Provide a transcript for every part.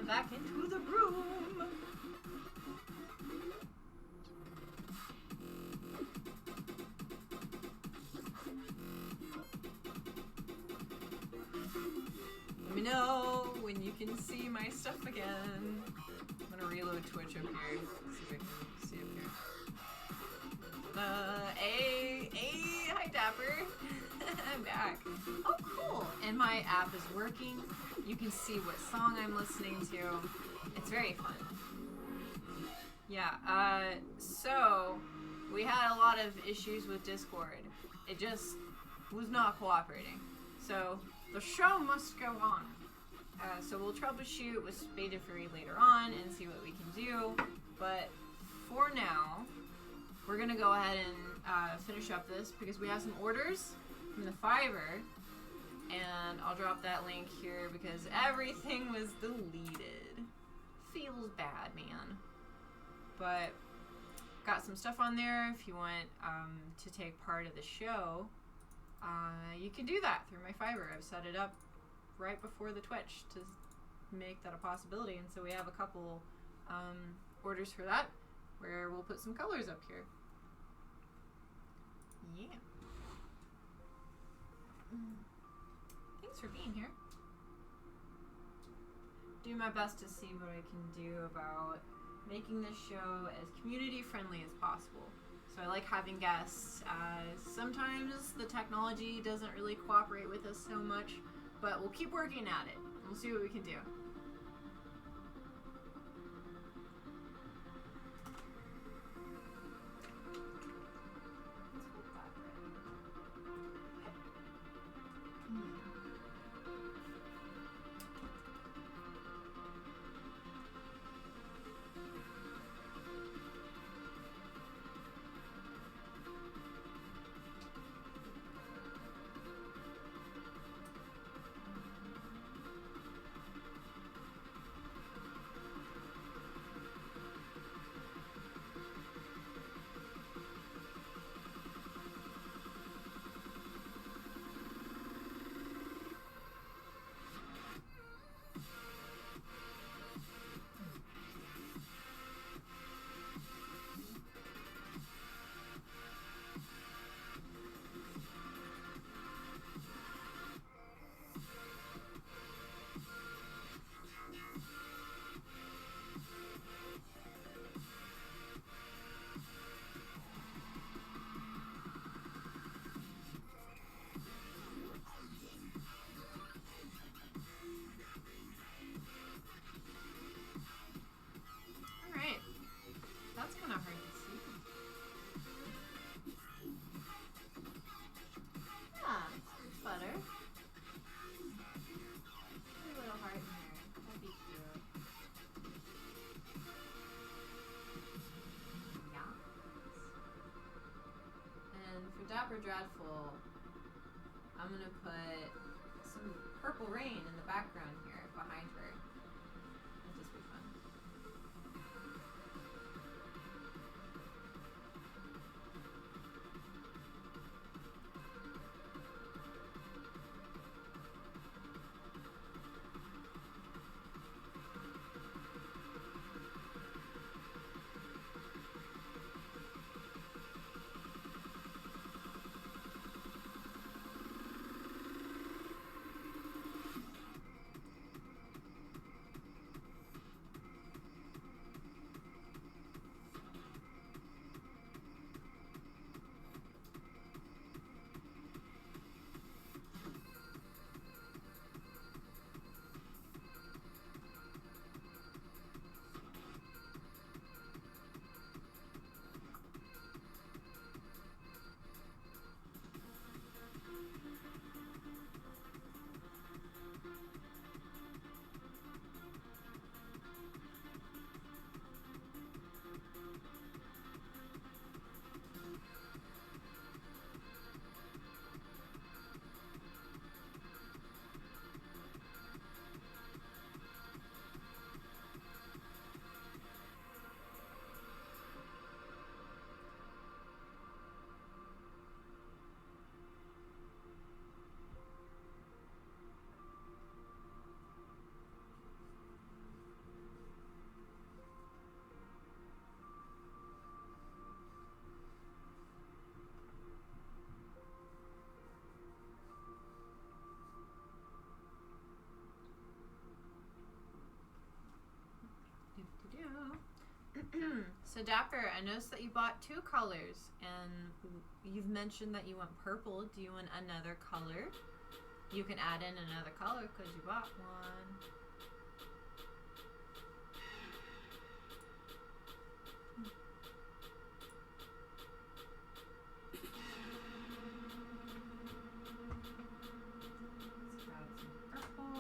back into the room. Let me know when you can see my stuff again. I'm gonna reload Twitch up here. See if I can see up here. Hi Dapper. I'm back. Oh, cool. And my app is working. You can see what song I'm listening to. It's very fun. Yeah, so we had a lot of issues with Discord. It just was not cooperating. So the show must go on. So we'll troubleshoot with Beta Fury later on and see what we can do. But for now, we're gonna go ahead and finish up this because we have some orders from the Fiverr. And I'll drop that link here because everything was deleted. Feels bad, man. But got some stuff on there. If you want to take part of the show, you can do that through my Fiverr. I've set it up right before the Twitch to make that a possibility. And so we have a couple orders for that where we'll put some colors up here. Yeah. Thanks for being here. Do my best to see what I can do about making this show as community friendly as possible. So I like having guests. Sometimes the technology doesn't really cooperate with us so much, but we'll keep working at it. We'll see what we can do. Dapper Dreadful, I'm gonna put some purple rain in the background here behind her. It'll just be fun. So Dapper, I noticed that you bought 2 colors, and you've mentioned that you want purple. Do you want another color? You can add in another color because you bought one. Let's add some purple.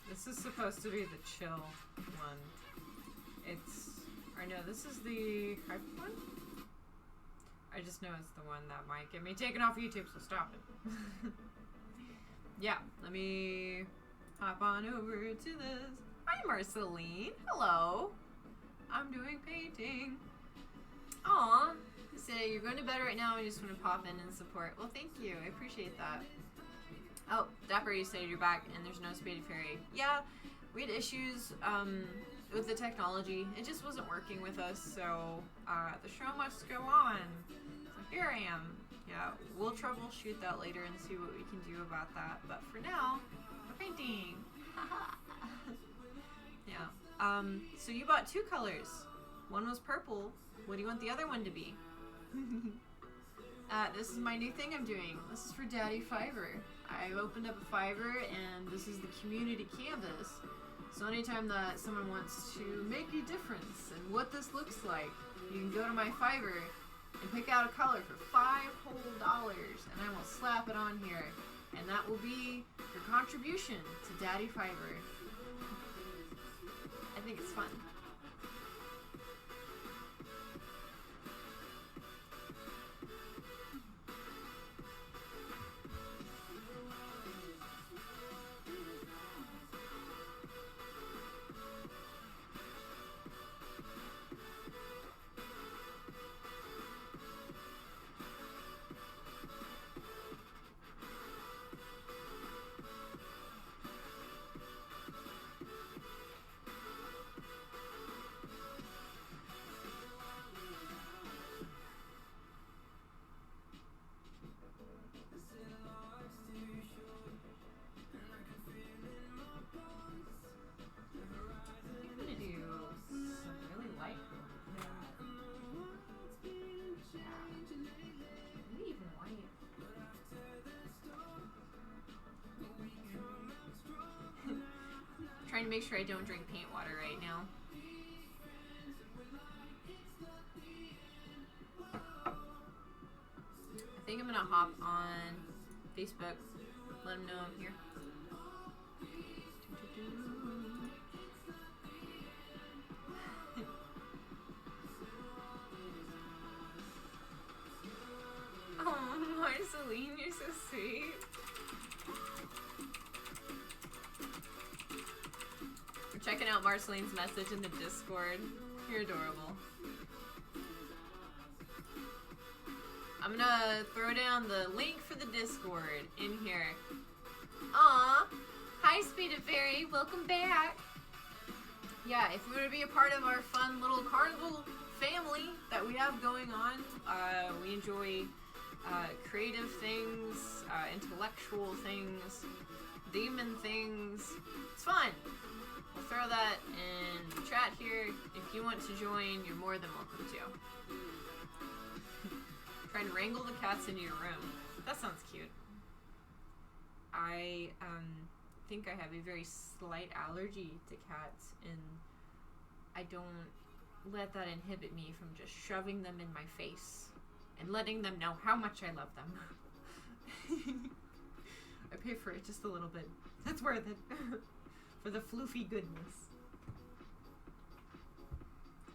This is supposed to be the chill one. Or no, this is the hype one? I just know it's the one that might get me taken off YouTube, so stop it. Yeah, let me hop on over to this. Hi, Marceline. Hello. I'm doing painting. Aw. Say you're going to bed right now and you just want to pop in and support. Well, thank you. I appreciate that. Oh, Dapper, you said you're back and there's no Spade Fairy. Yeah, we had issues with the technology. It just wasn't working with us, so the show must go on. So here I am. Yeah, we'll troubleshoot that later and see what we can do about that. But for now, we're painting. Yeah. So you bought 2 colors. One was purple. What do you want the other one to be? This is my new thing I'm doing. This is for Daddy Fiverr. I've opened up a Fiverr, and this is the community canvas. So anytime that someone wants to make a difference in what this looks like, you can go to my Fiverr and pick out a color for $5 whole, and I will slap it on here. And that will be your contribution to Daddy Fiverr. I think it's fun. Trying to make sure I don't drink paint water right now. I think I'm gonna hop on Facebook, let them know I'm here. Oh, Marceline, you're so sweet. Checking out Marceline's message in the Discord. You're adorable. I'm gonna throw down the link for the Discord in here. Aw! Hi, Speeded Fairy. Welcome back. Yeah, if you want to be a part of our fun little carnival family that we have going on, we enjoy creative things, intellectual things, demon things. It's fun. We'll throw that in the chat here. If you want to join, you're more than welcome to. Trying to wrangle the cats into your room. That sounds cute. I think I have a very slight allergy to cats, and I don't let that inhibit me from just shoving them in my face and letting them know how much I love them. I pay for it just a little bit. That's worth it. For the floofy goodness.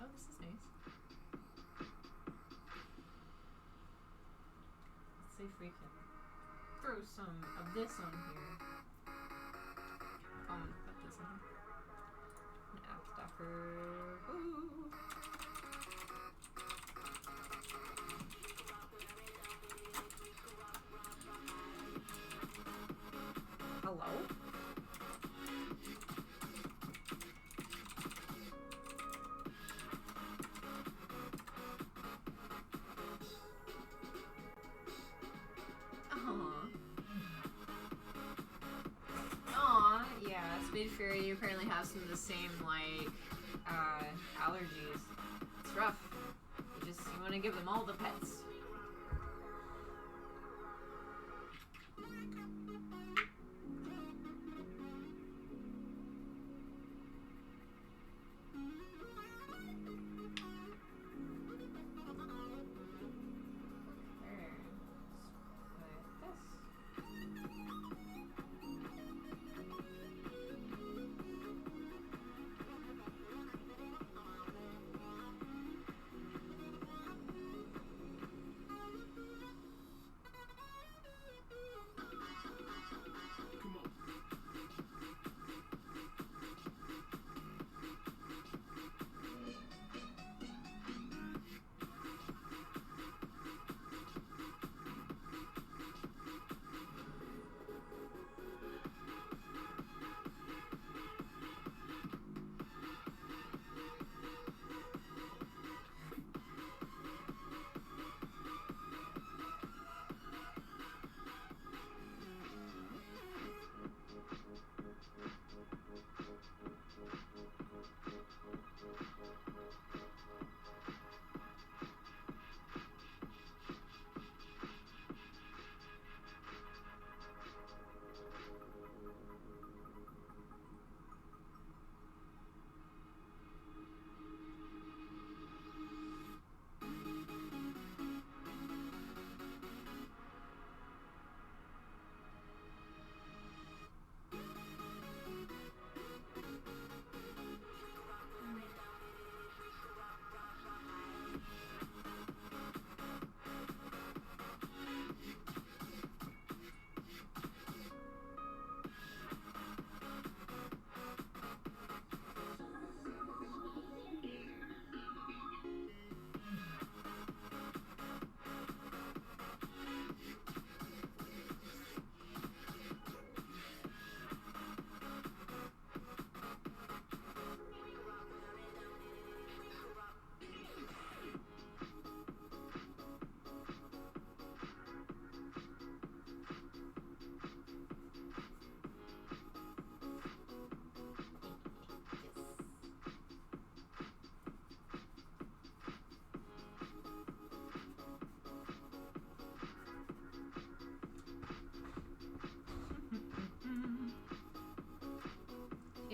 Oh, this is nice. Let's see if we can throw some of this on here. Oh, I'm gonna put this in. An app stopper. Ooh. Hello? Speed Fury, you apparently have some of the same, like, allergies. It's rough. You want to give them all the pets.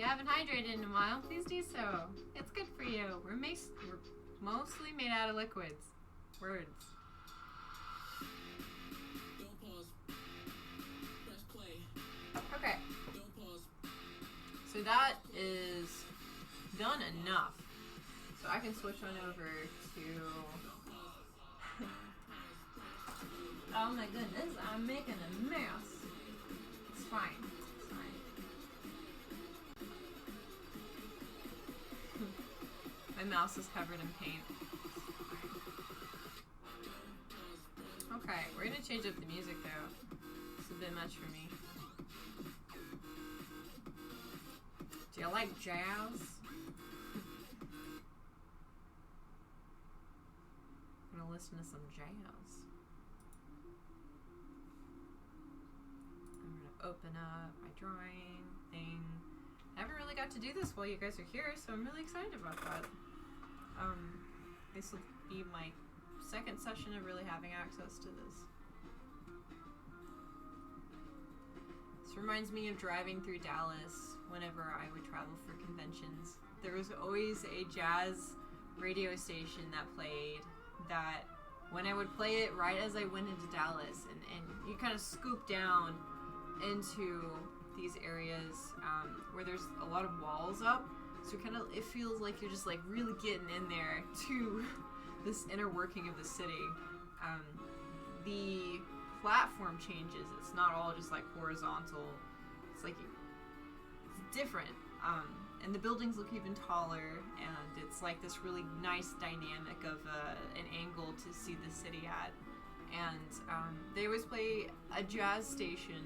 you haven't hydrated in a while, please do so. It's good for you. We're mostly made out of liquids. Words. Don't pause. Press play. Okay. Don't pause. So that is done enough. So I can switch on over to... Oh my goodness, I'm making a mess. It's fine. It's fine. My mouse is covered in paint. Okay, we're gonna change up the music though. It's a bit much for me. Do you like jazz? I'm gonna listen to some jazz. I'm gonna open up my drawing thing. I haven't really got to do this while you guys are here, so I'm really excited about that. This will be my second session of really having access to this. This reminds me of driving through Dallas whenever I would travel for conventions. There was always a jazz radio station that played that when I would play it right as I went into Dallas, and you kind of scoop down into these areas where there's a lot of walls up, so it feels like you're just like really getting in there to this inner working of the city. The platform changes. It's not all just like horizontal. It's like it's different. And the buildings look even taller, and it's like this really nice dynamic of an angle to see the city at. And they always play a jazz station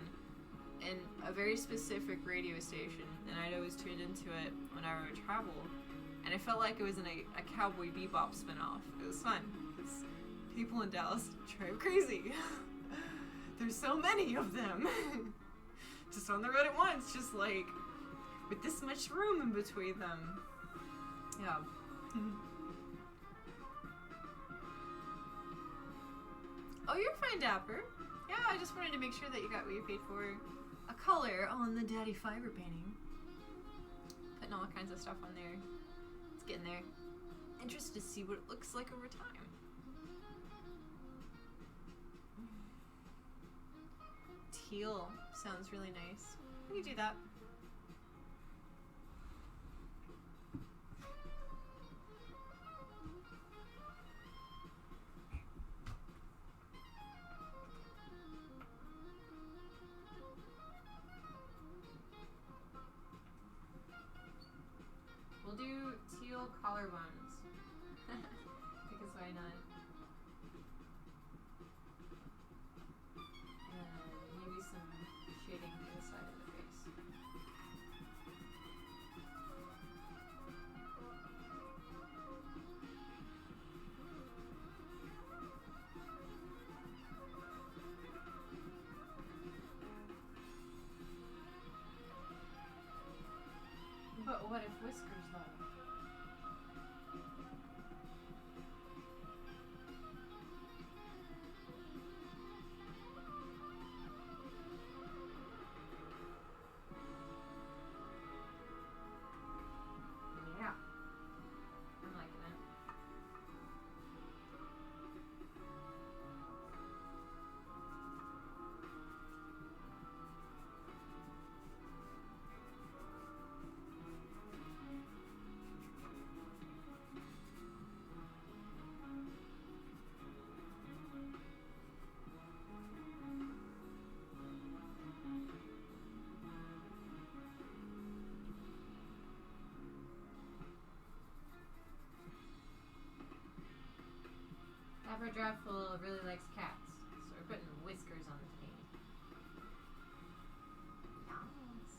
and a very specific radio station, and I'd always tune into it whenever I would travel. And I felt like it was in a Cowboy Bebop spinoff. It was fun, because people in Dallas drive crazy. There's so many of them. Just on the road at once, just like, with this much room in between them. Yeah. Oh, you're fine, Dapper. Yeah, I just wanted to make sure that you got what you paid for. A color on the Daddy Fiber painting. Putting all kinds of stuff on there. It's getting there. Interested to see what it looks like over time. Teal sounds really nice. We can do that. We'll do teal collarbones. Because why not? And maybe some shading to the side of the face. But what if whiskers though? Yeah. I'm liking it. Aberdraftful really likes cats, so we're putting whiskers on the painting. Yes.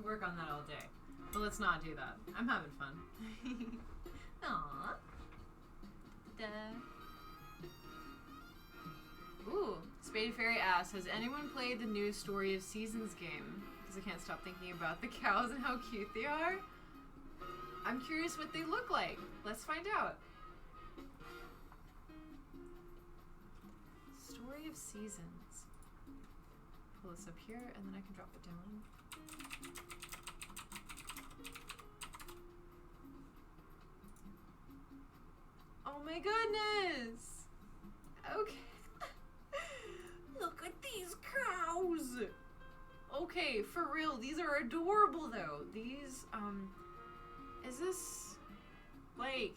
could work on that all day. But let's not do that. I'm having fun. Aww. Ooh, Spade Fairy asks, has anyone played the new Story of Seasons game? Because I can't stop thinking about the cows and how cute they are. I'm curious what they look like. Let's find out. Story of Seasons. Pull this up here and then I can drop it down. Oh my goodness! Okay. Look at these cows! Okay, for real, these are adorable though. These, is this, like,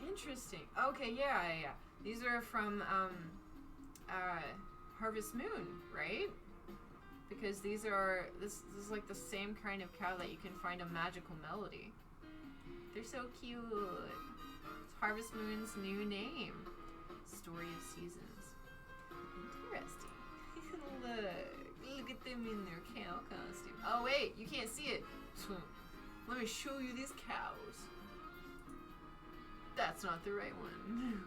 interesting. Okay, yeah. These are from, Harvest Moon, right? Because these are, this is like the same kind of cow that you can find a Magical Melody. They're so cute. It's Harvest Moon's new name. Story of Seasons. Interesting. Look at them in their cow costume. Oh wait, you can't see it. Let me show you these cows. That's not the right one.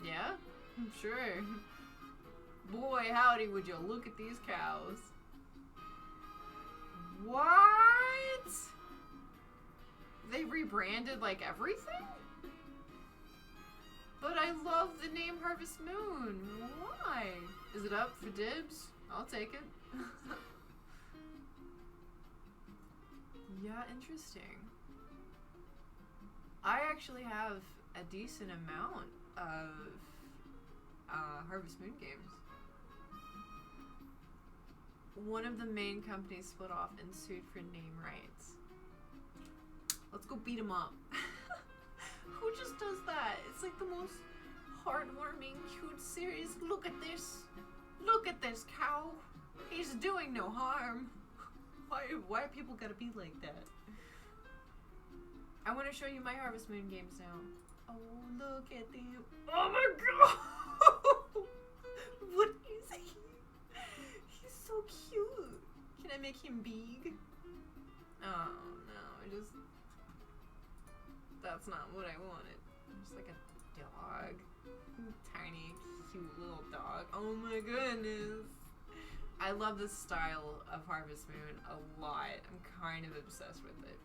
Yeah? Sure. Boy, howdy, would you look at these cows. What? They rebranded like everything? But I love the name Harvest Moon. Why? Is it up for dibs? I'll take it. Yeah, interesting. I actually have a decent amount of Harvest Moon games. One of the main companies split off and sued for name rights. Let's go beat them up. Who just does that? It's like the most heartwarming, cute series. Look at this. Look at this cow. He's doing no harm. Why people gotta be like that? I want to show you my Harvest Moon games now. Oh, look at them. Oh my god! What is he? He's so cute. Can I make him big? Oh no, that's not what I wanted. Just like a dog. Tiny, cute little dog. Oh my goodness. I love the style of Harvest Moon a lot. I'm kind of obsessed with it.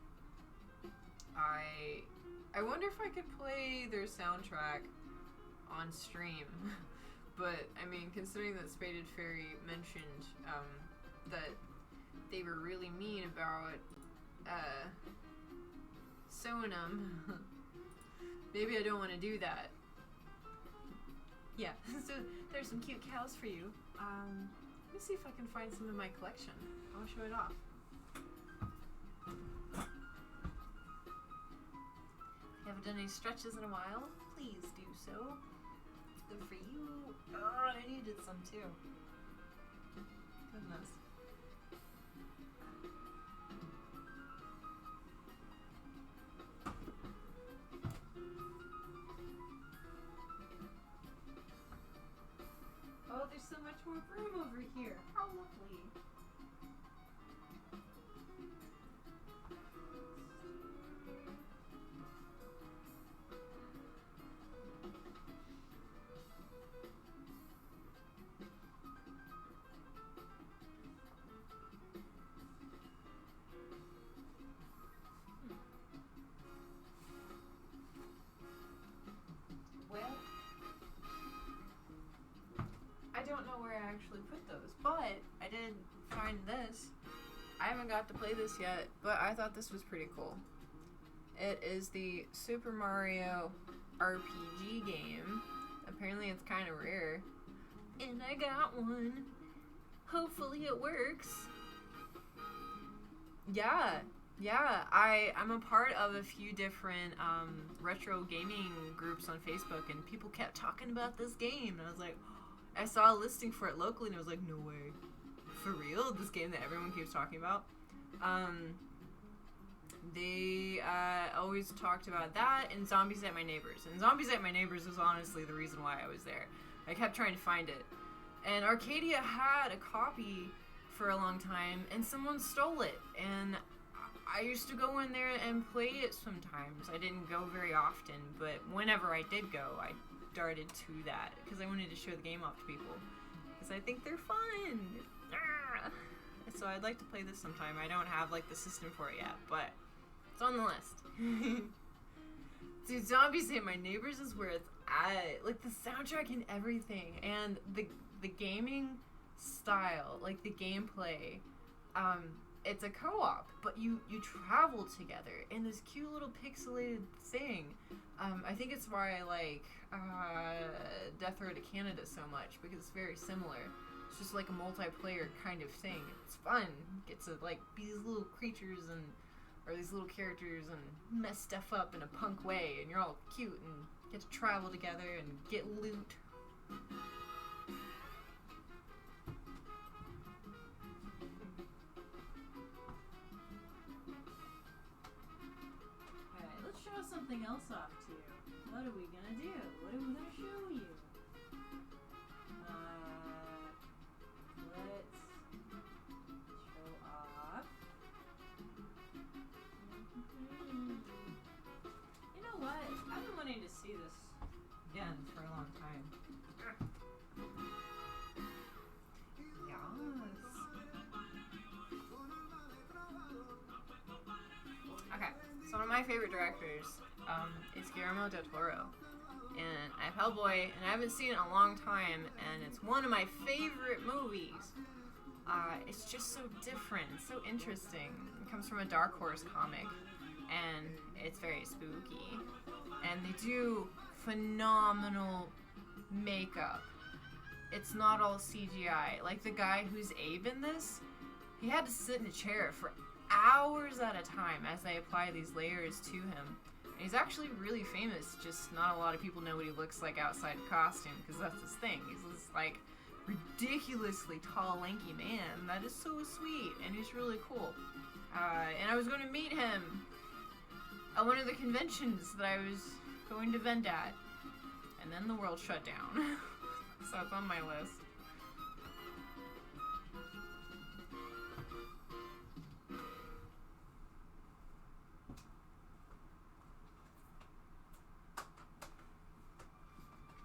I wonder if I could play their soundtrack on stream. But, I mean, considering that Spaded Fairy mentioned that they were really mean about Sonam, maybe I don't want to do that. Yeah, so there's some cute cows for you. Let me see if I can find some in my collection. I'll show it off. If you haven't done any stretches in a while, please do so. It's good for you. Oh, I needed some too. Goodness. Oh, there's so much more room over here. How lovely. Well, I don't know where I actually put those, but I did find this. I haven't got to play this yet, but I thought this was pretty cool. It is the Super Mario RPG game. Apparently it's kind of rare. And I got one. Hopefully it works. Yeah. I'm a part of a few different retro gaming groups on Facebook, and people kept talking about this game, and I was like, I saw a listing for it locally, and I was like, no way. For real? This game that everyone keeps talking about? They always talked about that and Zombies at My Neighbors. And Zombies at My Neighbors was honestly the reason why I was there. I kept trying to find it. And Arcadia had a copy for a long time, and someone stole it. And I used to go in there and play it sometimes. I didn't go very often, but whenever I did go, I darted to that because I wanted to show the game off to people. Because I think they're fun. So I'd like to play this sometime. I don't have like the system for it yet, but it's on the list. Dude, Zombies Ate My Neighbors is where it's at. Like the soundtrack and everything, and the gaming style, like the gameplay. It's a co-op, but you travel together in this cute little pixelated thing. I think it's why I like Death Row to Canada so much, because it's very similar. It's just like a multiplayer kind of thing. It's fun. You get to like be these little creatures or these little characters and mess stuff up in a punk way, and you're all cute and get to travel together and get loot. Alright, let's show something else off to you. What are we gonna do? What are we gonna show you? Let's show off. You know what? I've been wanting to see this again for a long time. Yes. Okay, so one of my favorite directors is Guillermo del Toro. And I have Hellboy, and I haven't seen it in a long time, and it's one of my favorite movies. It's just so different, it's so interesting. It comes from a Dark Horse comic, and it's very spooky. And they do phenomenal makeup. It's not all CGI. Like the guy who's Abe in this, he had to sit in a chair for hours at a time as they apply these layers to him. And he's actually really famous, just not a lot of people know what he looks like outside of costume, because that's his thing. He's this like ridiculously tall, lanky man that is so sweet, and he's really cool. And I was going to meet him at one of the conventions that I was going to vent at, and then the world shut down. So it's on my list.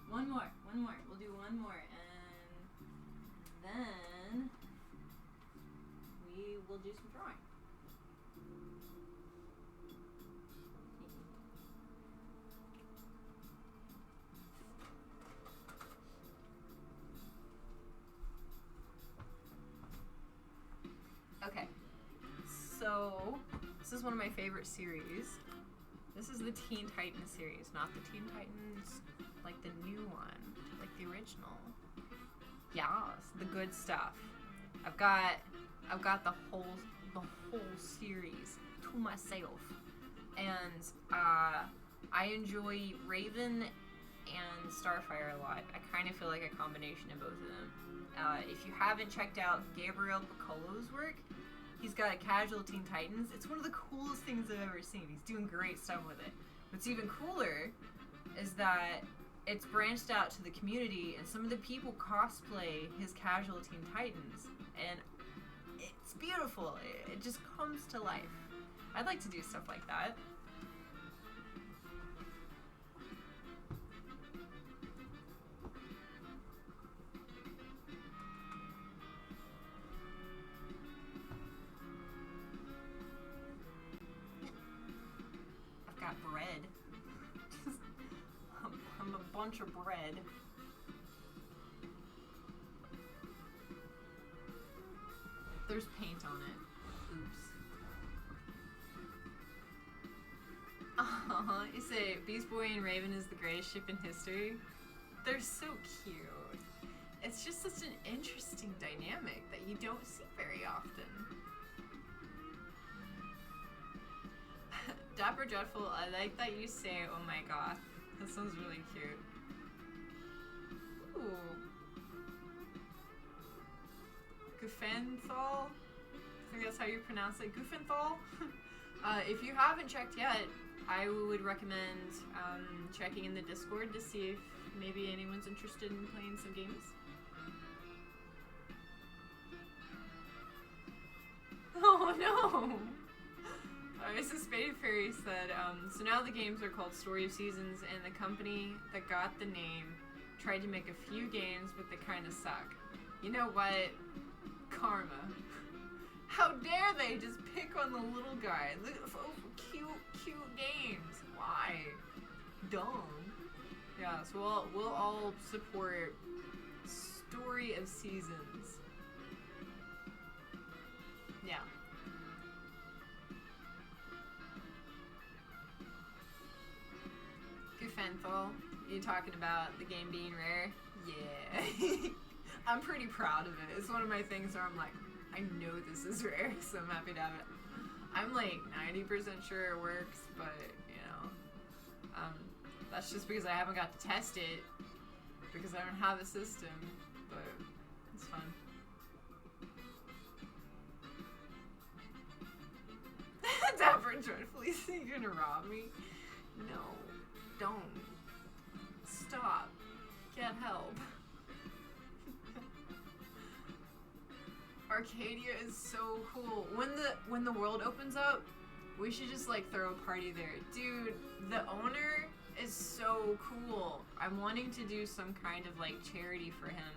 One more. We'll do one more, and then we will do some drawing. Okay, so this is one of my favorite series. This is the Teen Titans series, not the Teen Titans like the new one, like the original. Yes, the good stuff. I've got the whole series to myself, and I enjoy Raven and Starfire a lot. I kind of feel like a combination of both of them. If you haven't checked out Gabriel Piccolo's work, he's got a Casual Teen Titans. It's one of the coolest things I've ever seen. He's doing great stuff with it. What's even cooler is that it's branched out to the community, and some of the people cosplay his Casual Teen Titans, and it's beautiful. It just comes to life. I'd like to do stuff like that. I've got bread. I'm a bunch of bread. There's paint on it. Oops. You say Beast Boy and Raven is the greatest ship in history? They're so cute. It's just such an interesting dynamic that you don't see very often. Dapper Dreadful, I like that you say, oh my god. That sounds really cute. Ooh. Goofenthal? I think that's how you pronounce it. Goofenthal? If you haven't checked yet, I would recommend checking in the Discord to see if maybe anyone's interested in playing some games. No! Mrs. Spade Fairy said, so now the games are called Story of Seasons, and the company that got the name tried to make a few games, but they kind of suck. You know what? Karma. How dare they just pick on the little guy? Cute games. Why? Dumb. Yeah, so we'll all support Story of Seasons. Yeah. Goofenthal, you talking about the game being rare? Yeah. I'm pretty proud of it. It's one of my things where I'm like, I know this is rare, so I'm happy to have it. I'm like 90% sure it works, but you know, that's just because I haven't got to test it because I don't have a system, but it's fun. Dapper and dreadfully, you're gonna rob me? No, don't. Stop. Get help. Arcadia is so cool. When the world opens up, we should just like throw a party there. Dude, the owner is so cool. I'm wanting to do some kind of like charity for him,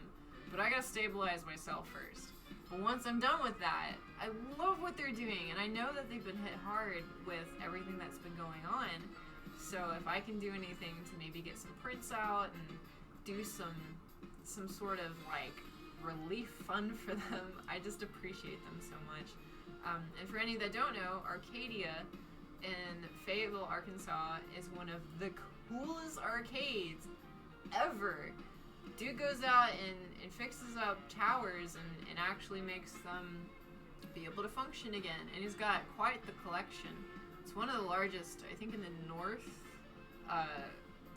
but I gotta stabilize myself first. But once I'm done with that, I love what they're doing, and I know that they've been hit hard with everything that's been going on. So if I can do anything to maybe get some prints out and do some sort of like relief fund for them, I just appreciate them so much. And for any that don't know, Arcadia in Fayetteville, Arkansas is one of the coolest arcades ever. Dude goes out and fixes up towers and actually makes them be able to function again. And he's got quite the collection. It's one of the largest, I think, in the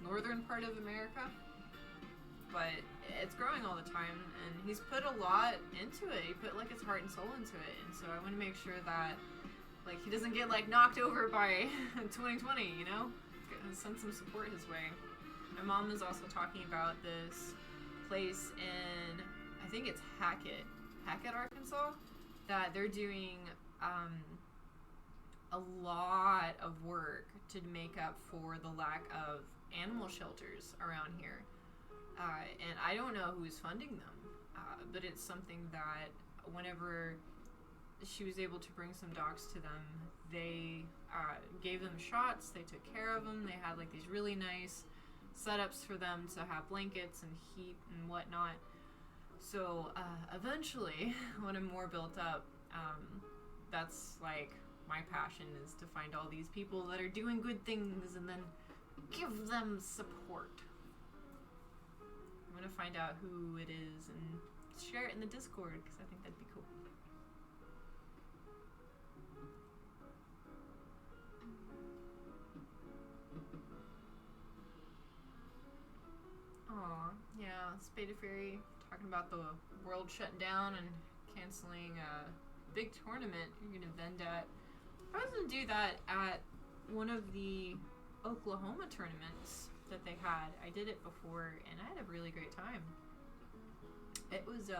northern part of America. But it's growing all the time, and he's put a lot into it. He put like his heart and soul into it, and so I want to make sure that like he doesn't get like knocked over by 2020, you know? Send some support his way. My mom is also talking about this place in, I think it's Hackett, Arkansas, that they're doing a lot of work to make up for the lack of animal shelters around here. And I don't know who's funding them, but it's something that whenever she was able to bring some dogs to them, they gave them shots, they took care of them, they had like these really nice setups for them to have blankets and heat and whatnot. So eventually, when I'm more built up, that's like my passion, is to find all these people that are doing good things and then give them support. I'm gonna find out who it is and share it in the Discord because I think that'd be cool. Aw, yeah, Spaded Fairy talking about the world shutting down and canceling a big tournament you're gonna vend at. I was gonna do that at one of the Oklahoma tournaments that they had. I did it before and I had a really great time. It was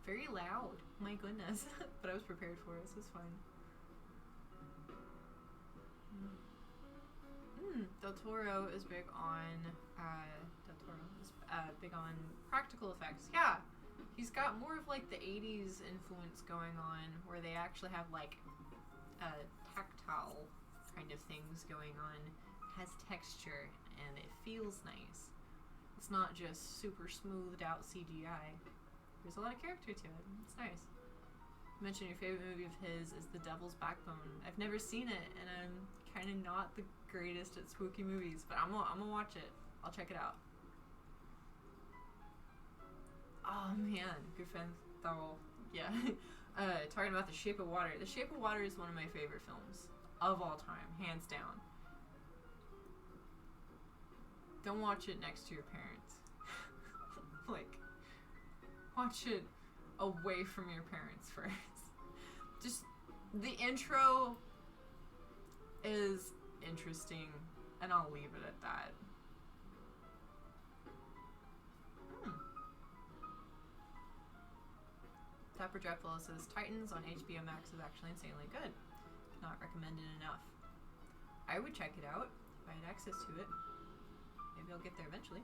very loud, my goodness, but I was prepared for it, so it was fun. Del Toro is big on big on practical effects. Yeah, he's got more of like the 80s influence going on, where they actually have like tactile kind of things going on. It has texture and it feels nice. It's not just super smoothed out CGI. There's a lot of character to it. It's nice. You mentioned your favorite movie of his is The Devil's Backbone. I've never seen it, and I'm kind of not the greatest at spooky movies, but I'm gonna watch it. I'll check it out. Oh man, Goofenthal. Yeah. Talking about The Shape of Water. The Shape of Water is one of my favorite films of all time, hands down. Don't watch it next to your parents. Like, watch it away from your parents first. Just, the intro is interesting, and I'll leave it at that. Dapper Dreadful says Titans on HBO Max is actually insanely good. not recommended enough. I would check it out if I had access to it. Maybe I'll get there eventually.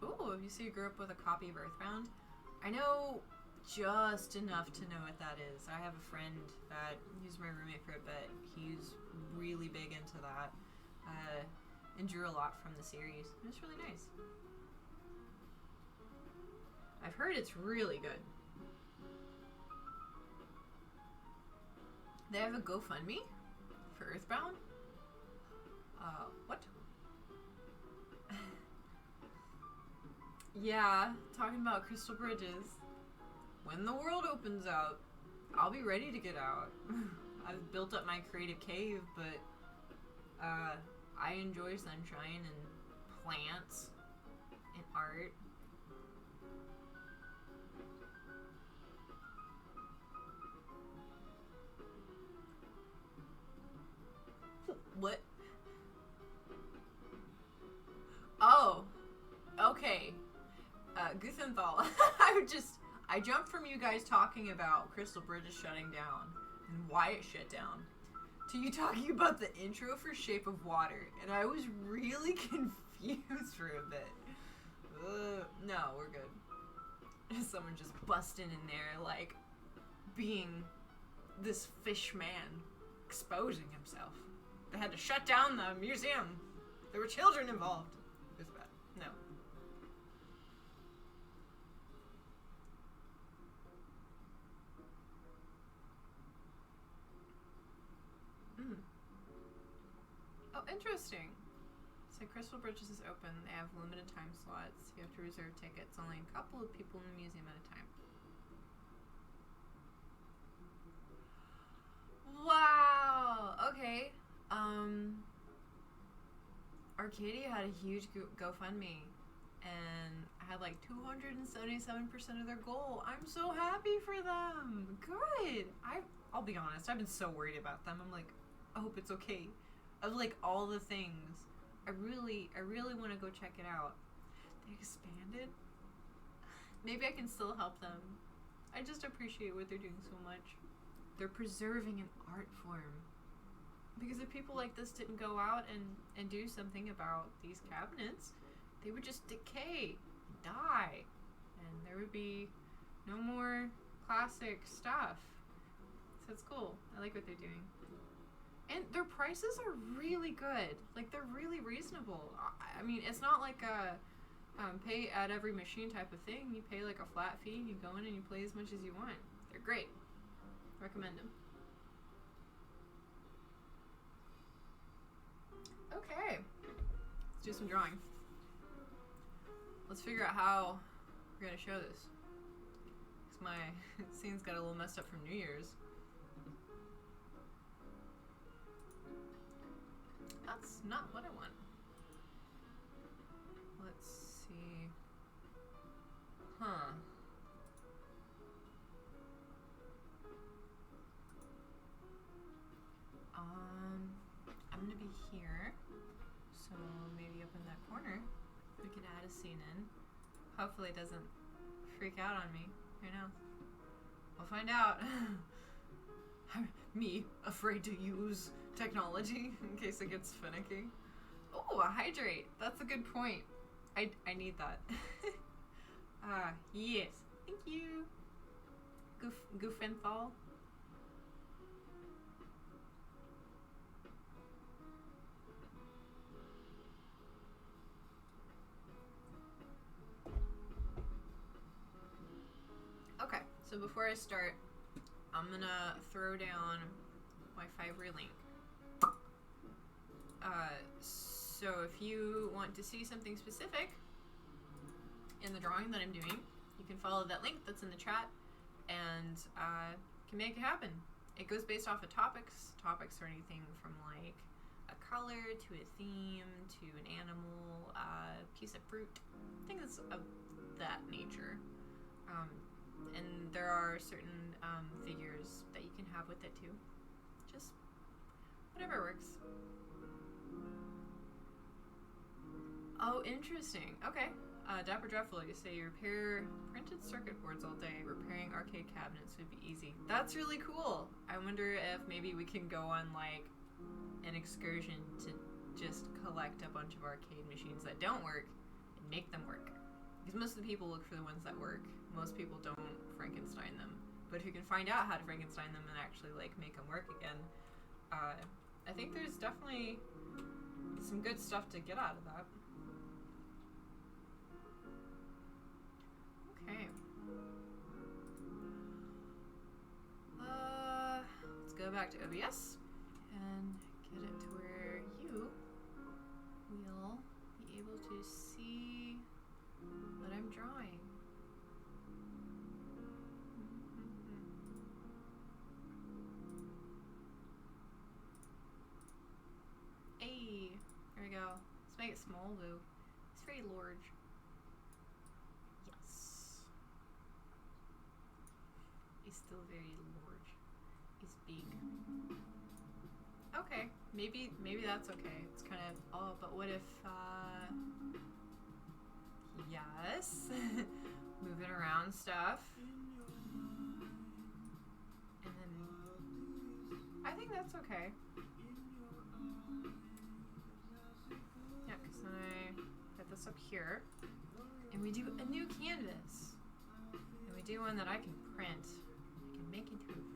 Ooh, you see you grew up with a copy of Earthbound? I know just enough to know what that is. I have a friend that, he's my roommate for a bit. He's really big into that. And drew a lot from the series. It was really nice. I've heard it's really good. They have a GoFundMe for Earthbound? What? Yeah, talking about Crystal Bridges. When the world opens up, I'll be ready to get out. I've built up my creative cave, but I enjoy sunshine and plants and art. What? Oh, okay. Guthenthal. I jumped from you guys talking about Crystal Bridges shutting down and why it shut down to you talking about the intro for Shape of Water, and I was really confused for a bit. No, we're good. Someone just busting in there, like, being this fish man, exposing himself. They had to shut down the museum. There were children involved. It was bad. No. Oh, interesting. So Crystal Bridges is open. They have limited time slots. You have to reserve tickets. Only a couple of people in the museum at a time. Wow. Okay. Arcadia had a huge GoFundMe, and I had like 277% of their goal. I'm so happy for them. Good. I'll be honest. I've been so worried about them. I'm like, I hope it's okay. Of like all the things, I really want to go check it out. They expanded. Maybe I can still help them. I just appreciate what they're doing so much. They're preserving an art form. Because if people like this didn't go out and do something about these cabinets, they would just decay, die, and there would be no more classic stuff. So it's cool. I like what they're doing. And their prices are really good. Like, they're really reasonable. I mean, it's not like a pay at every machine type of thing. You pay like a flat fee, you go in and you play as much as you want. They're great. Recommend them. Okay. Let's do some drawing. Let's figure out how we're going to show this. Because my scenes got a little messed up from New Year's. That's not what I want. Let's see. Huh. I'm gonna be here. So maybe up in that corner, we can add a scene in. Hopefully it doesn't freak out on me. Who knows? We'll find out. Me, afraid to use technology in case it gets finicky. Oh, a hydrate. That's a good point. I need that. Yes. Thank you. Gufenthal. Okay, so before I start, I'm gonna throw down my Fiverr link. So if you want to see something specific in the drawing that I'm doing, you can follow that link that's in the chat and can make it happen. It goes based off of topics. Topics are anything from like a color to a theme to an animal, piece of fruit, things of that nature. And there are certain figures that you can have with it too. Just whatever works. Oh, interesting. Okay. Dapper Dreadful, you say you repair printed circuit boards all day. Repairing arcade cabinets would be easy. That's really cool. I wonder if maybe we can go on like an excursion to just collect a bunch of arcade machines that don't work and make them work. Because most of the people look for the ones that work. Most people don't Frankenstein them. But if you can find out how to Frankenstein them and actually like make them work again, I think there's definitely some good stuff to get out of that. Okay. Let's go back to OBS and get it to where you will be able to see what I'm drawing. Hey, there we go. Let's make it small though. It's very large. Yes. It's still very large. It's big. Okay, maybe that's okay. It's kind of, oh, but what if, yes, moving around stuff. And then, I think that's okay. Yeah, because then I put this up here, and we do a new canvas. And we do one that I can print. I can make into a print.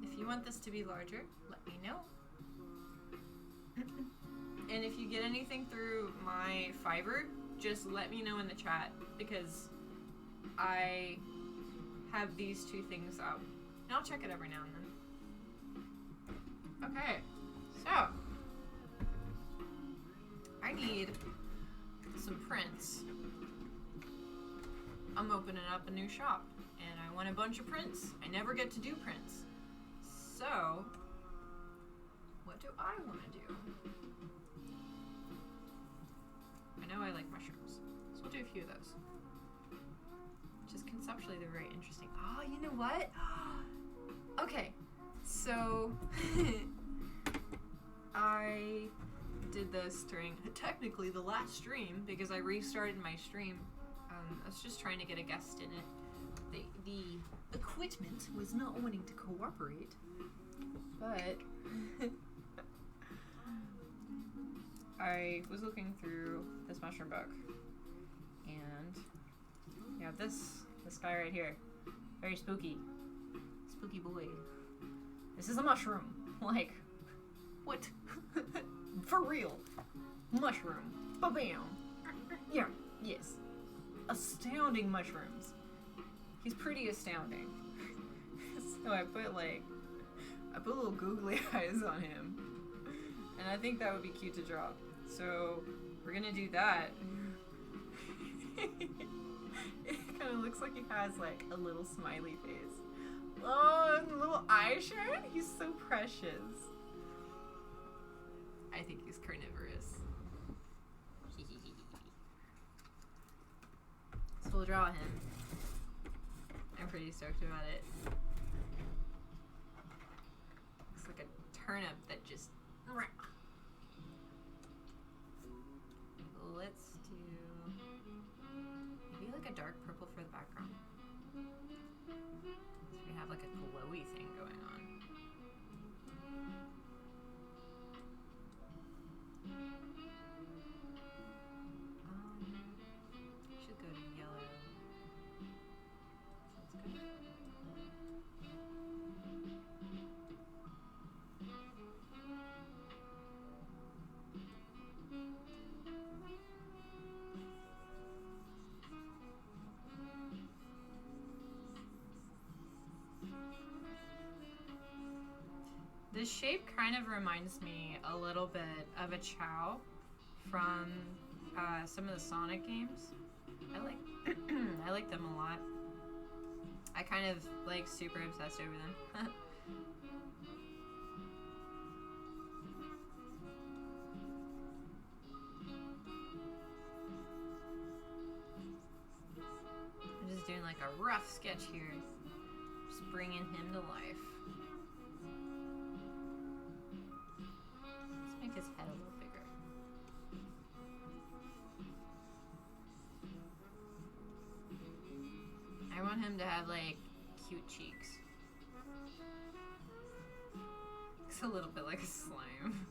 If you want this to be larger, let me know. And if you get anything through my Fiverr, just let me know in the chat, because I have these two things up. And I'll check it every now and then. Okay, so I need some prints. I'm opening up a new shop and I want a bunch of prints. I never get to do prints. So, what do I want to do? I know I like mushrooms, so we'll do a few of those. Just conceptually, they're very interesting. Oh, you know what? Okay, so I did this during technically the last stream because I restarted my stream. I was just trying to get a guest in it. The equipment was not wanting to cooperate, but I was looking through this mushroom book, and you have this guy right here, very spooky boy. This is a mushroom. Like, what? For real. Mushroom. Ba-bam. Yeah, yes. Astounding mushrooms. He's pretty astounding. So I put little googly eyes on him. And I think that would be cute to draw. So we're gonna do that. It kind of looks like he has like a little smiley face. Oh, and a little eye shine. He's so precious. I think he's carnivorous. So we'll draw him. I'm pretty stoked about it. Looks like a turnip that just... Let's do... maybe like a dark purple for the background. So we have like a glowy thing going on. Should go to yellow. Sounds good. This shape kind of reminds me a little bit of a Chow from some of the Sonic games. I like them a lot. I kind of like super obsessed over them. I'm just doing like a rough sketch here, just bringing him to life. Let's make his head a little bigger. him to have like cute cheeks. Looks a little bit like a slime.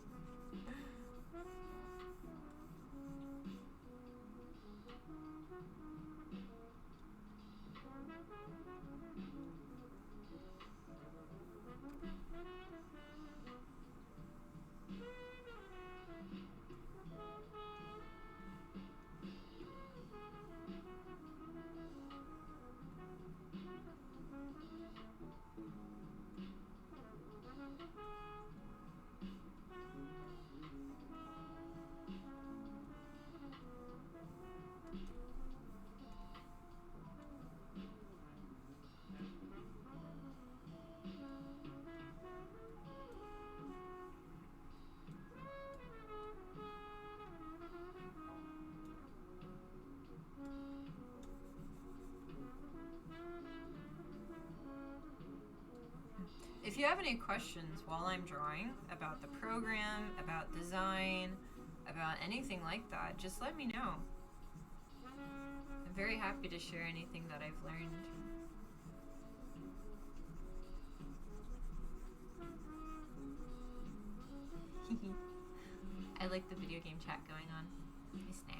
If you have any questions while I'm drawing about the program, about design, about anything like that, just let me know. I'm very happy to share anything that I've learned. I like the video game chat going on. It's nice.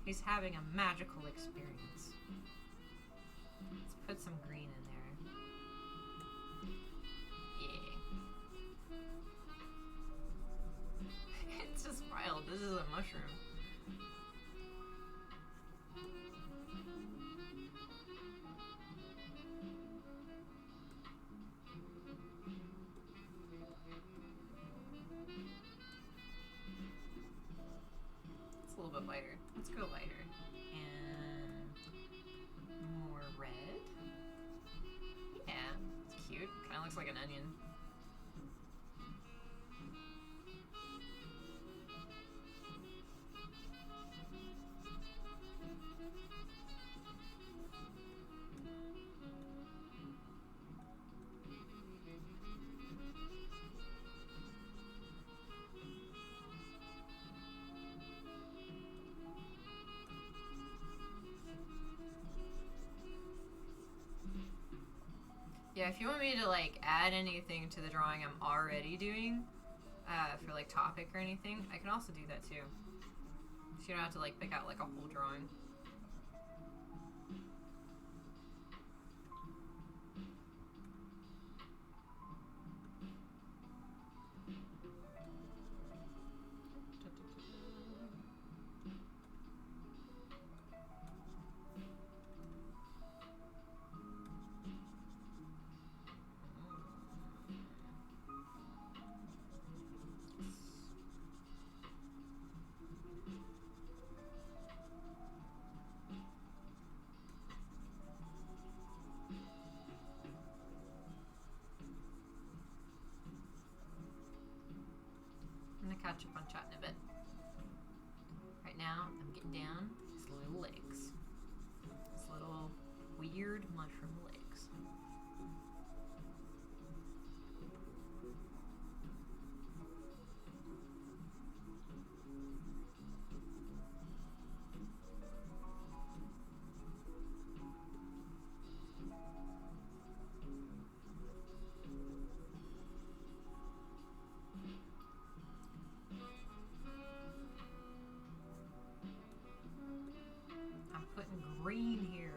He's having a magical experience. Let's put some green in there. Yeah. It's just wild. This is a mushroom. It's a little bit lighter. Let's go lighter. And more red. Yeah, it's cute. Kind of looks like an onion. Yeah, if you want me to like add anything to the drawing I'm already doing, for like topic or anything, I can also do that too. So you don't have to like pick out like a whole drawing. I'm gonna catch up on chat in a bit. Right now, I'm getting down his little legs. His little weird mushroom legs. I'm putting green here.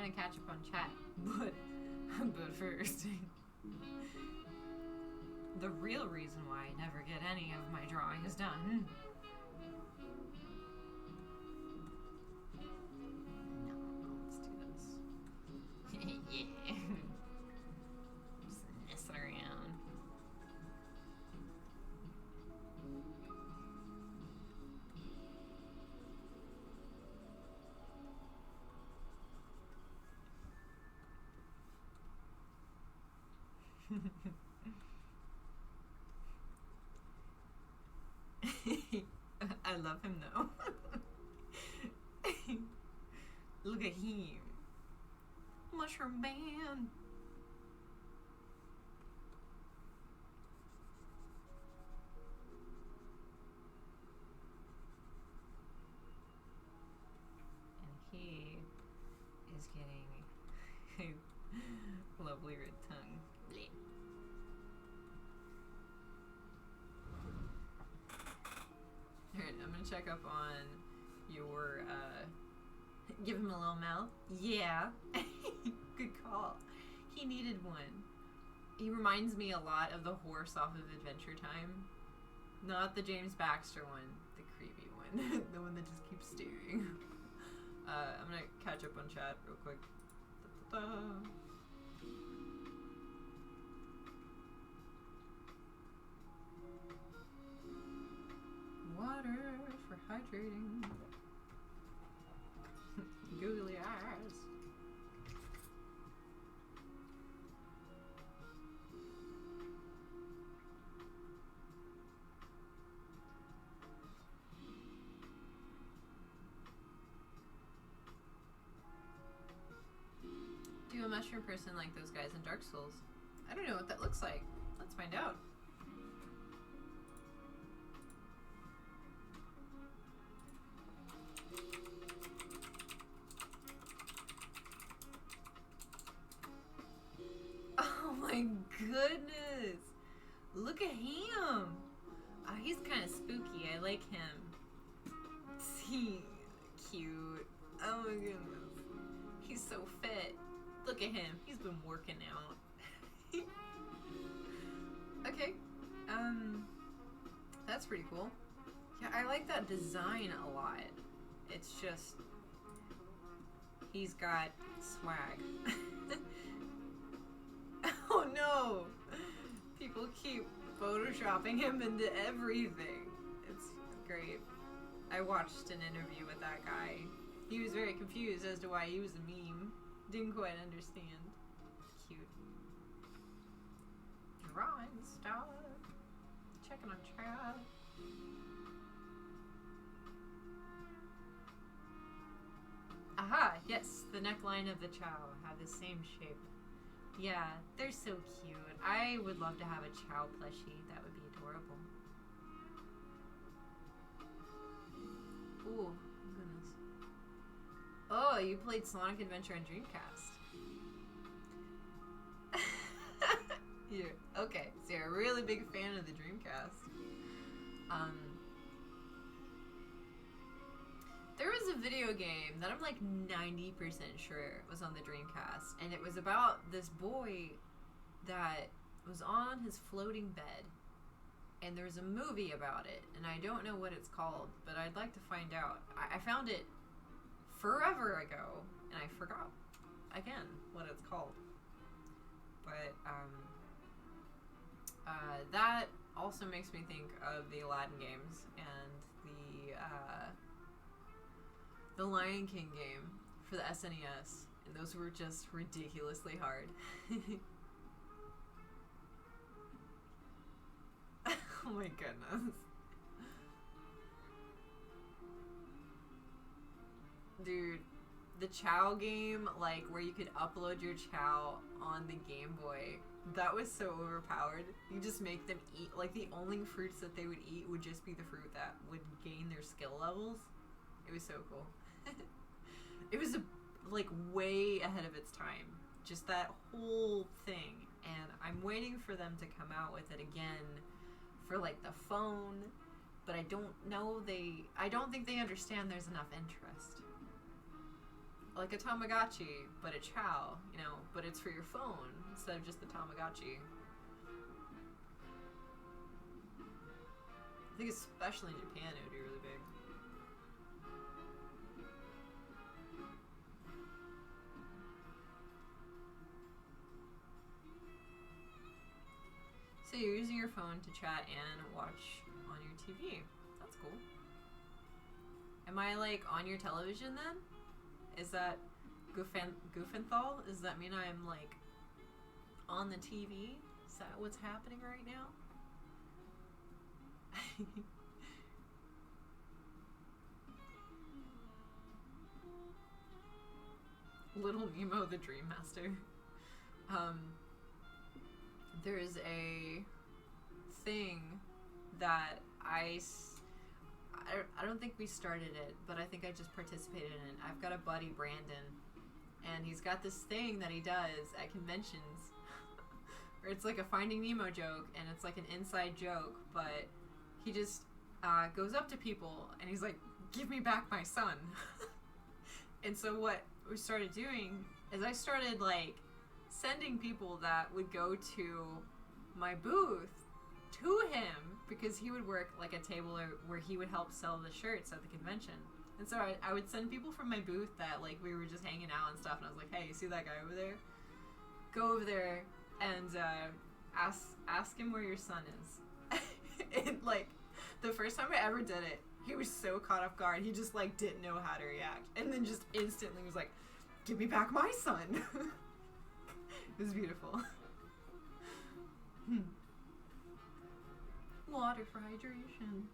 gonna catch up on chat, but first, the real reason why I never get any of my drawings done. No, let's do this. Yeah. Just messing around. I love him though. Look at him. Mushroom Man. And he is getting a lovely red tongue. Blech. Alright, I'm gonna check up on your, give him a little mouth. Yeah. Good call. He needed one. He reminds me a lot of the horse off of Adventure Time. Not the James Baxter one, the creepy one. The one that just keeps staring. I'm gonna catch up on chat real quick. Da-da-da. Water for hydrating. Googly eyes. Do a mushroom person like those guys in Dark Souls? I don't know what that looks like. Let's find out. Oh my goodness! Look at him! Oh, he's kind of spooky. I like him. See, cute. Oh my goodness. He's so fit. Look at him. He's been working out. Okay. That's pretty cool. Yeah, I like that design a lot. It's just... he's got swag. Oh no! People keep photoshopping him into everything. It's great. I watched an interview with that guy. He was very confused as to why he was a meme. Didn't quite understand. Cute. Drawing star. Checking on chat. Aha! Yes, the neckline of the Chow have the same shape. Yeah, they're so cute. I would love to have a Chow plushie. That would be adorable. Ooh, goodness. Oh, you played Sonic Adventure on Dreamcast. Yeah, okay, so you're a really big fan of the Dreamcast. There was a video game that I'm like 90% sure was on the Dreamcast, and it was about this boy that was on his floating bed, and there's a movie about it, and I don't know what it's called, but I'd like to find out. I found it forever ago, and I forgot again what it's called. But that also makes me think of the Aladdin games and the Lion King game for the SNES, and those were just ridiculously hard. Oh my goodness. Dude, the Chow game, like where you could upload your Chow on the Game Boy, that was so overpowered. You just make them eat, like the only fruits that they would eat would just be the fruit that would gain their skill levels. It was so cool. It was like way ahead of its time. Just that whole thing. And I'm waiting for them to come out with it again for like the phone, but I don't think they understand there's enough interest. like a Tamagotchi, but a chow, you know, but it's for your phone instead of just the Tamagotchi. I think especially in Japan it would be really big. So you're using your phone to chat and watch on your TV. That's cool. Am I like on your television then? Is that Goofenthal? Does that mean I'm like on the TV? Is that what's happening right now? Little Nemo the Dream Master. There's a thing that I don't think we started it, but I think I just participated in it. I've got a buddy, Brandon, and he's got this thing that he does at conventions where it's like a Finding Nemo joke, and it's like an inside joke, but he just goes up to people and he's like, "Give me back my son." And so what we started doing is I started like sending people that would go to my booth to him, because he would work like a table where he would help sell the shirts at the convention. And so I would send people from my booth that like we were just hanging out and stuff, and I was like, "Hey, you see that guy over there? Go over there and ask him where your son is." And like the first time I ever did it, he was so caught off guard. He just like didn't know how to react, and then just instantly was like, "Give me back my son." It was beautiful. Water for hydration.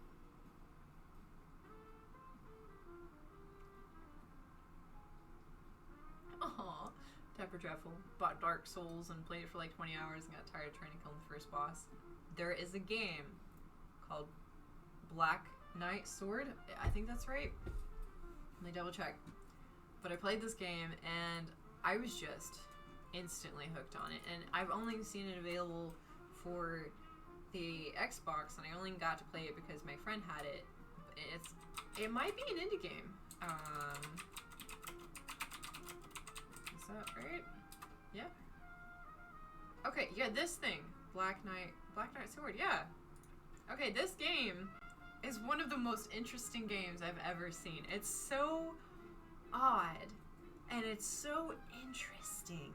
Aww. Dapper Dreadful bought Dark Souls and played it for like 20 hours and got tired trying to kill the first boss. There is a game called Black Knight Sword. I think that's right. Let me double check. But I played this game and I was just instantly hooked on it. And I've only seen it available for the Xbox, and I only got to play it because my friend had it. It might be an indie game. Is that right? Yeah. Okay, yeah, this thing. Black Knight Sword, yeah. Okay, this game is one of the most interesting games I've ever seen. It's so odd, and it's so interesting.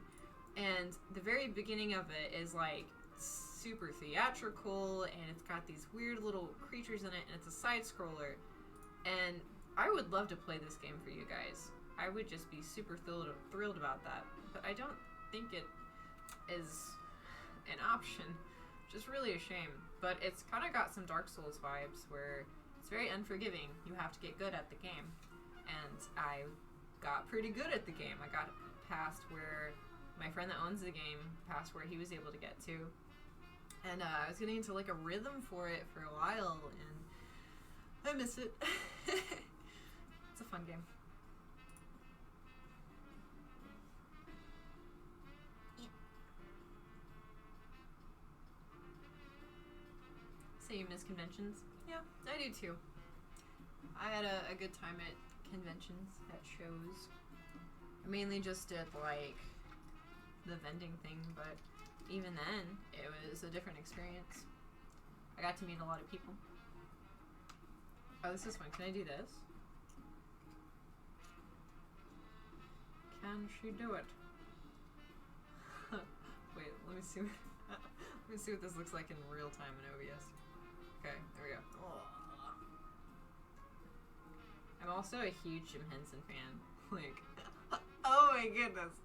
And the very beginning of it is like super theatrical, and it's got these weird little creatures in it, and it's a side scroller. And I would love to play this game for you guys. I would just be super thrilled about that. But I don't think it is an option, which is really a shame. But it's kind of got some Dark Souls vibes where it's very unforgiving. You have to get good at the game. And I got pretty good at the game. I got past where my friend that owns the game, past where he was able to get to. And I was getting into like a rhythm for it for a while, and I miss it. It's a fun game. So you miss conventions? Yeah, I do too. I had a good time at conventions, at shows. I mainly just did like the vending thing, but even then, it was a different experience. I got to meet a lot of people. Oh, this is fun. Can I do this? Can she do it? Wait, let me see. Let me see what this looks like in real time in OBS. Okay, there we go. I'm also a huge Jim Henson fan. Like, oh my goodness.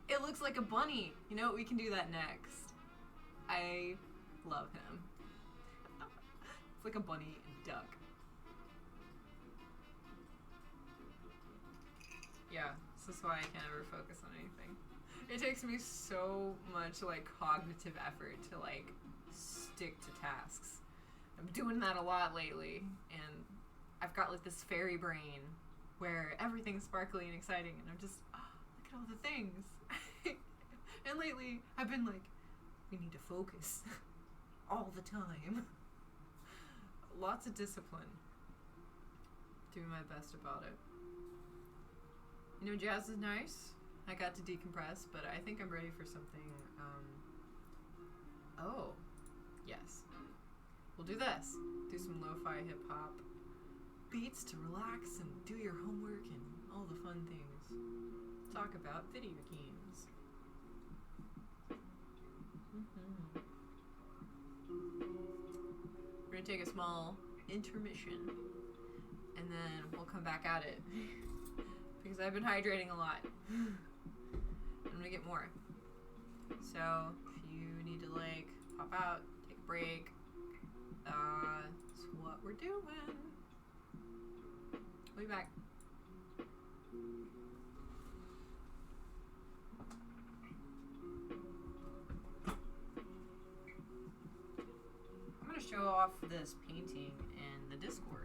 It looks like a bunny. You know what? We can do that next. I love him. It's like a bunny and duck. Yeah, this is why I can't ever focus on anything. It takes me so much like cognitive effort to like stick to tasks. I'm doing that a lot lately, and I've got like this fairy brain where everything's sparkly and exciting, and I'm just, oh, look at all the things. And lately, I've been like, we need to focus all the time. Lots of discipline. Doing my best about it. You know, jazz is nice. I got to decompress, but I think I'm ready for something. Oh, yes. We'll do this. Do some lo-fi hip-hop beats to relax and do your homework and all the fun things. Talk about video games. We're gonna take a small intermission and then we'll come back at it because I've been hydrating a lot. I'm gonna get more. So if you need to like pop out, take a break, that's what we're doing. We'll be back. I'm gonna show off this painting in the Discord.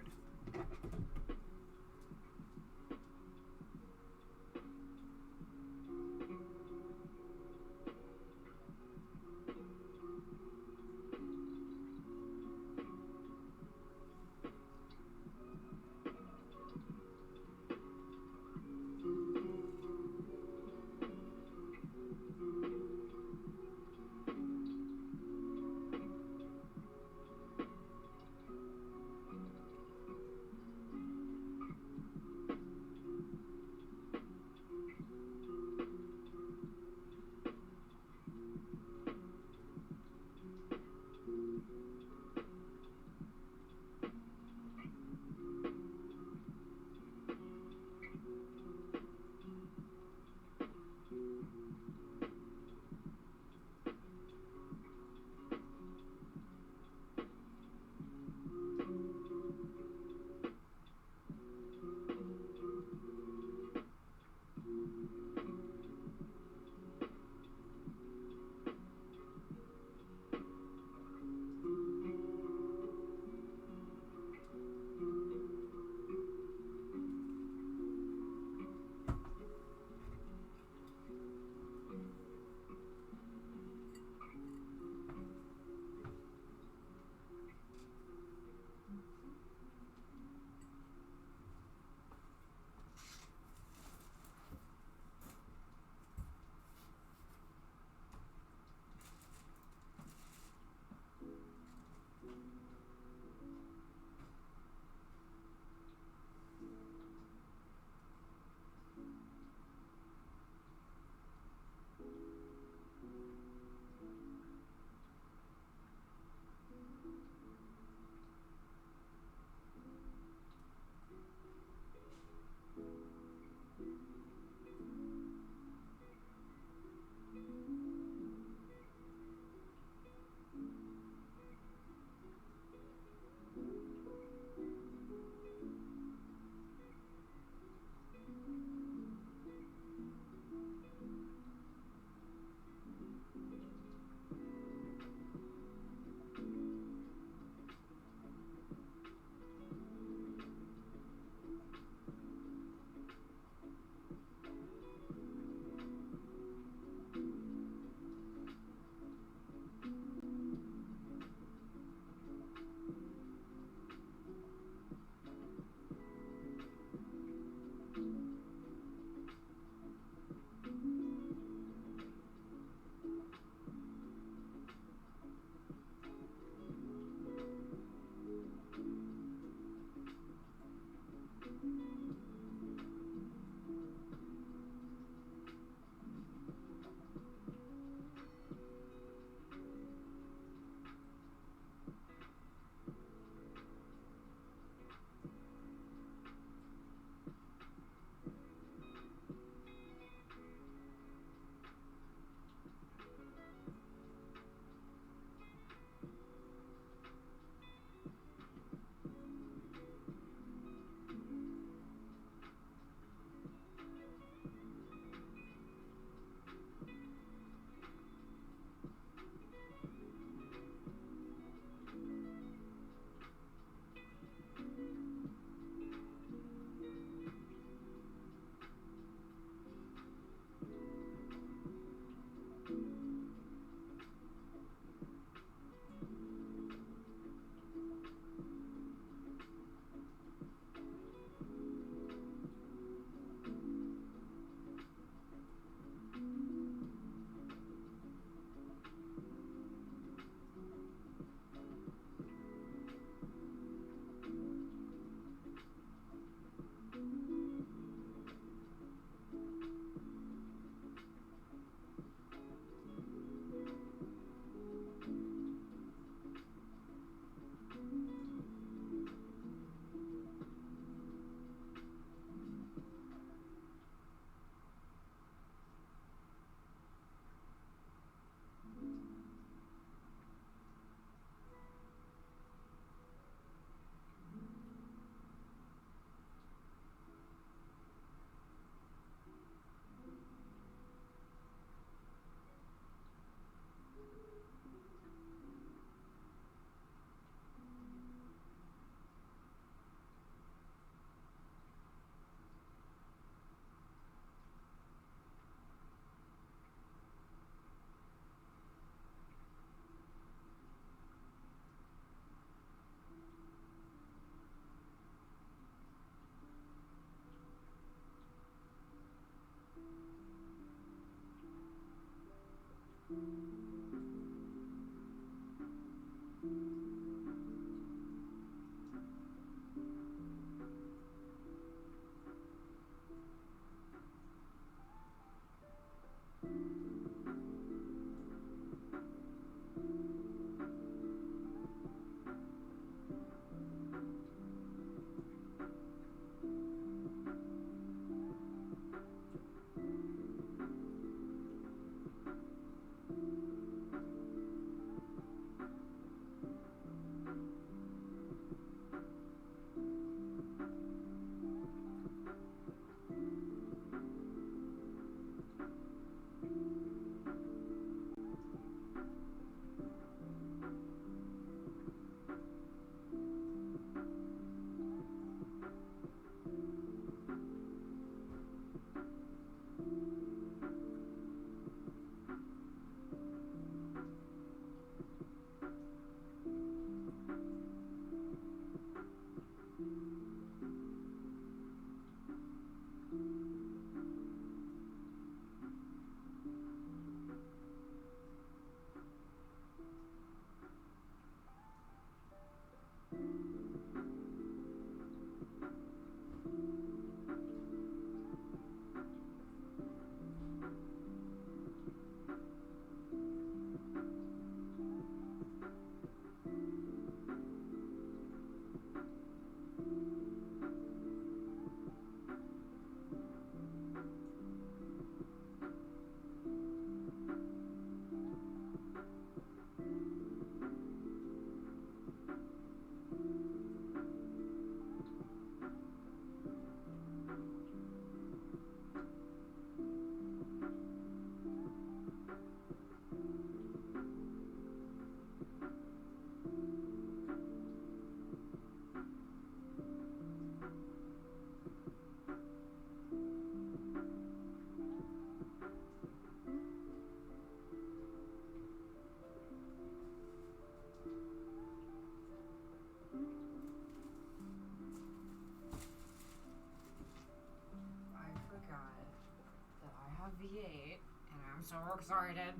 so excited.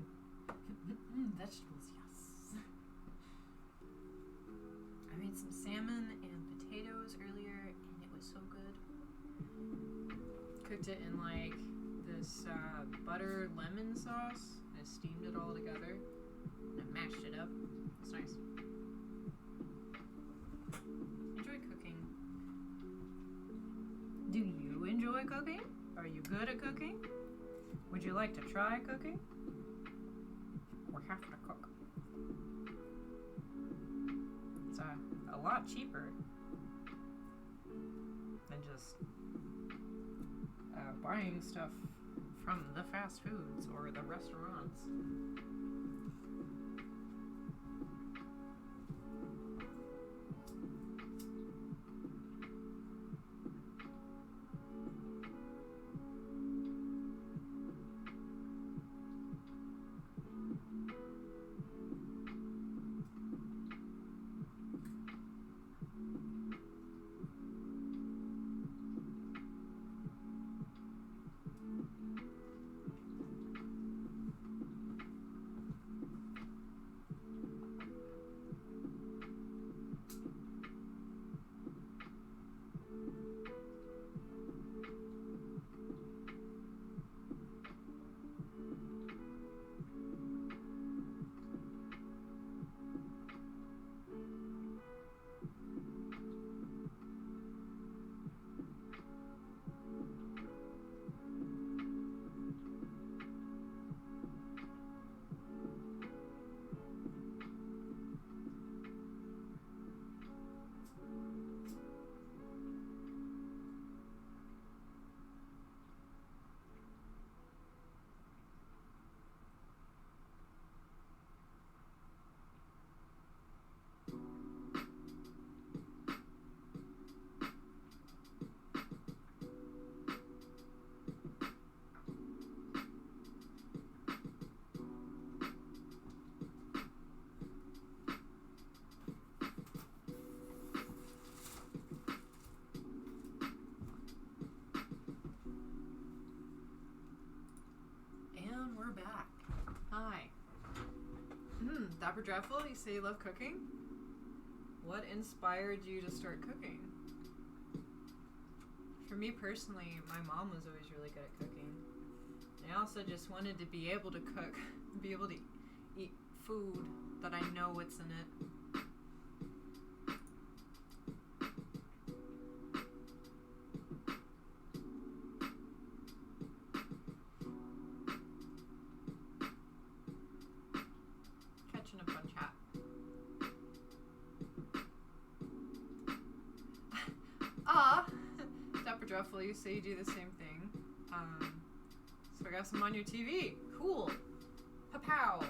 Vegetables, yes. I made some salmon and potatoes earlier, and it was so good. Cooked it in like this butter lemon sauce. I steamed it all together. And I mashed it up. It's nice. Enjoy cooking. Do you enjoy cooking? Are you good at cooking? Would you like to try cooking? Or have to cook? It's a lot cheaper than just buying stuff from the fast foods or the restaurants. We're back. Hi. Dapper Dreadful, you say you love cooking? What inspired you to start cooking? For me personally, my mom was always really good at cooking. I also just wanted to be able to cook, be able to eat food that I know what's in it. You say you do the same thing. So I got some on your TV. Cool. Pow.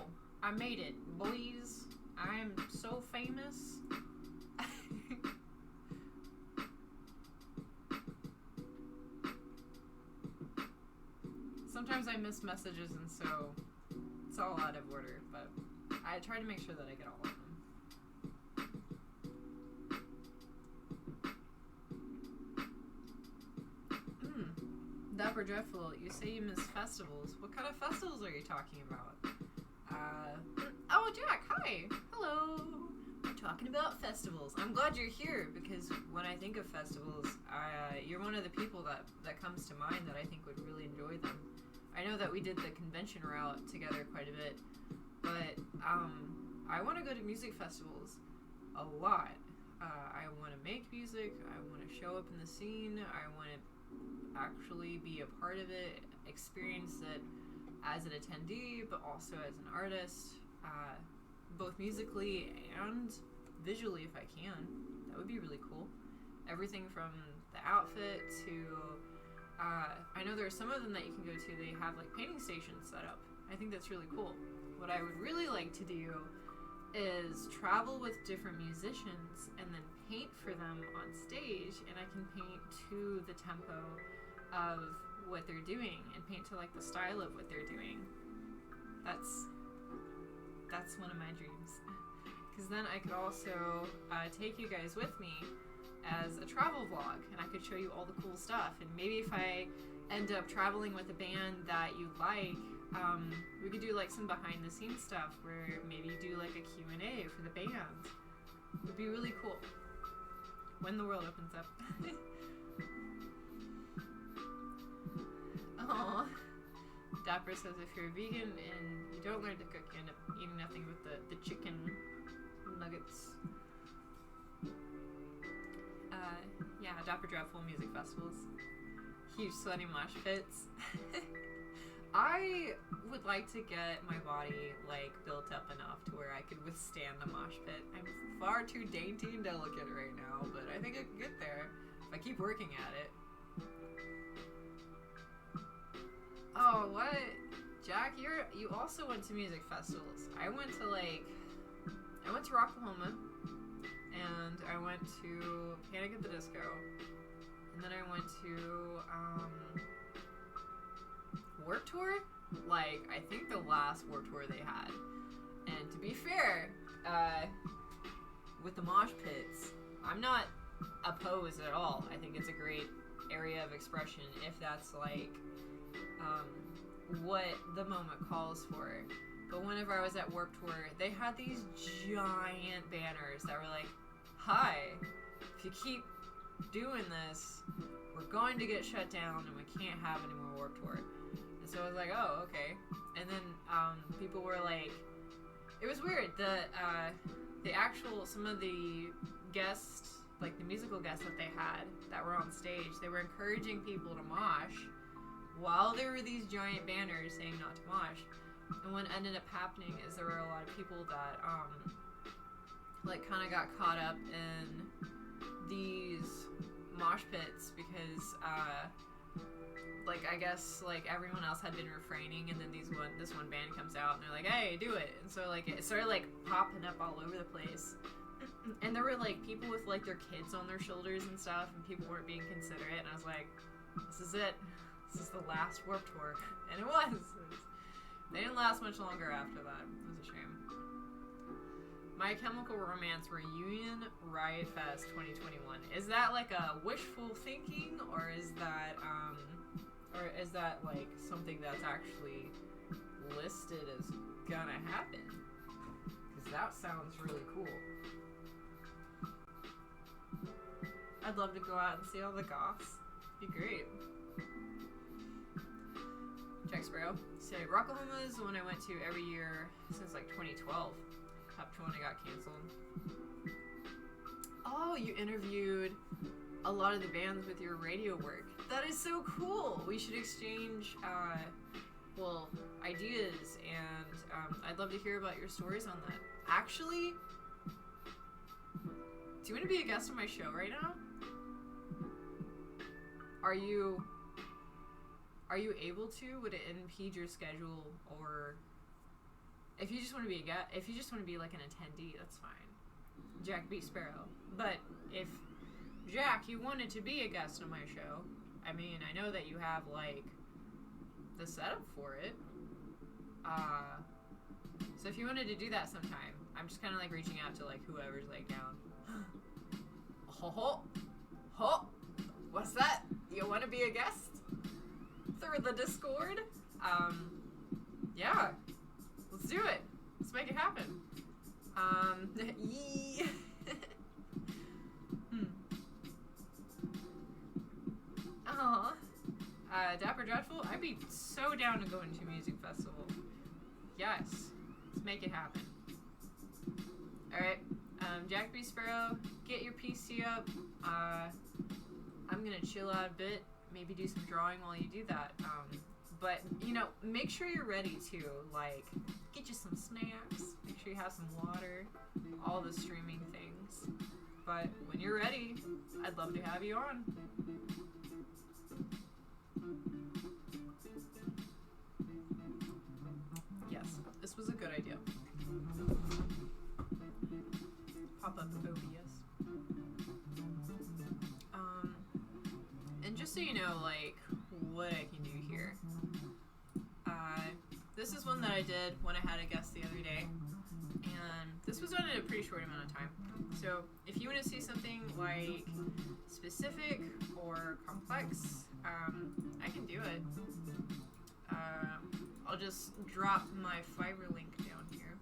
I made it, boys. I am so famous. Sometimes I miss messages, and so it's all out of order, but I try to make sure that I get all of them. Dapper Dreadful, you say you miss festivals. What kind of festivals are you talking about? Oh, Jack, hi. Hello. We're talking about festivals. I'm glad you're here, because when I think of festivals, you're one of the people that comes to mind that I think would really enjoy them. I know that we did the convention route together quite a bit, but I want to go to music festivals a lot. I want to make music. I want to show up in the scene. I want to actually be a part of it, experience it as an attendee, but also as an artist, both musically and visually if I can. That would be really cool. Everything from the outfit to, I know there are some of them that you can go to, they have like painting stations set up. I think that's really cool. What I would really like to do is travel with different musicians and then paint for them on stage, and I can paint to the tempo of what they're doing and paint to like the style of what they're doing. That's one of my dreams, because then I could also take you guys with me as a travel vlog, and I could show you all the cool stuff. And maybe if I end up traveling with a band that you like, We could do like some behind the scenes stuff where maybe do like a Q&A for the band. It would be really cool when the world opens up. Aww. Dapper says if you're a vegan and you don't learn to cook, you end up eating nothing but the chicken nuggets. Yeah, Dapper Dreadful music festivals. Huge sweaty mosh pits. I would like to get my body like built up enough to where I could withstand the mosh pit. I'm far too dainty and delicate right now, but I think I can get there if I keep working at it. Oh, what? Jack, you also went to music festivals. I went to Rocklahoma, and I went to Panic at the Disco, and then I went to Warped Tour. Like, I think the last Warped Tour they had. And to be fair, with the mosh pits, I'm not opposed at all. I think it's a great area of expression if that's like what the moment calls for. But whenever I was at Warped Tour, they had these giant banners that were like, hi, if you keep doing this, we're going to get shut down and we can't have any more Warped Tour. And so I was like, oh, okay. And then people were like, it was weird. Some of the guests, like the musical guests that they had that were on stage, they were encouraging people to mosh while there were these giant banners saying not to mosh. And what ended up happening is there were a lot of people that like kind of got caught up in these mosh pits because like I guess like everyone else had been refraining, and then this one band comes out and they're like, hey, do it. And so like it started like popping up all over the place. And there were like people with like their kids on their shoulders and stuff, and people weren't being considerate, and I was like, this is it. This is the last Warped Tour. And it was. They didn't last much longer after that. It was a shame. My Chemical Romance Reunion Riot Fest 2021. Is that like a wishful thinking, or is that like something that's actually listed as gonna happen? Because that sounds really cool. I'd love to go out and see all the goths. Be great. Jack Sparrow. So Rocklahoma is the one I went to every year since like 2012. Up to when it got canceled. Oh, you interviewed a lot of the bands with your radio work. That is so cool. We should exchange, ideas, and I'd love to hear about your stories on that. Actually, do you want to be a guest on my show right now? Are you able to? Would it impede your schedule, or if you just want to be if you just want to be like an attendee, that's fine. Jack B Sparrow. But if Jack, you wanted to be a guest on my show, I mean, I know that you have like the setup for it. So if you wanted to do that sometime, I'm just kind of like reaching out to like whoever's like down. Ho! What's that? You want to be a guest through the Discord? Yeah. Let's do it. Let's make it happen. Yee. Aw. Dapper Dreadful, I'd be so down to go into a music festival. Yes. Let's make it happen. Alright. Jack B. Sparrow, get your PC up. I'm gonna chill out a bit. Maybe do some drawing while you do that. But, make sure you're ready to, like, get you some snacks. Make sure you have some water. All the streaming things. But when you're ready, I'd love to have you on. Yes, this was a good idea. Pop up OBS. And just so you know, like, what I can do here. This is one that I did when I had a guest the other day. And this was done in a pretty short amount of time. So if you want to see something like specific or complex, I can do it. I'll just drop my Fiverr link down here.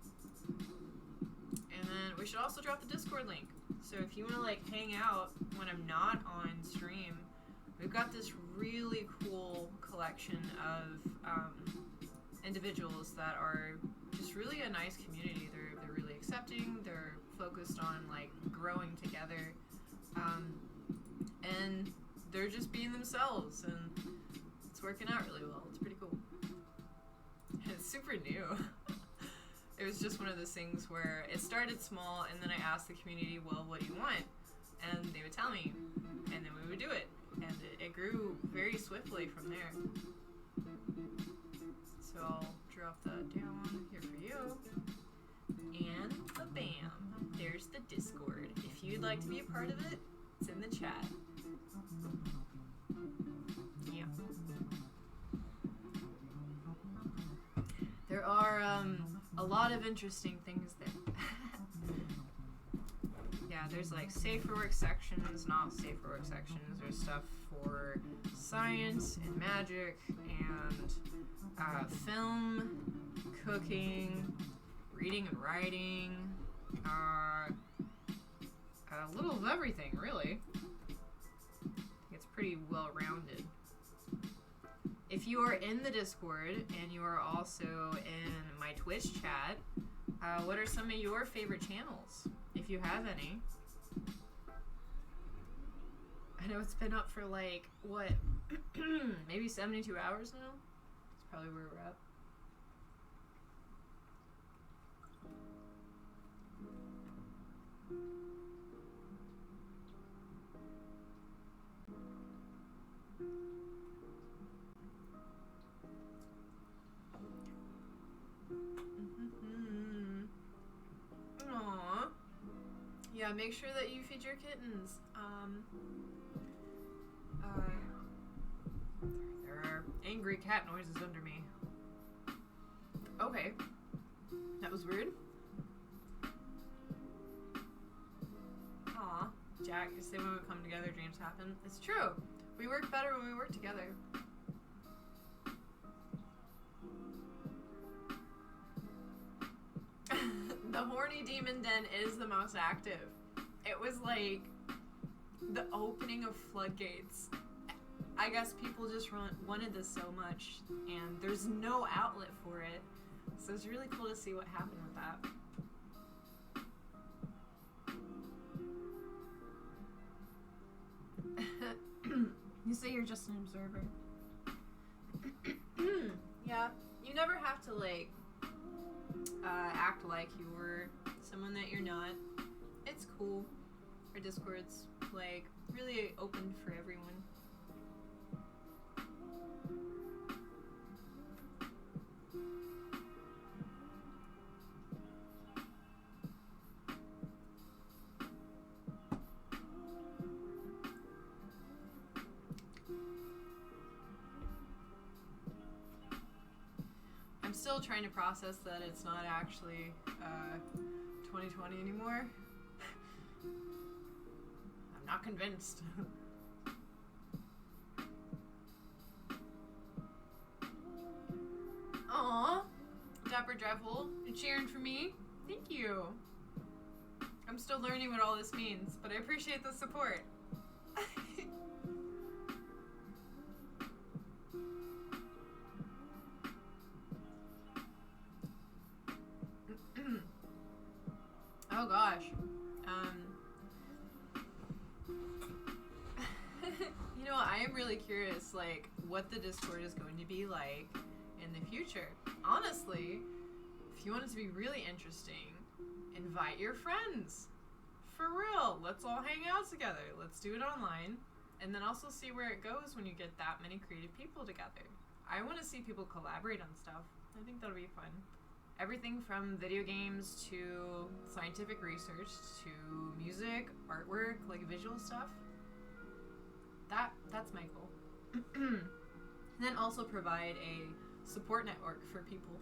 And then we should also drop the Discord link. So if you want to like hang out when I'm not on stream, we've got this really cool collection of individuals that are just really a nice community. They're really accepting. They're focused on like growing together, and they're just being themselves, and it's working out really well. It's pretty cool. And it's super new. It was just one of those things where it started small, and then I asked the community, well, what do you want? And they would tell me, and then we would do it. And it grew very swiftly from there. So I'll drop that down here for you. And bam, there's the Discord. If you'd like to be a part of it, it's in the chat. Yeah. There are a lot of interesting things there. Yeah, there's like safe for work sections, not safe for work sections. There's stuff for science and magic and film, cooking, reading and writing, a little of everything, really. I think it's pretty well rounded. If you are in the Discord and you are also in my Twitch chat, what are some of your favorite channels, if you have any? I know it's been up for like, what, maybe 72 hours now? That's probably where we're at. Aww. Yeah, make sure that you feed your kittens. There are angry cat noises under me. Okay. That was weird. Aw. Jack, you say when we come together, dreams happen. It's true. We work better when we work together. The horny demon den is the most active. It was like the opening of floodgates. I guess people just wanted this so much, and there's no outlet for it. So it's really cool to see what happened with that. You say you're just an observer. Yeah, you never have to like act like you're someone that you're not. It's cool. Our Discord's like really open for everyone. I'm still trying to process that it's not actually 2020 anymore. I'm not convinced. Aww, Dapper Dreadful, you're cheering for me? Thank you. I'm still learning what all this means, but I appreciate the support. Oh gosh. You know, I am really curious, like, what the Discord is going to be like in the future. Honestly, if you want it to be really interesting, invite your friends. For real, let's all hang out together. Let's do it online. And then also see where it goes when you get that many creative people together. I want to see people collaborate on stuff. I think that'll be fun. Everything from video games to scientific research to music, artwork, like visual stuff. That's my goal. And then also provide a support network for people.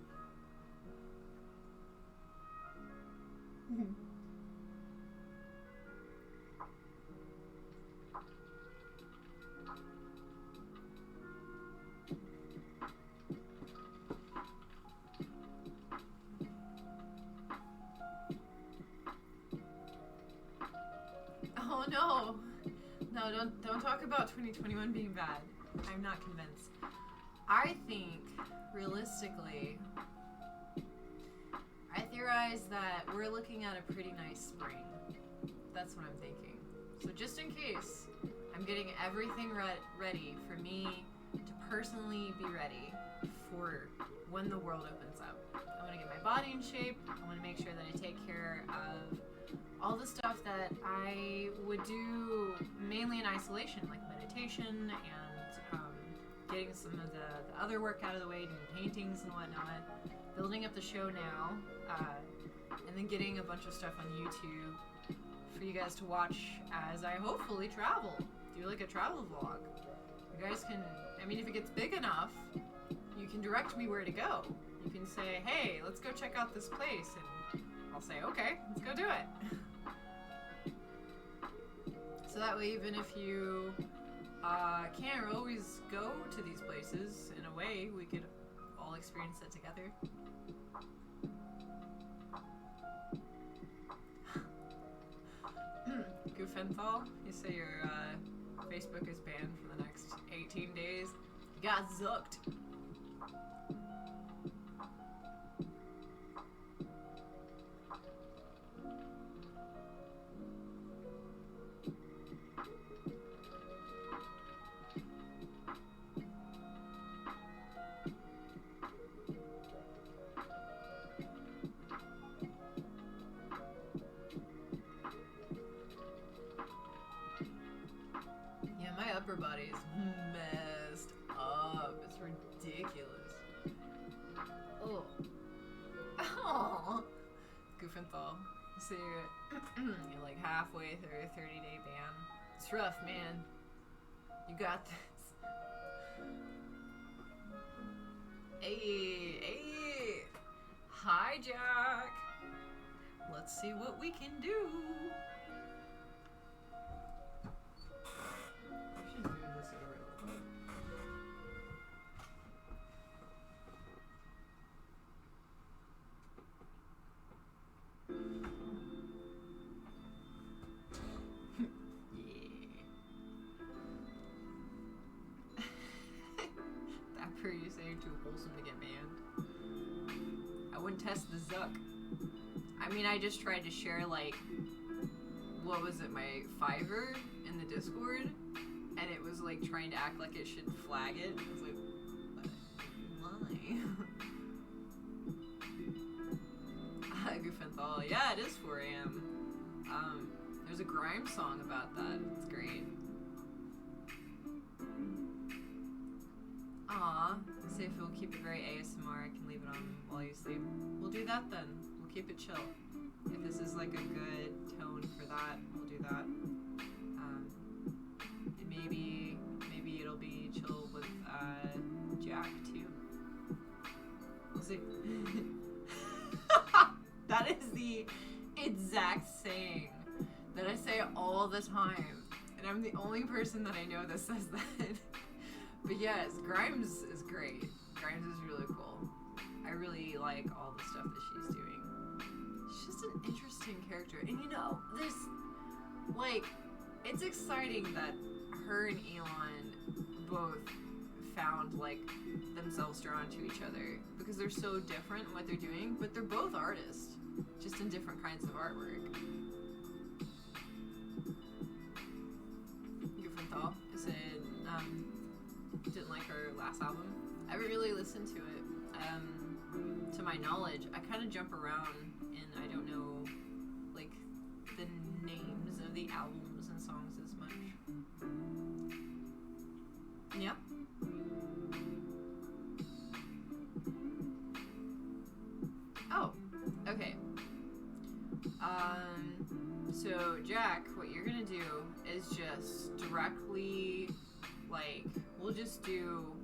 No, don't talk about 2021 being bad. I'm not convinced. I think, realistically, I theorize that we're looking at a pretty nice spring. That's what I'm thinking. So just in case, I'm getting everything ready for me to personally be ready for when the world opens up. I want to get my body in shape. I want to make sure that I take care of all the stuff that I would do mainly in isolation, like meditation and getting some of the other work out of the way, doing paintings and whatnot, building up the show now, and then getting a bunch of stuff on YouTube for you guys to watch as I hopefully travel. Do like a travel vlog. You guys can, I mean, if it gets big enough, you can direct me where to go. You can say, hey, let's go check out this place, and I'll say, okay, let's go do it. So that way, even if you can't always go to these places, in a way, we could all experience it together. Goofenthal, you say your Facebook is banned for the next 18 days. You got zooked. Upper body is messed up. It's ridiculous. Oh. Oh. Goofenthal. So you're like halfway through a 30-day ban. It's rough, man. You got this. Hey. Hi, Jack. Let's see what we can do. You say you're too wholesome to get banned. I wouldn't test the Zuck. I mean, I just tried to share, like, what was it, my Fiverr in the Discord, and it was like trying to act like it should flag it. I was like, why? Goofenthal. Yeah, it is 4 a.m. There's a grime song about that. It's great. Aw, say if we'll keep it very ASMR, I can leave it on while you sleep. We'll do that then. We'll keep it chill. If this is like a good tone for that, we'll do that. And maybe it'll be chill with Jack too. We'll see. That is the exact saying that I say all the time, and I'm the only person that I know that says that. But yes, Grimes is great. Grimes is really cool. I really like all the stuff that she's doing. She's just an interesting character. And you know, there's, like, it's exciting that her and Elon both found, like, themselves drawn to each other. Because they're so different in what they're doing, but they're both artists. Just in different kinds of artwork. Goofenthal said, didn't like her last album. I haven't really listened to it. To my knowledge, I kind of jump around and I don't know, like, the names of the albums and songs as much. Yeah. Oh, okay. So Jack, what you're gonna do is just directly, like, we'll just do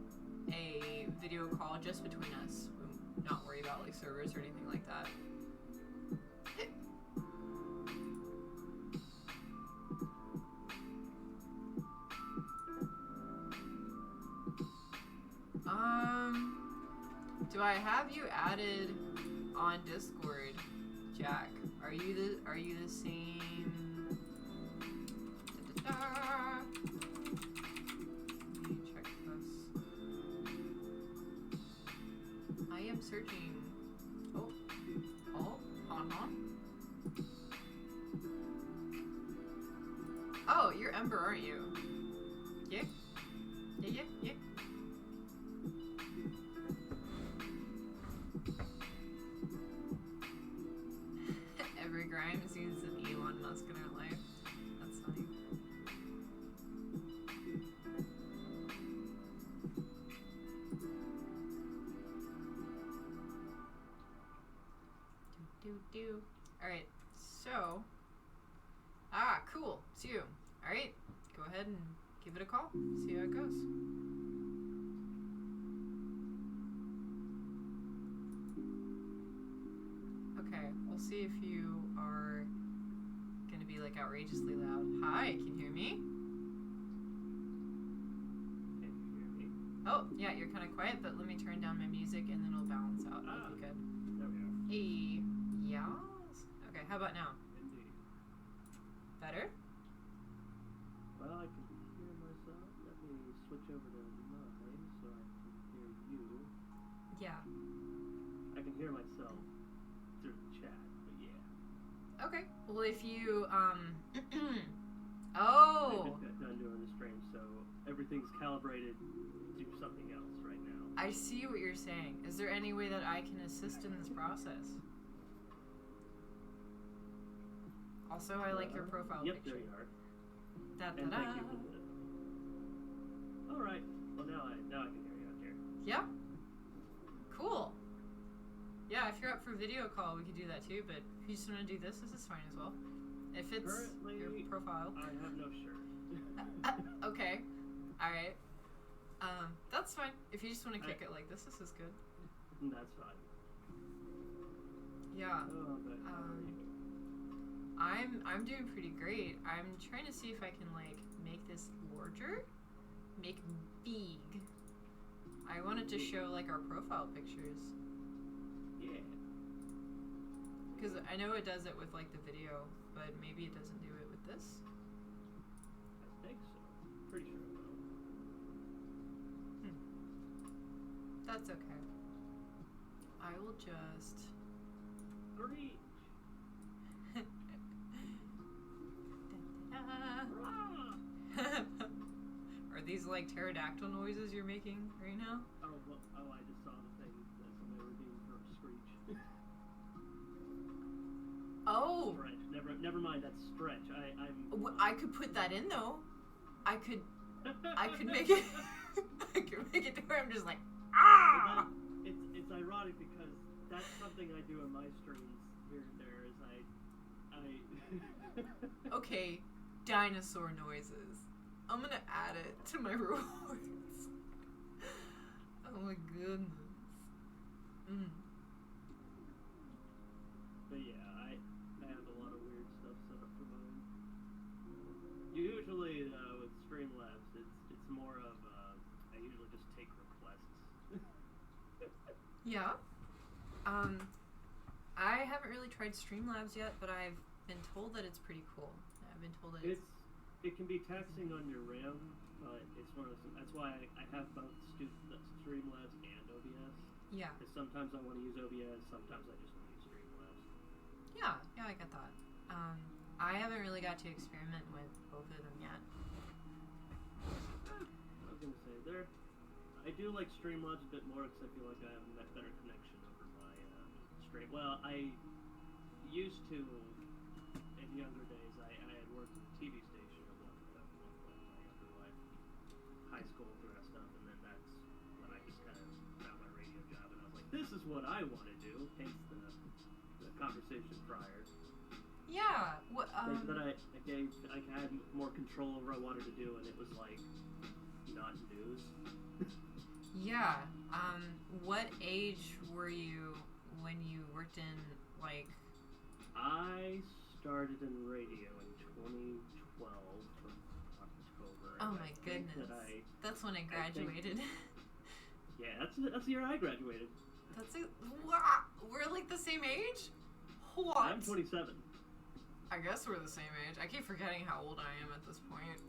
a video call just between us. We'll not worry about, like, servers or anything like that. Do I have you added on Discord, Jack? Are you the same? Da-da-da. you're Ember, aren't you? Yeah? Yeah. Every grime sees an Elon Musk in her life. That's funny. Do. Alright, so. Ah, cool. It's you. Alright, go ahead and give it a call. See how it goes. Okay, we'll see if you are gonna be like outrageously loud. Hi, can you hear me? Can you hear me? Oh, yeah, you're kind of quiet, but let me turn down my music and then it'll balance out. That'll be good. There we are. Hey, yes. Okay, how about now? Indeed. Better? Well, I can hear myself. Let me switch over to mine so I can hear you. Yeah. I can hear myself through the chat, but yeah. Okay. Well, if you, I oh! just got done doing the stream, so everything's calibrated to something else right now. I see what you're saying. Is there any way that I can assist in this process? Also, I like your profile Yep, picture. there you are. Da-da-da. And thank you for the... Alright, well now I can hear you out here. Yeah. Cool. Yeah, if you're up for video call, we could do that too, but if you just want to do this is fine as well. If it's Currently, your profile. I have no shirt. Okay. Alright. That's fine. If you just want to kick it like this is good. That's fine. Yeah. Oh, but how are you? I'm doing pretty great. I'm trying to see if I can like make this larger, make big. I wanted to show like our profile pictures Yeah. because I know it does it with like the video, but maybe it doesn't do it with this. I think so. Pretty sure it will. That's okay. I will just. Reach. Are these like pterodactyl noises you're making right now? Oh, well, I just saw the thing that somebody redeemed for Screech. Oh! Stretch. Never mind, that's Stretch. I could put that in though. I could make it. I could make it to where I'm just like, ah! It's ironic because that's something I do in my streams here and there. Is I Okay, dinosaur noises. I'm gonna add it to my rewards. Oh my goodness. But yeah, I have a lot of weird stuff set up for mine. Usually with Streamlabs, it's more of I usually just take requests. Yeah. I haven't really tried Streamlabs yet, but I've been told that it's pretty cool. I've been told that It can be taxing on your RAM, but it's one of those. That's why I have both Streamlabs and OBS. Yeah. Because sometimes I want to use OBS, sometimes I just want to use Streamlabs. Yeah, I get that. I haven't really got to experiment with both of them yet. I was gonna say I do like Streamlabs a bit more because I feel like I have a better connection over my stream. Well, I used to in younger days. I had worked at a TV station at one point in my younger life, high school through that stuff, and then that's when I just kind of found my radio job, and I was like, this is what I want to do. Hence the conversation prior. Yeah. What? That I had more control over what I wanted to do, and it was like not news. Yeah. What age were you when you worked in like? I started in radio in 2012 from October. Oh my goodness. That's when I graduated. Yeah, that's the year I graduated. That's it. Wow. We're like the same age? What? I'm 27. I guess we're the same age. I keep forgetting how old I am at this point.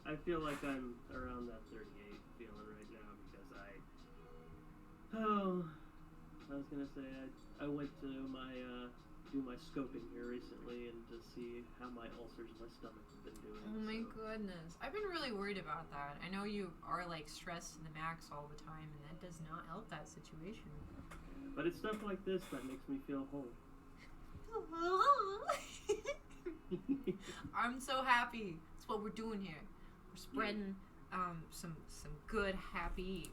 I feel like I'm around that 38 feeling right now because I was gonna say I went to my do my scoping here recently and to see how my ulcers in my stomach have been doing. Oh my so. goodness. I've been really worried about that. I know you are like stressed to the max all the time, and that does not help that situation. But it's stuff like this that makes me feel whole. I'm so happy. That's what we're doing here. We're spreading some good, happy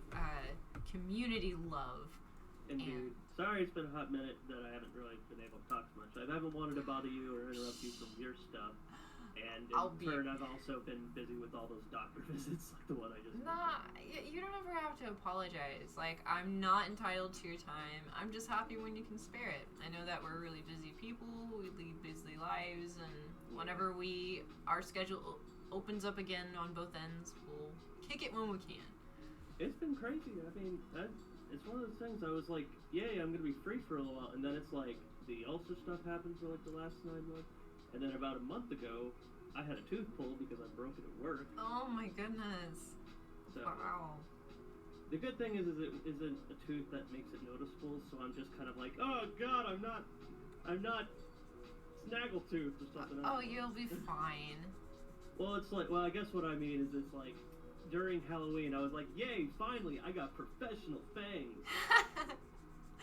community love. Indeed. Sorry it's been a hot minute that I haven't really been able to talk too much. I haven't wanted to bother you or interrupt you from your stuff. And in turn, I've also been busy with all those doctor visits, like the one I just mentioned. You don't ever have to apologize. Like, I'm not entitled to your time. I'm just happy when you can spare it. I know that we're really busy people. We lead busy lives, and whenever our schedule opens up again on both ends, we'll kick it when we can. It's been crazy. I mean, it's one of those things. I was like, yay, I'm gonna be free for a little while, and then it's like the ulcer stuff happened for like the last 9 months, and then about a month ago, I had a tooth pulled because I broke it at work. Oh my goodness! So, wow. The good thing is it isn't a tooth that makes it noticeable, so I'm just kind of like, oh god, I'm not snaggletooth or something. Oh, you'll be fine. Well, it's like, I guess what I mean is it's like, during Halloween, I was like, yay, finally, I got professional fangs.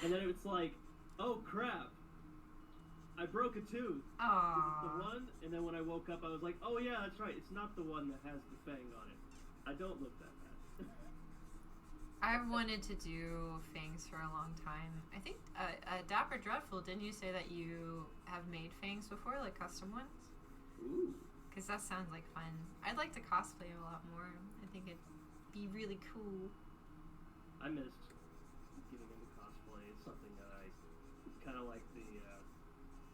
And then it's like, oh crap, I broke a tooth. Aww. Is it the one? And then when I woke up, I was like, oh yeah, that's right, it's not the one that has the fang on it. I don't look that bad. I've wanted to do fangs for a long time. I think, Dapper Dreadful, didn't you say that you have made fangs before, like custom ones? Ooh. Because that sounds like fun. I'd like to cosplay a lot more. I think it'd be really cool. I missed getting into cosplay. It's something that I kind of like the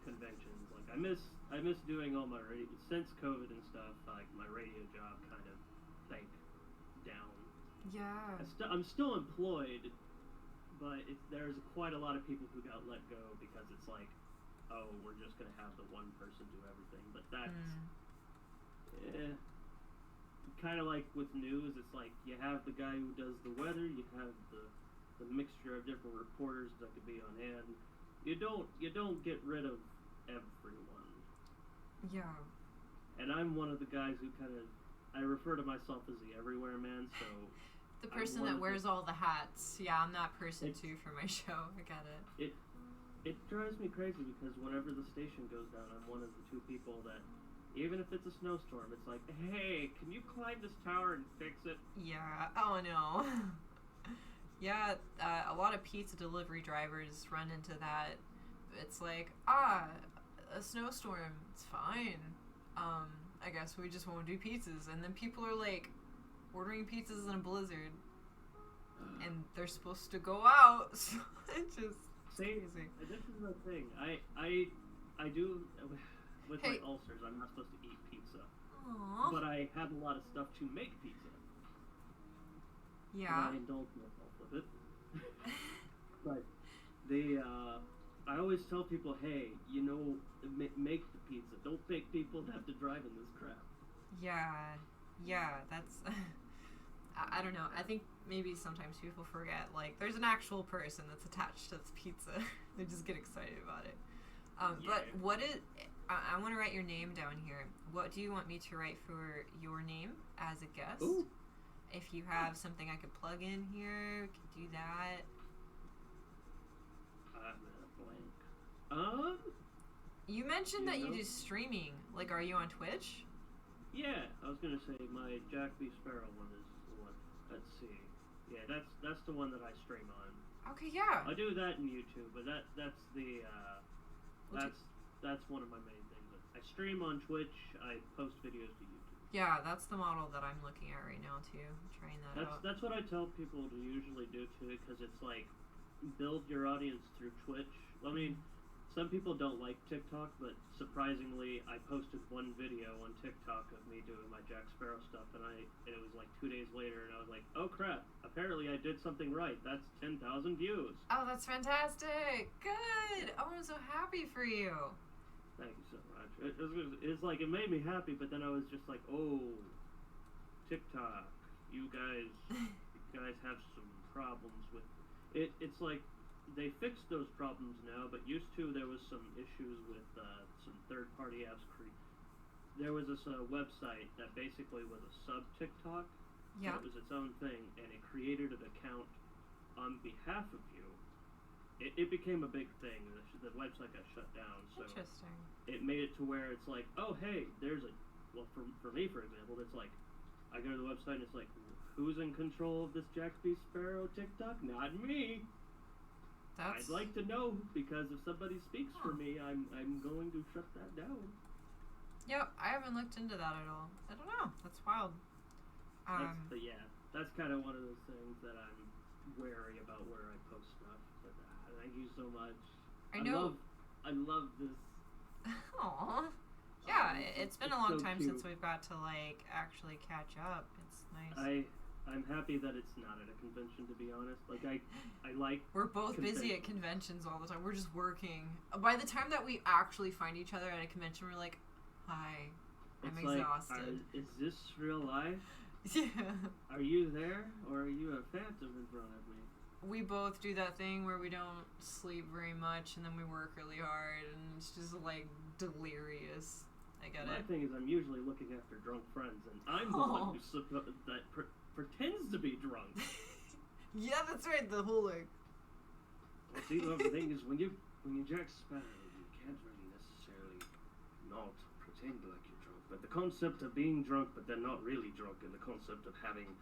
conventions. Like I miss doing all my since COVID and stuff. Like my radio job kind of sank down. Yeah. I'm still employed, but there's quite a lot of people who got let go because it's like, oh, we're just gonna have the one person do everything. But that's kind of like with news. It's like you have the guy who does the weather, you have the mixture of different reporters that could be on hand. You don't get rid of everyone. Yeah. And I'm one of the guys who I refer to myself as the everywhere man, so the person that wears all the hats. Yeah, I'm that person too for my show. I get it. It drives me crazy because whenever the station goes down, I'm one of the 2 people that, even if it's a snowstorm, it's like, hey, can you climb this tower and fix it? Yeah. Oh no. Yeah, a lot of pizza delivery drivers run into that. It's like, a snowstorm. It's fine. I guess we just won't do pizzas. And then people are like ordering pizzas in a blizzard, and they're supposed to go out. So it's just crazy. This is the thing. I do with my ulcers. I'm not supposed to eat pizza. Aww. But I have a lot of stuff to make pizza. Yeah. And I indulge myself with it. But I always tell people, hey, make the pizza. Don't make people have to drive in this crap. Yeah, that's I don't know. I think maybe sometimes people forget, like, there's an actual person that's attached to this pizza. They just get excited about it. But I want to write your name down here. What do you want me to write for your name as a guest? Ooh. If you have something I could plug in here, we could do that. Blank. You mentioned that you do streaming. Like, are you on Twitch? Yeah, I was gonna say my Jack B Sparrow one is the one. Let's see. Yeah, that's the one that I stream on. Okay, yeah. I do that in YouTube, but that's one of my main things. I stream on Twitch. I post videos to YouTube. Yeah, that's the model that I'm looking at right now too. I'm trying that out. That's what I tell people to usually do too, because it's like build your audience through Twitch. I mean, some people don't like TikTok, but surprisingly, I posted one video on TikTok of me doing my Jack Sparrow stuff, and it was like 2 days later, and I was like, oh crap! Apparently, I did something right. That's 10,000 views. Oh, that's fantastic! Good. Oh, I'm so happy for you. Thank you so much. It's like it made me happy, but then I was just like, oh, TikTok, you guys have some problems with it. It's like they fixed those problems now, but used to there was some issues with some third-party apps. There was this website that basically was a sub TikTok. Yeah. It was its own thing, and it created an account on behalf of you. It became a big thing. The website got shut down, so Interesting. it made it to where it's like, oh hey, there's a well for me for example, it's like I go to the website and it's like, who's in control of this Jack B Sparrow TikTok? Not me. That's... I'd like to know, because if somebody speaks for me, I'm going to shut that down. Yep, I haven't looked into that at all. I don't know. That's wild. That's kind of one of those things that I'm wary about where I post stuff. But thank you so much. I know. I love this. Aww. Yeah, it's been a long so time cute. since we've got to like actually catch up. It's nice. I'm happy that it's not at a convention, to be honest. Like I like. We're both busy at conventions all the time. We're just working. By the time that we actually find each other at a convention, we're like, "Hi, I'm It's like, exhausted." is this real life? Yeah. Are you there, or are you a phantom in front of me? We both do that thing where we don't sleep very much and then we work really hard and it's just like delirious. I get My it. thing is, I'm usually looking after drunk friends, and I'm the one that pretends to be drunk. Yeah, that's right. The whole like. Well, see, the thing is, when you Jack Sparrow, you can't really necessarily not pretend like you're drunk. But the concept of being drunk, but then not really drunk, and the concept of having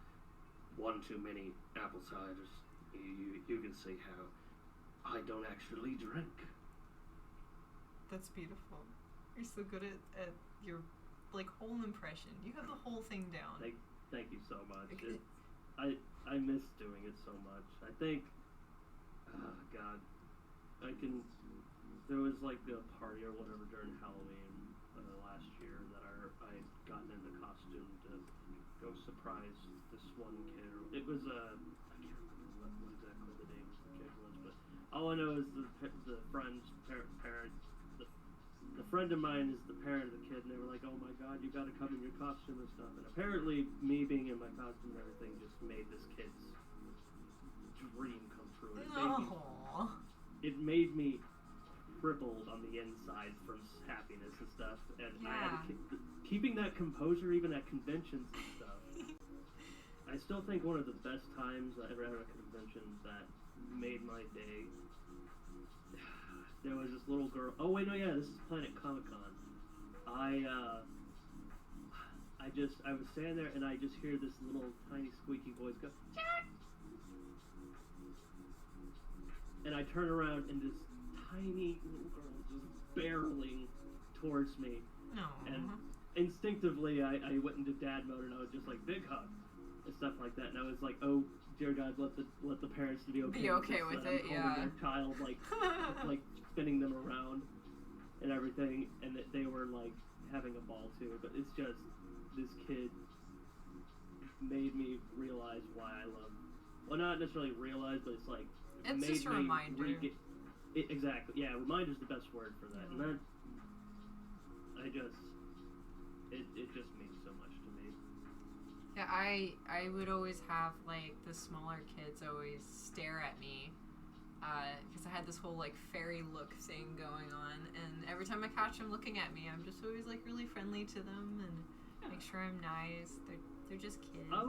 one too many apple ciders, you can see how I don't actually drink. That's beautiful. You're so good at your like whole impression. You have the whole thing down. Thank you so much. Okay. I miss doing it so much. I think, God, there was like a party or whatever during Halloween last year that I had gotten into costume to go surprise this one kid. It was I can't remember what exactly the name of the kid was, but all I know is the friend's parent. The friend of mine is the parent of the kid, and they were like, "Oh my God, you got to come in your costume and stuff." And apparently, me being in my costume and everything just made this kid's dream come true. It made me crippled on the inside from happiness and stuff, and I had to keeping that composure even at conventions and stuff. I still think one of the best times I ever had at a convention that made my day. There was this little girl. Oh wait, no, yeah, this is Planet Comic-Con. I was standing there and I just hear this little tiny squeaky voice go, Jack! And I turn around and this tiny little girl is just barreling towards me. No. And instinctively I went into dad mode and I was just like, big hug and stuff like that. And I was like, oh dear God, let the parents be okay with this, it, yeah. Their child like spinning them around and everything, and that they were like having a ball too. But it's just this kid made me realize why I love. Well, not necessarily realize, but it's like it's made just a me reminder. Exactly, yeah. Reminder's the best word for that, and that it just means so much to me. Yeah, I would always have like the smaller kids always stare at me. Because I had this whole like fairy look thing going on, and every time I catch them looking at me, I'm just always like really friendly to them and make sure I'm nice. They're just kids. I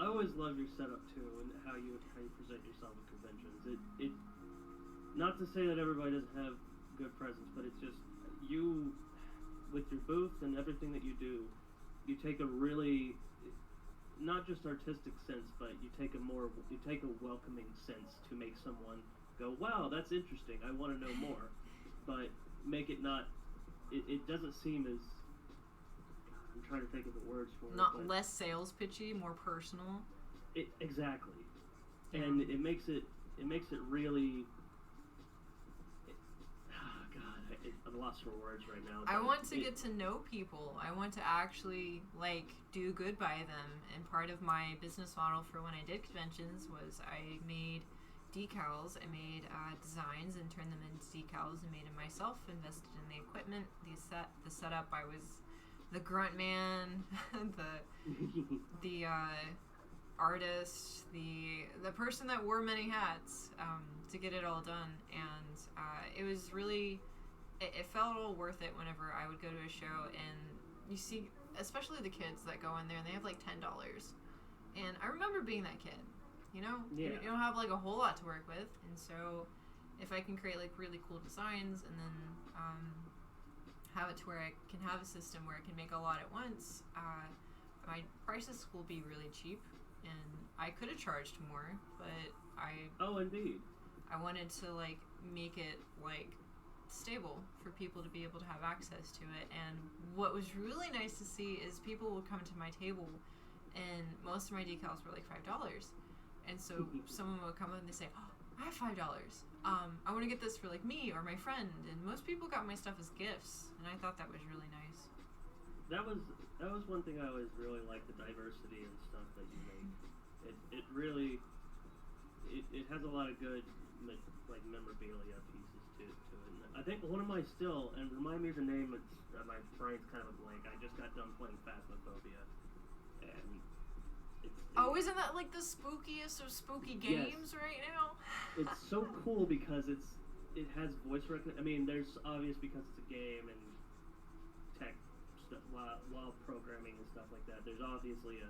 always love your setup too, and how you present yourself at conventions. It not to say that everybody doesn't have good presence, but it's just you with your booth and everything that you do. You take a really not just artistic sense, but you take a welcoming sense to make someone go, wow, that's interesting, I want to know more. But make it not, it doesn't seem as, I'm trying to think of the words for not it. Not less sales pitchy, more personal. Exactly. And it makes it really, I'm lost for words right now. I want to get to know people. I want to actually like do good by them. And part of my business model for when I did conventions was I made decals. I made designs and turned them into decals and made them myself. Invested in the equipment, the setup. I was the grunt man, the artist, the person that wore many hats to get it all done, and it was really, it felt all worth it whenever I would go to a show and you see, especially the kids that go in there and they have like $10, and I remember being that kid, you know. Yeah. You don't have like a whole lot to work with, and so if I can create like really cool designs and then have it to where I can have a system where I can make a lot at once, my prices will be really cheap, and I could have charged more, but indeed. I wanted to like make it like stable for people to be able to have access to it. And what was really nice to see is people would come to my table and most of my decals were like $5, and so someone would come up and they say, oh, I have $5, I want to get this for like me or my friend, and most people got my stuff as gifts, and I thought that was really nice. That was one thing I always really liked, the diversity and stuff that you make. It really it has a lot of good like memorabilia pieces to it. And I think one of my and remind me of the name. My brain's kind of a blank. I just got done playing Phasmophobia, and isn't that like the spookiest of spooky games right now? It's so cool because it has voice recognition. I mean, there's obvious because it's a game and tech stuff, while programming and stuff like that. There's obviously a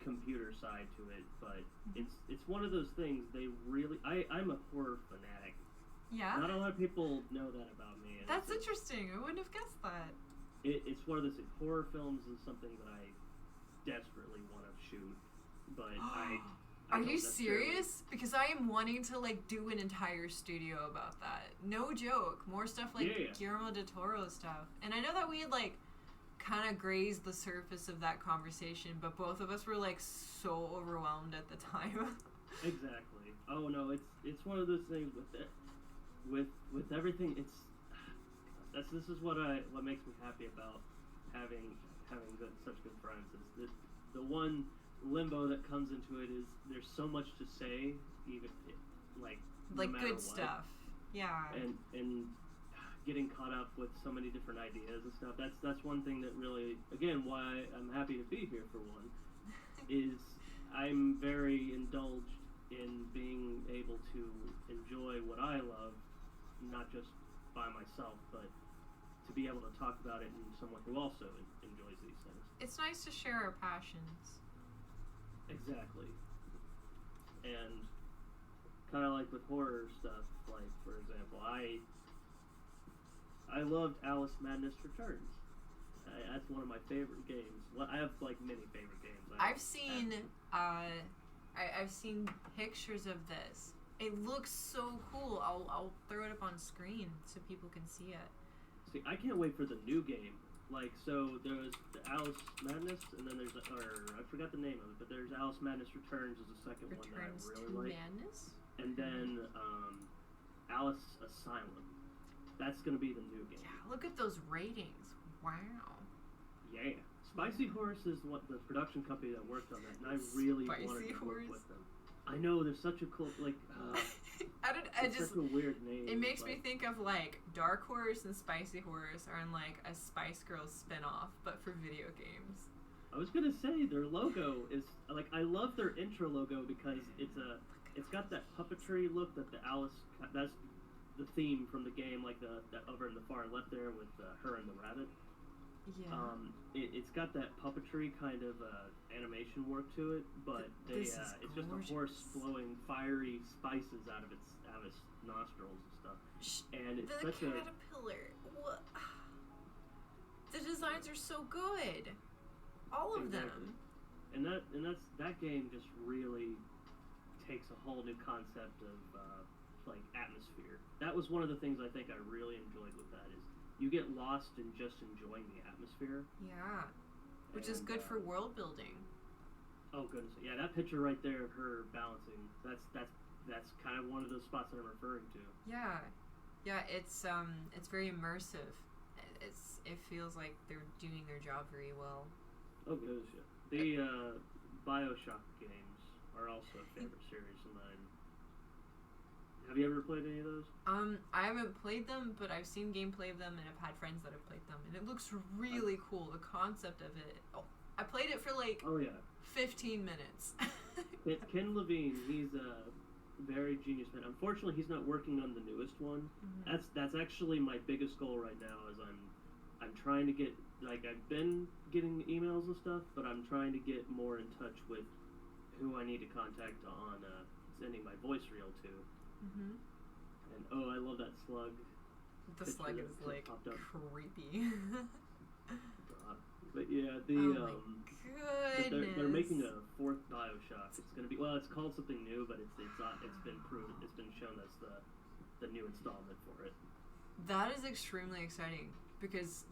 computer side to it, but it's one of those things they really. I'm a horror fanatic. Yeah. Not a lot of people know that about me. And that's interesting. I wouldn't have guessed that. It's one of those horror films is something that I desperately want to shoot, but I Are you serious? Because I am wanting to like do an entire studio about that. No joke. More stuff like Guillermo del Toro stuff. And I know that we had like kind of grazed the surface of that conversation, but both of us were like so overwhelmed at the time. Exactly. Oh no, it's one of those things with everything. This is what makes me happy about having such good friends. Is the one limbo that comes into it is there's so much to say, even like no good matter what. Stuff. Yeah. And getting caught up with so many different ideas and stuff. That's one thing that really, again, why I'm happy to be here for one, is I'm very indulged in being able to enjoy what I love, not just by myself, but to be able to talk about it in someone who also enjoys these things. It's nice to share our passions. Exactly. And kind of like with horror stuff, like for example, I loved Alice Madness Returns. That's one of my favorite games. I have like many favorite games. I've seen pictures of this. It looks so cool. I'll throw it up on screen so people can see it. See, I can't wait for the new game. Like, so there's the Alice Madness, and then there's I forgot the name of it, but there's Alice Madness Returns is the second one that I really like. Madness? And then Alice Asylum. That's gonna be the new game. Yeah, look at those ratings. Wow. Yeah. Spicy Horse is what the production company that worked on that, and I really wanted to work with them. I know, they're such a cool, like, it's such a weird name. It makes me think of, like, Dark Horse and Spicy Horse are in, like, a Spice Girls spin-off, but for video games. I was gonna say, their logo is, like, I love their intro logo because it's got that puppetry look that that's the theme from the game, like, that over in the far left there with her and the rabbit. Yeah. It's got that puppetry kind of animation work to it, but it's just a horse blowing fiery spices out of its nostrils and stuff. And it's the such caterpillar. What? The designs are so good. All of them. And that game just really takes a whole new concept of like atmosphere. That was one of the things I think I really enjoyed with that is you get lost in just enjoying the atmosphere. Yeah. Which is good for world building. Oh goodness. Yeah, that picture right there of her balancing, that's kind of one of those spots that I'm referring to. Yeah. Yeah, it's very immersive. It feels like they're doing their job very well. Oh goodness, yeah. The BioShock games are also a favorite series of mine. Have you ever played any of those? I haven't played them, but I've seen gameplay of them, and I've had friends that have played them, and it looks really cool. The concept of it. Oh, I played it for like 15 minutes. It's Ken Levine. He's a very genius man. Unfortunately, he's not working on the newest one. Mm-hmm. That's actually my biggest goal right now. Is I'm trying to get, like, I've been getting emails and stuff, but I'm trying to get more in touch with who I need to contact on sending my voice reel to. Mm-hmm. And oh, I love that slug. The picture slug that is like popped up. creepy. But yeah, Oh my but goodness. they're making a fourth BioShock. It's gonna be, well, it's called something new, but it's been proven, it's been shown as the new installment for it. That is extremely exciting because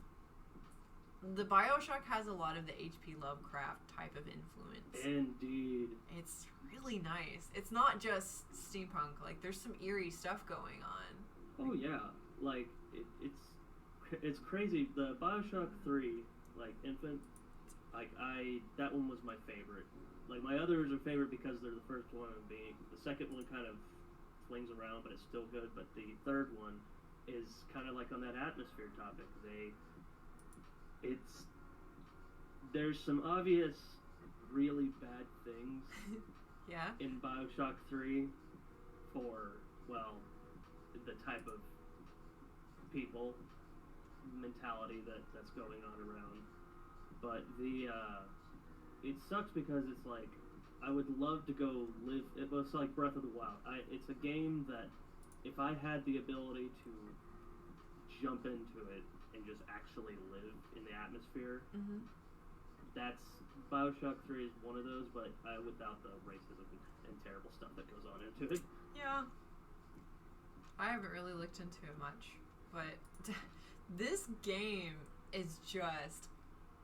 the BioShock has a lot of the H.P. Lovecraft type of influence. Indeed. It's really nice. It's not just steampunk. Like, there's some eerie stuff going on. Oh yeah, like it's crazy. The BioShock 3, like Infant, like that one was my favorite. Like my others are favorite because they're the first one, and the second one kind of flings around, but it's still good. But the third one is kind of like on that atmosphere topic. There's some obvious really bad things Yeah? in BioShock 3 for, well, the type of people mentality that's going on around. But it sucks because it's like I would love to go live. It was like Breath of the Wild. It's a game that if I had the ability to jump into it and just actually live in the atmosphere, Mm-hmm. that's BioShock 3 is one of those, but without the racism and terrible stuff that goes on into it. Yeah. I haven't really looked into it much, but this game is just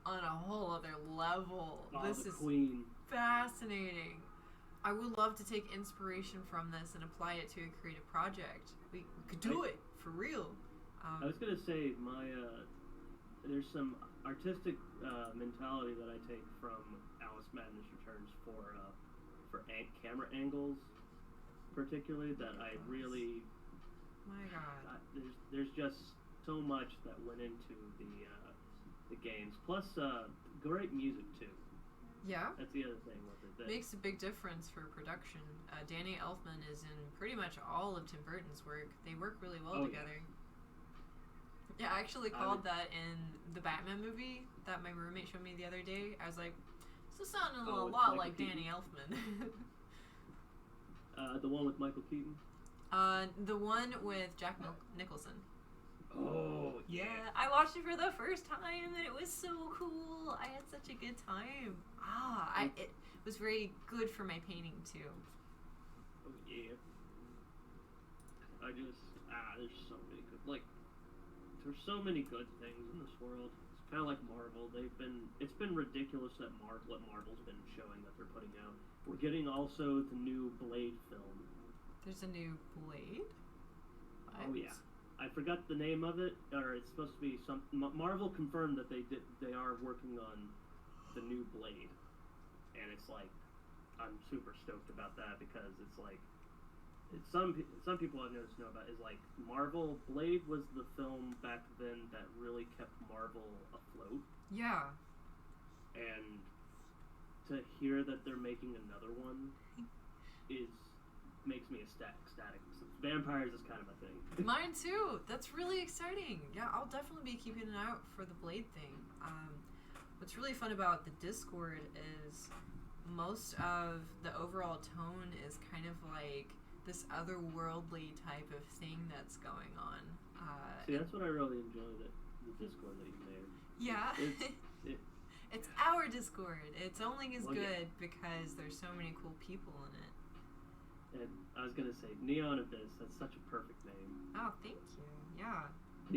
on a whole other level. Oh, This the is Queen. fascinating. I would love to take inspiration from this and apply it to a creative project. We could do it for real. I was gonna say there's some artistic mentality that I take from Alice Madness Returns for camera angles, particularly that I really. My God. There's just so much that went into the games. Plus, great music too. Yeah? That's the other thing with it. Makes a big difference for production. Danny Elfman is in pretty much all of Tim Burton's work. They work really well together. Yeah, I actually called that in the Batman movie that my roommate showed me the other day. I was like, this is sounding a lot like Danny Elfman. The one with Michael Keaton? The one with Jack Nicholson. Oh, Yeah, I watched it for the first time and it was so cool. I had such a good time. It was very good for my painting too. Oh, yeah. There's so many good, there's so many good things in this world. It's kind of like Marvel. It's been ridiculous that what Marvel's been showing that they're putting out. We're getting also the new Blade film. There's a new Blade? What? Oh yeah, I forgot the name of it, or it's supposed to be some. Marvel confirmed that they are working on the new Blade, and it's like I'm super stoked about that because it's like some people I've noticed know about is like Marvel Blade was the film back then that really kept Marvel afloat, Yeah. and to hear that they're making another one makes me ecstatic. Vampires is kind of a thing. Mine too. That's really exciting. Yeah, I'll definitely be keeping an eye out for the Blade thing. What's really fun about the Discord is most of the overall tone is kind of like this otherworldly type of thing that's going on. See, that's what I really enjoy, the Discord that you made. Yeah. It's our Discord. It's only as good yeah. because there's so many cool people in it. And I was gonna say, Neon Abyss, that's such a perfect name. Oh, thank you. Yeah. What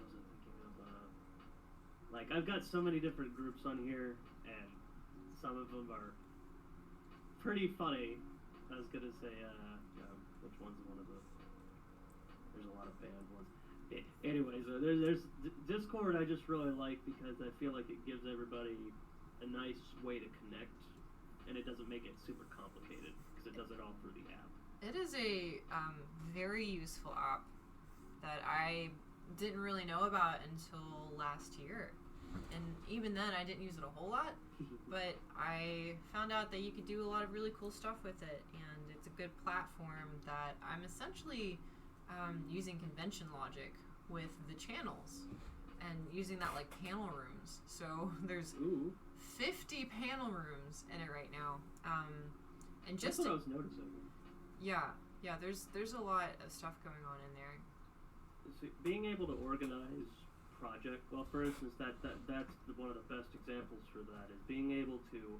was I thinking of? I've got so many different groups on here, and some of them are pretty funny. I was gonna say, which one's one of those? There's a lot of band ones. Anyways, there's Discord I just really like because I feel like it gives everybody a nice way to connect, and it doesn't make it super complicated because it does it all through the app. It is a very useful app that I didn't really know about until last year. And even then, I didn't use it a whole lot, but found out that you could do a lot of really cool stuff with it, and it's a good platform that I'm essentially using convention logic with the channels and using that like panel rooms. So there's 50 panel rooms in it right now. And just that's what I was noticing. Yeah, there's a lot of stuff going on in there. So being able to organize project, well, for instance, that's one of the best examples for that is being able to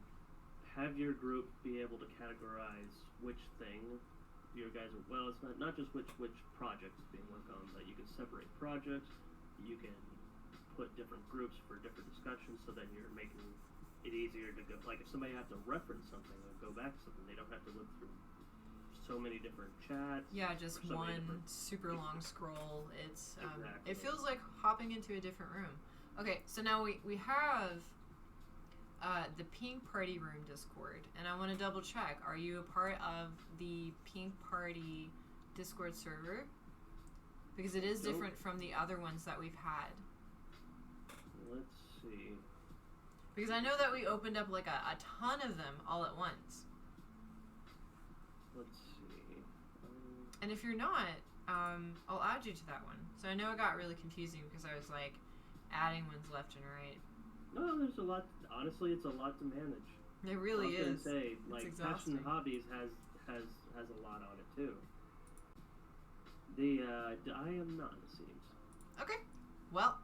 have your group be able to categorize which thing you guys are. Well, it's not just which project is being worked on, but you can separate projects. You can put different groups for different discussions, so then you're making it easier to go. Like if somebody has to reference something or go back to something, they don't have to look through so many different chats. Yeah, just so one super long scroll. It's Exactly. It feels like hopping into a different room. Okay, so now we have the Pink Party Room Discord, and I want to double check. Are you a part of the Pink Party Discord server? Because it is different from the other ones that we've had. Let's see. Because I know that we opened up like a ton of them all at once. Let's see. And if you're not, I'll add you to that one. So I know it got really confusing because I was like adding ones left and right. No, there's a lot. Honestly, it's a lot to manage. It really I was is. gonna say, like, it's Passion exhausting. Hobbies has a lot on it too. I am not, it seems. Okay. Well,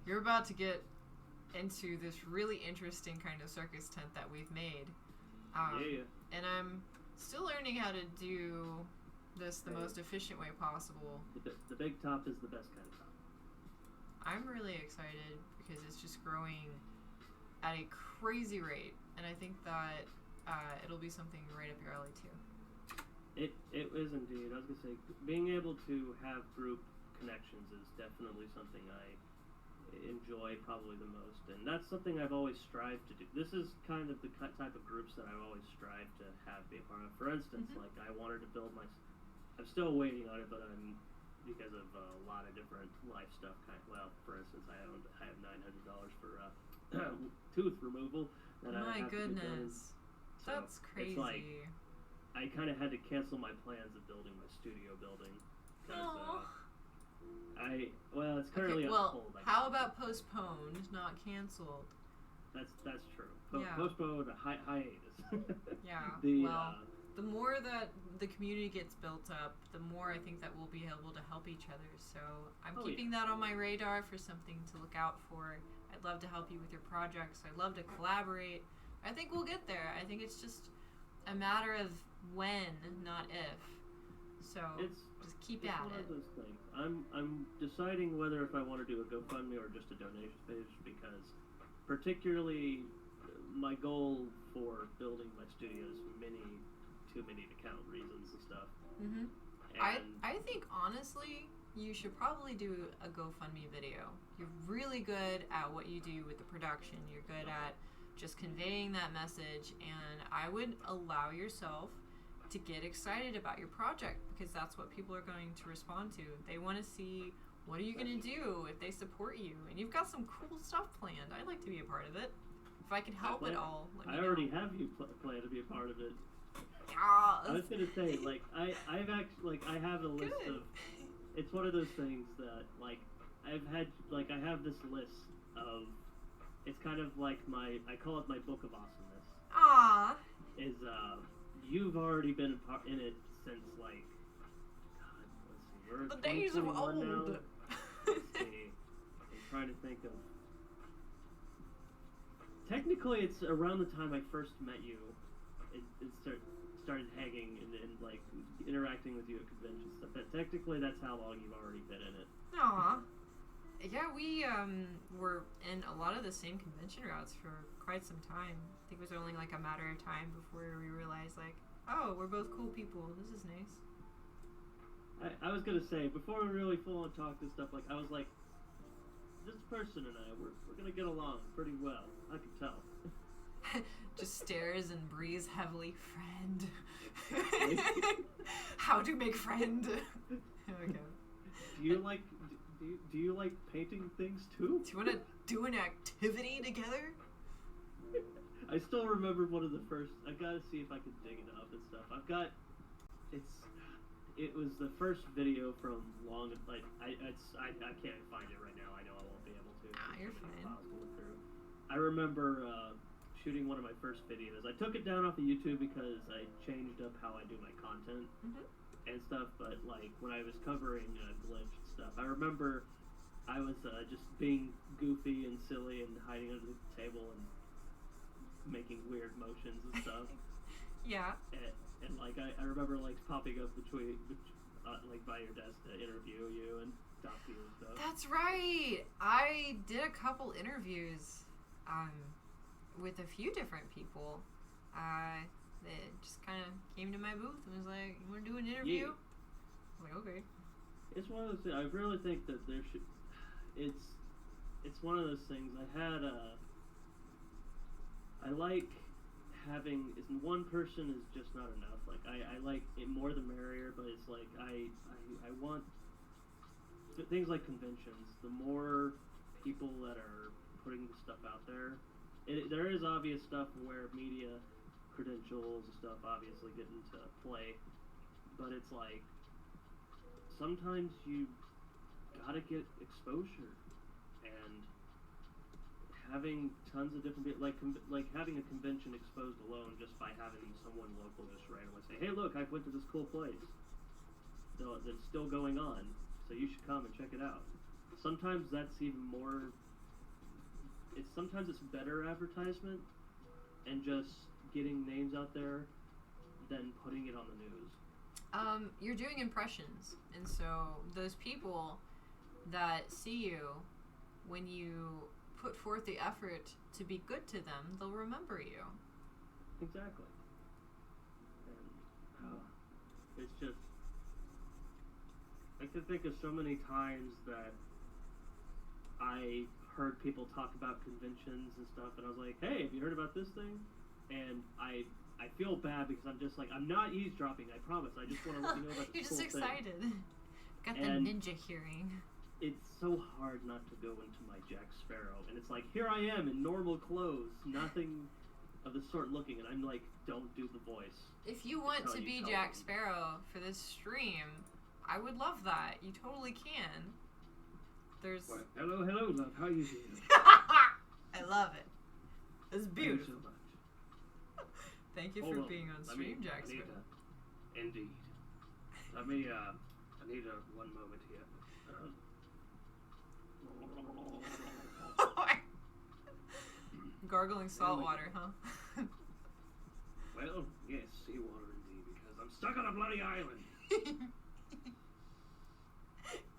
you're about to get into this really interesting kind of circus tent that we've made. Yeah. And I'm still learning how to do this the most efficient way possible. The big top is the best kind of top. I'm really excited because it's just growing at a crazy rate, and I think that it'll be something right up your alley too. It is indeed. I was gonna say, being able to have group connections is definitely something I enjoy probably the most, and that's something I've always strived to do. This is kind of the type of groups that I've always strived to have be a part of. For instance, like I wanted to build my. I'm still waiting on it, but I'm because of a lot of different life stuff. Well, for instance, I have $900 for tooth removal that I have to get done. My goodness, So that's crazy. It's like I kind of had to cancel my plans of building my studio building because it's currently on hold. How about postponed, not canceled? That's true. Yeah. Postponed a hiatus. Yeah. The more that the community gets built up, the more I think that we'll be able to help each other. So I'm keeping that on my radar for something to look out for. I'd love to help you with your projects. I'd love to collaborate. I think we'll get there. I think it's just a matter of when, not if. So just keep at one it. of those things. I'm deciding whether if I want to do a GoFundMe or just a donation page because particularly my goal for building my studio is too many to count reasons and stuff. Mm-hmm. I think honestly you should probably do a GoFundMe video. You're really good at what you do with the production. You're good at just conveying that message, and I would allow yourself to get excited about your project because that's what people are going to respond to. They want to see what are you going to do if they support you, and you've got some cool stuff planned. I'd like to be a part of it. If I can help at all, let me know. I already have you planned to be a part of it. Yes. I was gonna say, like, I've actually, like, I have a list of. It's one of those things that, like, I have this list of. It's kind of like I call it my book of awesomeness. Aww. You've already been in it since, like, God, let's see, we're The days of 2021 old. now. Let's see, I'm trying to think of. Technically, it's around the time I first met you. It started hanging and like interacting with you at conventions stuff. But technically, that's how long you've already been in it. Aw. Yeah, we were in a lot of the same convention routes for quite some time. I think it was only like a matter of time before we realized, like, oh, we're both cool people. This is nice. I was gonna say, before we really full on talked and stuff, like I was like, this person and I, we're gonna get along pretty well. I can tell. Just stares and breathes heavily. Friend. How to make friend. Okay. Do you like painting things too? Do you want to do an activity together? I still remember one of the first. I gotta see if I can dig it up and stuff. It was the first video from long. Like I can't find it right now. I know I won't be able to. You're fine. I remember shooting one of my first videos. I took it down off of YouTube because I changed up how I do my content and stuff. But like when I was covering glitch and stuff, I remember I was just being goofy and silly and hiding under the table and making weird motions and stuff. Yeah. And like I remember like popping up between like by your desk to interview you and talk to you and stuff. That's right. I did a couple interviews with a few different people. That just kind of came to my booth and was like, "You want to do an interview?" Yeah. I'm like, okay. It's one of those things. I really think that there should. It's one of those things. I like having one person is just not enough. Like I like it more the merrier, but it's like I want things like conventions. The more people that are putting the stuff out there, there is obvious stuff where media credentials and stuff obviously get into play, but it's like sometimes you gotta get exposure, and having tons of different people, like having a convention exposed alone just by having someone local just randomly say, "Hey, look, I went to this cool place that's still going on, so you should come and check it out." Sometimes that's even more. Sometimes it's better advertisement and just getting names out there than putting it on the news. You're doing impressions, and so those people that see you when you put forth the effort to be good to them, they'll remember you. Exactly. And it's just, I can think of so many times that I heard people talk about conventions and stuff, and I was like, "Hey, have you heard about this thing?" And I feel bad because I'm just like, I'm not eavesdropping, I promise. I just want to let you know about this You're cool just excited. thing. Got the And ninja hearing. It's so hard not to go into my Jack Sparrow, and it's like, here I am in normal clothes, nothing of the sort looking, and I'm like, don't do the voice. If you want to be Jack Sparrow for this stream, I would love that. You totally can. There's... Well, hello, love. How you doing? I love it. It's beautiful. Thank you so much. Thank you Hold for on. being on stream, Jack Sparrow. Indeed. Let me, I need one moment here. Gargling salt water, huh? Well, yes, seawater indeed, because I'm stuck on a bloody island.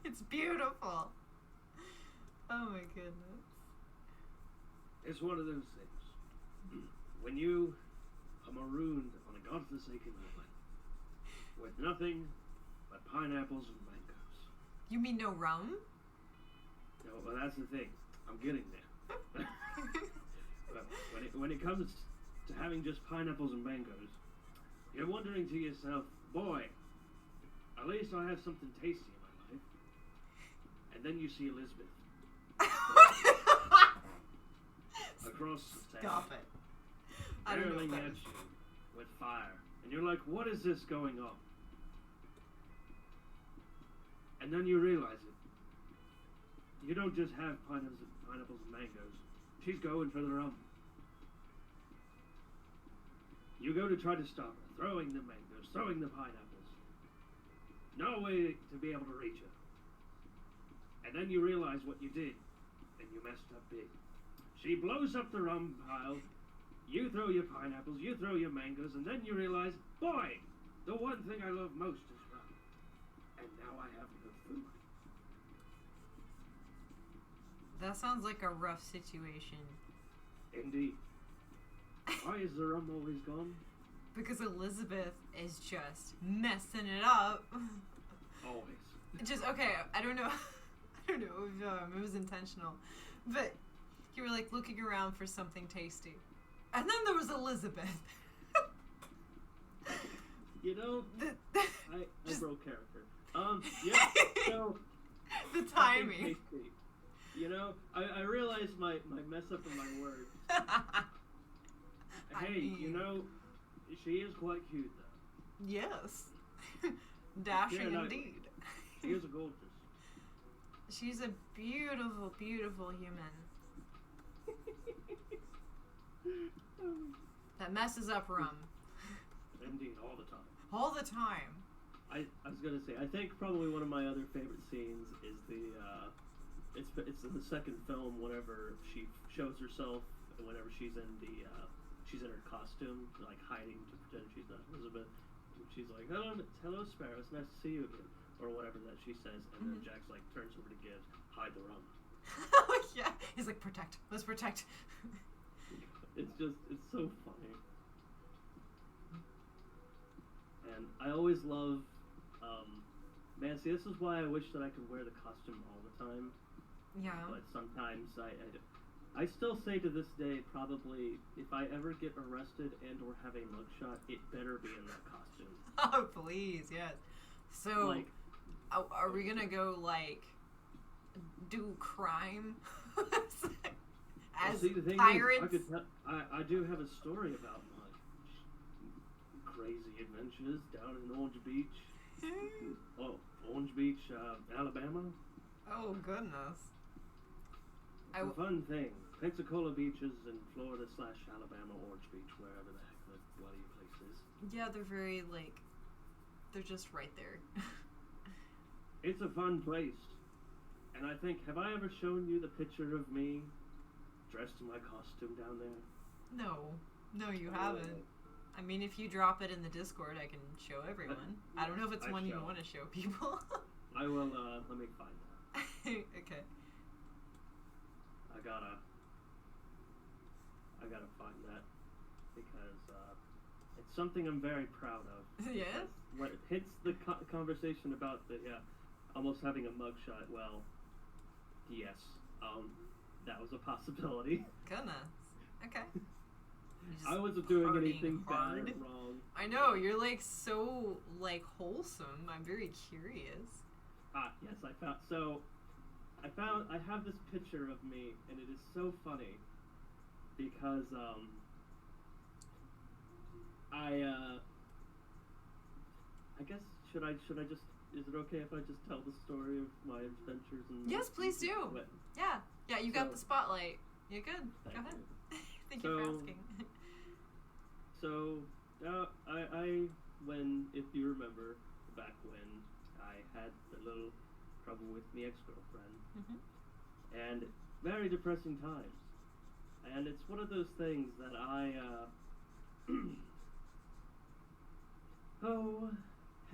It's beautiful. Oh my goodness. It's one of those things. When you are marooned on a godforsaken island with nothing but pineapples and mangoes. You mean no rum? No, well, that's the thing. I'm getting there. Well, when it comes to having just pineapples and mangoes, you're wondering to yourself, boy, at least I have something tasty in my life. And then you see Elizabeth. Across the town. Stop it. I don't know Barreling if that at is you with fire. And you're like, what is this going on? And then you realize it. You don't just have pineapples and mangoes. She's going for the rum. You go to try to stop her, throwing the mangoes, throwing the pineapples. No way to be able to reach her. And then you realize what you did, and you messed up big. She blows up the rum pile, you throw your pineapples, you throw your mangoes, and then you realize, boy, the one thing I love most is rum. And now I have no food. That sounds like a rough situation. Indeed. Why is the rum always gone? Because Elizabeth is just messing it up. Always. Just, okay, I don't know if it was intentional, but you were like looking around for something tasty. And then there was Elizabeth. You know, I broke character. Yeah, so... The timing. You know, I realized my mess up in my words. Hey, you know, she is quite cute, though. Yes. Dashing Yeah, no, indeed. She is a gorgeous. She's a beautiful, beautiful human. That messes up rum. Indeed, all the time. All the time. I was gonna say, I think probably one of my other favorite scenes is it's in the second film whenever she shows herself and whenever she's in her costume, like hiding to pretend she's not Elizabeth. She's like, hello Sparrow, it's nice to see you again, or whatever that she says, and then Jack's like turns over to Gibbs, hide the rum. Yeah, he's like, protect. Let's protect. It's so funny. And I always love, man, see, this is why I wish that I could wear the costume all the time. Yeah. But sometimes I still say to this day, probably, if I ever get arrested and or have a mugshot, it better be in that costume. Oh, please, yes. So, Like, are we gonna go, like, do crime? As see, the thing pirates? is, I do have a story about my crazy adventures down in Orange Beach. Orange Beach, Alabama. Oh, goodness. It's a fun thing. Pensacola beaches in Florida / Alabama, Orange Beach, wherever the heck the bloody place is. Yeah, they're very, like, they're just right there. It's a fun place. And I think, have I ever shown you the picture of me dressed in my costume down there? No, you haven't. I mean, if you drop it in the Discord, I can show everyone. I don't know if it's one you want to show people. I will, let me find that. Okay. I gotta find that because it's something I'm very proud of. Yes? When it hits the conversation about the almost having a mugshot, well, yes, that was a possibility. Goodness. Okay. I wasn't doing partying anything hard. bad or wrong. I know, you're like so like wholesome. I'm very curious. Yes, I have this picture of me, and it is so funny because I guess should I just, is it okay if I just tell the story of my adventures and Yes, please do. Yeah, you got the spotlight. You're good. Go ahead. Thank you for asking. So, when, if you remember, back when I had the little trouble with my ex-girlfriend, and very depressing times, and it's one of those things that I,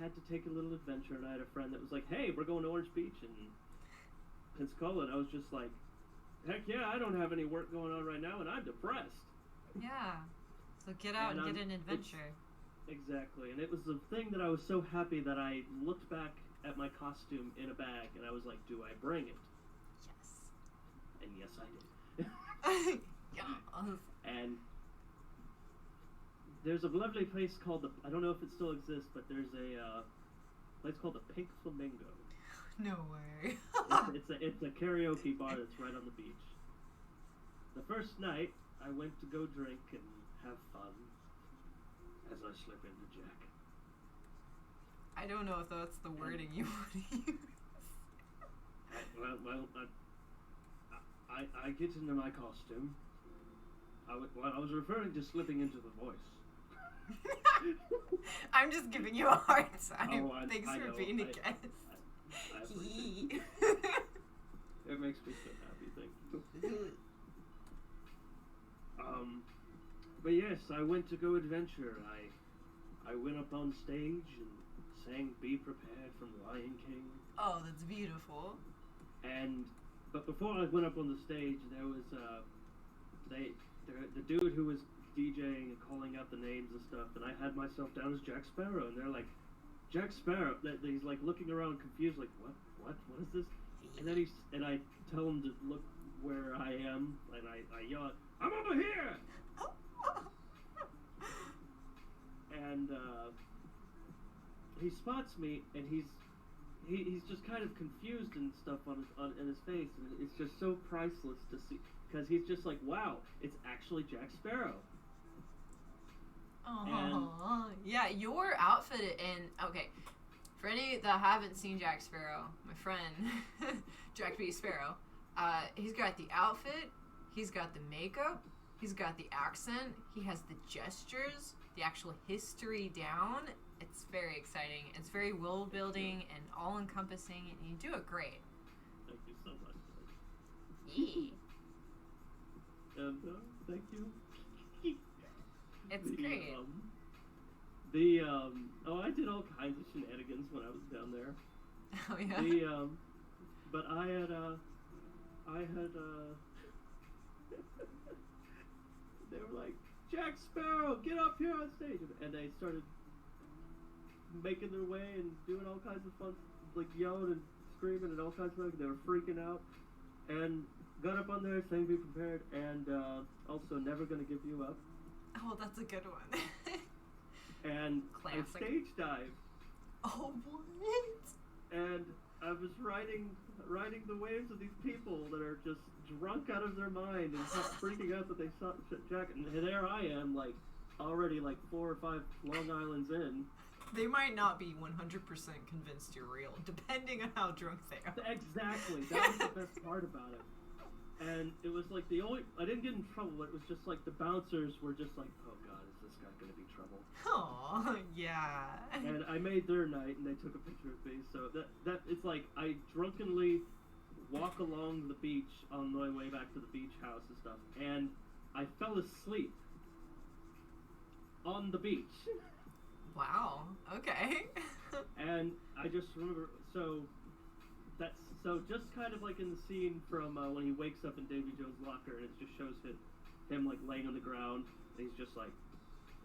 had to take a little adventure, and I had a friend that was like, hey, we're going to Orange Beach in Pensacola, and I was just like, heck yeah, I don't have any work going on right now, and I'm depressed. Yeah. So get out and get an adventure. Exactly, and it was the thing that I was so happy that I looked back at my costume in a bag, and I was like, do I bring it? Yes. And yes, I did. Yeah. And there's a lovely place called I don't know if it still exists, but there's a place called the Pink Flamingo. No way. It's a karaoke bar that's right on the beach. The first night, I went to go drink and have fun as I slip into Jack. I don't know if that's the wording you want to use. I get into my costume. I was referring to slipping into the voice. I'm just giving you a hard time. Oh, Thanks I for know, being a guest. I appreciate it. It makes me so happy, thank you. But yes, I went to go adventure. I went up on stage and sang "Be Prepared" from Lion King. Oh, that's beautiful. But before I went up on the stage, there was the dude who was DJing and calling out the names and stuff, and I had myself down as Jack Sparrow, and they're like, Jack Sparrow. He's like looking around confused, like what is this? And then I tell him to look where I am, and I yell, I'm over here. And he spots me, and he's just kind of confused and stuff in his face, and it's just so priceless to see, because he's just like, wow, it's actually Jack Sparrow. your outfit and okay, for any that haven't seen Jack Sparrow, my friend Jack B Sparrow, he's got the outfit, he's got the makeup, he's got the accent, he has the gestures, the actual history down. It's very exciting. It's very world building and all encompassing, and you do it great. Thank you so much. Yeah. And thank you. It's great. I did all kinds of shenanigans when I was down there. Oh yeah. But I had they were like, Jack Sparrow, get up here on stage, and they started making their way and doing all kinds of fun, like yelling and screaming and all kinds of stuff. They were freaking out, and got up on there saying be prepared, and also never gonna give you up. Oh, that's a good one. And Classic. I stage dived, Oh, what? and I was riding the waves of these people that are just drunk out of their mind and kept freaking out that they saw Jack, and there I am, like already like 4 or 5 Long Islands in. They might not be 100% convinced you're real, depending on how drunk they are. Exactly, that was the best part about it. And it was like I didn't get in trouble, but it was just like the bouncers were just like, oh god, is this guy gonna be trouble? Oh, yeah. And I made their night, and they took a picture of me. So that it's like I drunkenly walk along the beach on my way back to the beach house and stuff, and I fell asleep on the beach. Wow. Okay. And I just remember, so just kind of like in the scene from when he wakes up in Davy Jones' locker, and it just shows him like laying on the ground, and he's just like,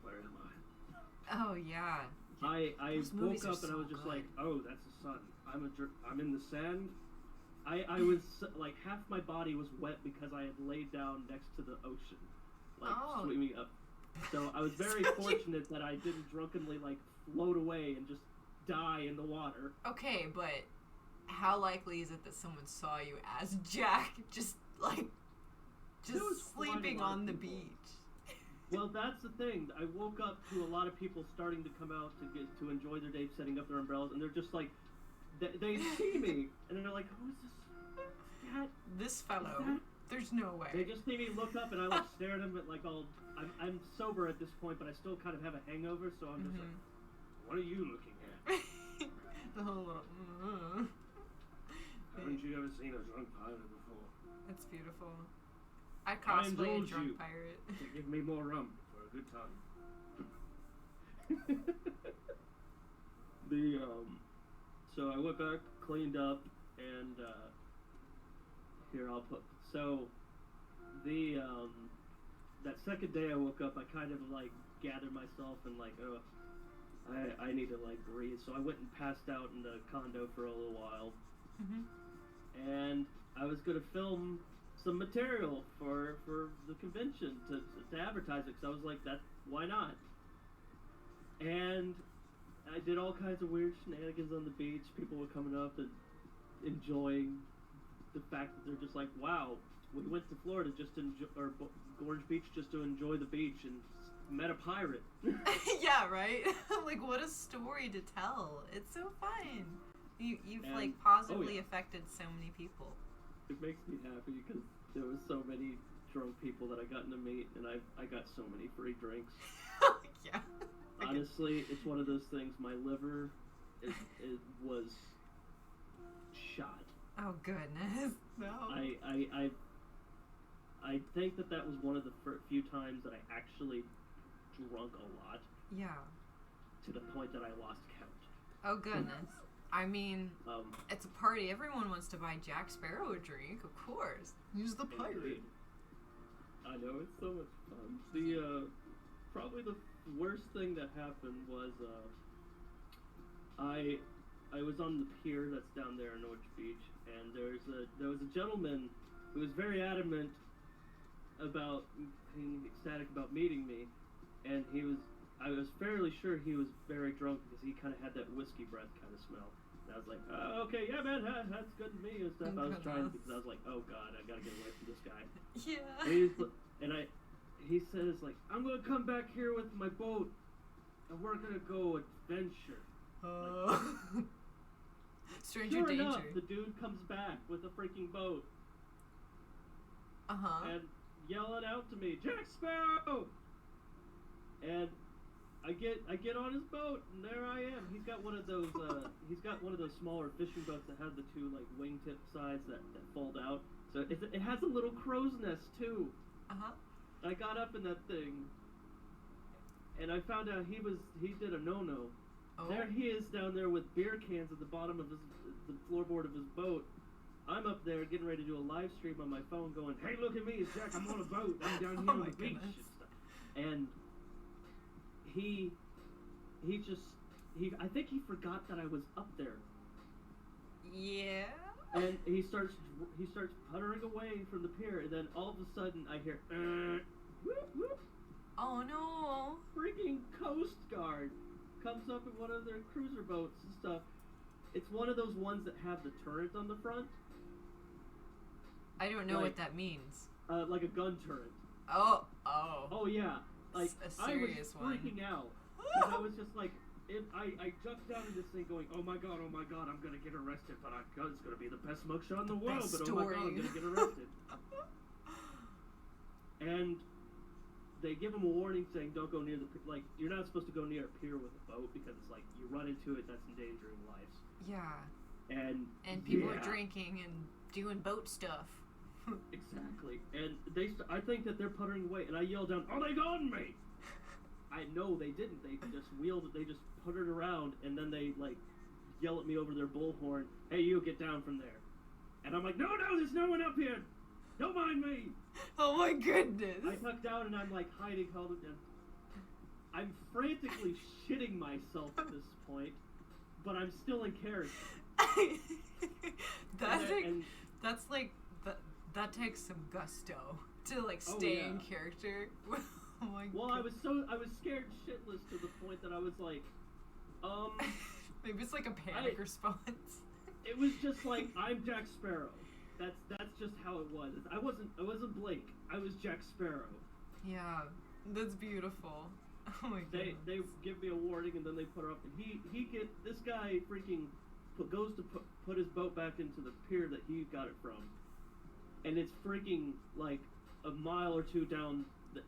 where am I? Oh yeah. I Those woke movies are up and I so was just good. like, oh, that's the sun. I'm in the sand. I was like half my body was wet because I had laid down next to the ocean, like Oh. swimming up. So I was very So fortunate that I didn't drunkenly like float away and just die in the water. Okay, but how likely is it that someone saw you as Jack, just There was quite a sleeping lot of on the people. beach? Well, that's the thing. I woke up to a lot of people starting to come out to enjoy their day, setting up their umbrellas, and they're just like, they see me, and they're like, who is this? That? This fellow. Is that- There's no way. They just see me look up, and I like stare at them at like all. I'm sober at this point, but I still kind of have a hangover, so I'm just like, what are you looking at? The whole little. Haven't you ever seen a drunk pirate before? That's beautiful. I'd I cosplay a indulge drunk you. pirate. To give me more rum for a good time. So I went back, cleaned up, and here I'll put. So that second day I woke up, I kind of like gathered myself and like, oh, I need to like breathe. So I went and passed out in the condo for a little while, and I was gonna film some material for the convention to advertise it, because I was like, why not? And I did all kinds of weird shenanigans on the beach. People were coming up and enjoying the fact that they're just like, wow, we went to Florida just to enjoy, or Orange Beach just to enjoy the beach and met a pirate. Yeah, right? Like, what a story to tell. It's so fun. You've And- like positively oh, yeah. affected so many people. It makes me happy because there was so many drunk people that I gotten to meet, and I got so many free drinks. Yeah. Honestly, it's one of those things. My liver it was shot. Oh goodness. No. I think that was one of the few times that I actually drunk a lot, Yeah. to the point that I lost count. Oh goodness. I mean, Um, it's a party. Everyone wants to buy Jack Sparrow a drink, of course. Use the pirate. Indeed. I know, it's so much fun. The probably the worst thing that happened was I was on the pier that's down there in Orange Beach, and there was a gentleman who was very adamant about being ecstatic about meeting me, and I was fairly sure he was very drunk because he kind of had that whiskey breath kind of smell. And I was like, oh, okay, yeah, man, that's good to me and stuff. I was trying because I was like, oh god, I gotta get away from this guy. Yeah. And he says like, I'm gonna come back here with my boat and we're gonna go adventure. Stranger Sure danger. enough, the dude comes back with a freaking boat and yelling out to me, Jack Sparrow! And I get on his boat, and there I am. He's got one of those smaller fishing boats that have the two like wingtip sides that fold out. So it has a little crow's nest too. I got up in that thing, and I found out he did a no-no. Oh. There he is down there with beer cans at the bottom of the floorboard of his boat. I'm up there getting ready to do a live stream on my phone going, hey, look at me, it's Jack, I'm on a boat, I'm down here on the beach. And I think he forgot that I was up there. Yeah. And he starts puttering away from the pier, and then all of a sudden I hear, whoop, whoop. Oh no. Freaking Coast Guard comes up in one of their cruiser boats and stuff. It's one of those ones that have the turret on the front. I don't know what that means. Like a gun turret. Oh. Oh yeah. Like A serious I was freaking out. 'Cause I was just like, I jumped down in this thing going, oh my god, I'm gonna get arrested, but it's gonna be the best mugshot in the world, Best but oh my god, I'm story. gonna get arrested. And they give him a warning saying, don't go near you're not supposed to go near a pier with a boat because it's like, you run into it, that's endangering lives. Yeah. And people are drinking and doing boat stuff. Exactly. And I think that they're puttering away, and I yell down, oh, they got me! I know they didn't. They just puttered around, and then they, like, yell at me over their bullhorn, hey, you, get down from there. And I'm like, no, there's no one up here! Don't mind me! Oh my goodness. I tuck down, and I'm, like, hiding, I'm frantically shitting myself at this point, but I'm still in character. That takes some gusto to like stay in character. Oh my well, God. I was scared shitless to the point that I was like, maybe it's like a panic response. It was just like, I'm Jack Sparrow. That's just how it was. I wasn't Blake. I was Jack Sparrow. Yeah, that's beautiful. Oh my God. They give me a warning, and then they put her up, and this guy freaking goes to put his boat back into the pier that he got it from, and it's freaking like a mile or two down the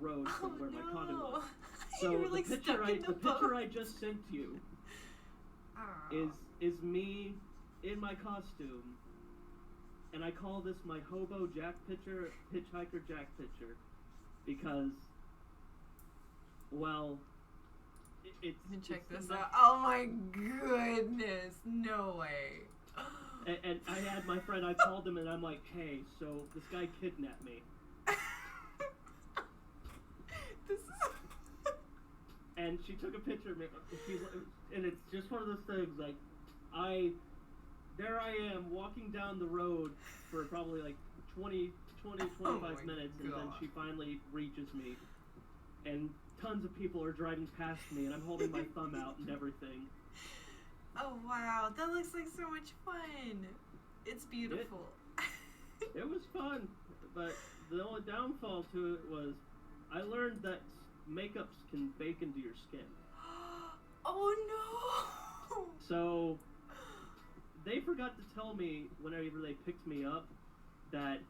road from where my condo was. So you were, like, the picture boat. I just sent you is me in my costume, and I call this my hobo Jack picture, hitchhiker Jack picture, because, well, it's. Check this out. Oh my goodness! No way. And I had my friend. I called him, and I'm like, hey, so this guy kidnapped me. This is. And she took a picture of me, and it's just one of those things, like, there I am, walking down the road for probably, like, 25 minutes, and then she finally reaches me, and tons of people are driving past me, and I'm holding my thumb out and everything. Oh, wow, that looks like so much fun. It's beautiful. It was fun, but the only downfall to it was I learned that makeups can bake into your skin. Oh no! So they forgot to tell me whenever they picked me up that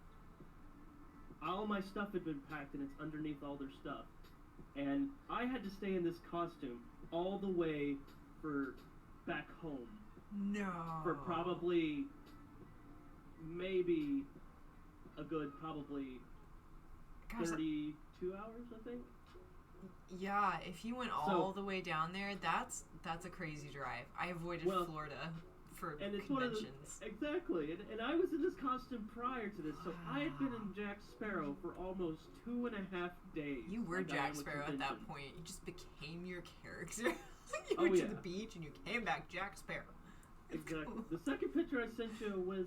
all my stuff had been packed and it's underneath all their stuff. And I had to stay in this costume all the way for back home. No. For probably maybe a good 32 hours, I think. Yeah, if you went all the way down there, that's a crazy drive. I avoided Florida for conventions. One of exactly, and I was in this costume prior to this, so I had been in Jack Sparrow for almost 2.5 days. You were Jack Sparrow at that point. You just became your character. You went to the beach and you came back Jack Sparrow. Exactly. Cool. The second picture I sent you was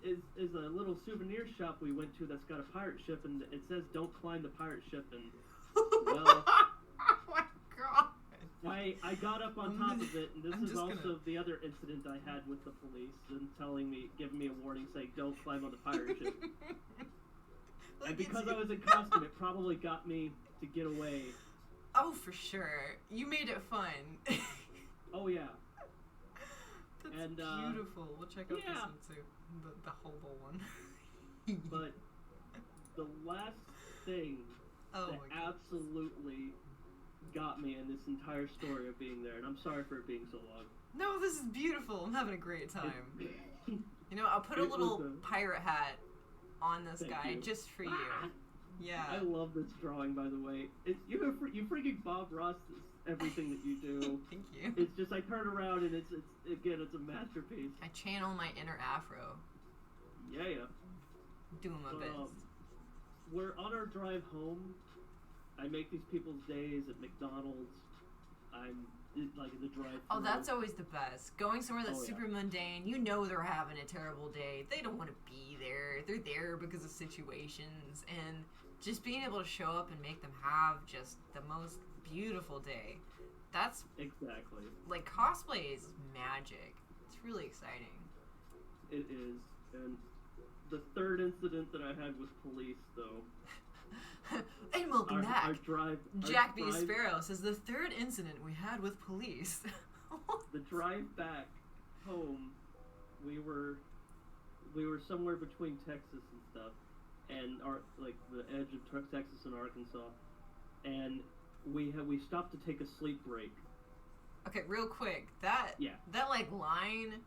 is a little souvenir shop we went to that's got a pirate ship, and it says "Don't climb the pirate ship." And well, oh my God! I got up on top of it, and this is also the other incident I had with the police and giving me a warning saying "Don't climb on the pirate ship." And because I was in costume, it probably got me to get away. Oh, for sure. You made it fun. Oh yeah. That's And, beautiful. We'll check out yeah. this one too. The hobo one. But the last thing Oh that my goodness. absolutely got me in this entire story of being there, and I'm sorry for it being so long. No, this is beautiful. I'm having a great time. You know, I'll put a It was little a- pirate hat on this Thank guy you. just for you. Ah! Yeah. I love this drawing, by the way. You freaking Bob Ross everything that you do. Thank you. It's just I turn around and it's a masterpiece. I channel my inner afro. Yeah. Doing my best. We're on our drive home. I make these people's days at McDonald's. I'm like in the drive. Oh, that's always the best. Going somewhere that's Oh, yeah. super mundane. You know they're having a terrible day. They don't want to be there. They're there because of situations. And just being able to show up and make them have just the most beautiful day. That's, exactly. like, cosplay is magic. It's really exciting. It is. And the third incident that I had with police, though. And welcome back. Our drive. Jack B our drive- Sparrow says the third incident we had with police. The drive back home, we were somewhere between Texas and stuff, and like the edge of Texas and Arkansas, and we stopped to take a sleep break. Okay, real quick, that like line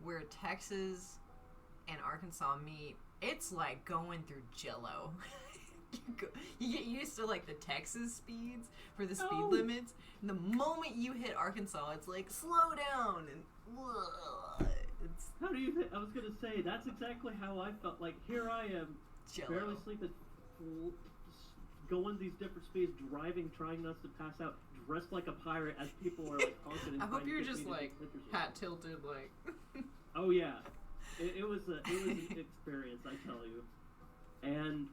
where Texas and Arkansas meet, it's like going through Jello. You get used to like the Texas speeds for the speed limits, and the moment you hit Arkansas, it's like slow down and it's How do you think? I was gonna say that's exactly how I felt. Like here I am, Jello. barely sleeping, going these different speeds, driving, trying not to pass out, dressed like a pirate as people are like honking and I hope trying to you're get just me to like take pictures of hat them. tilted, like. Oh yeah, it was an experience, I tell you. And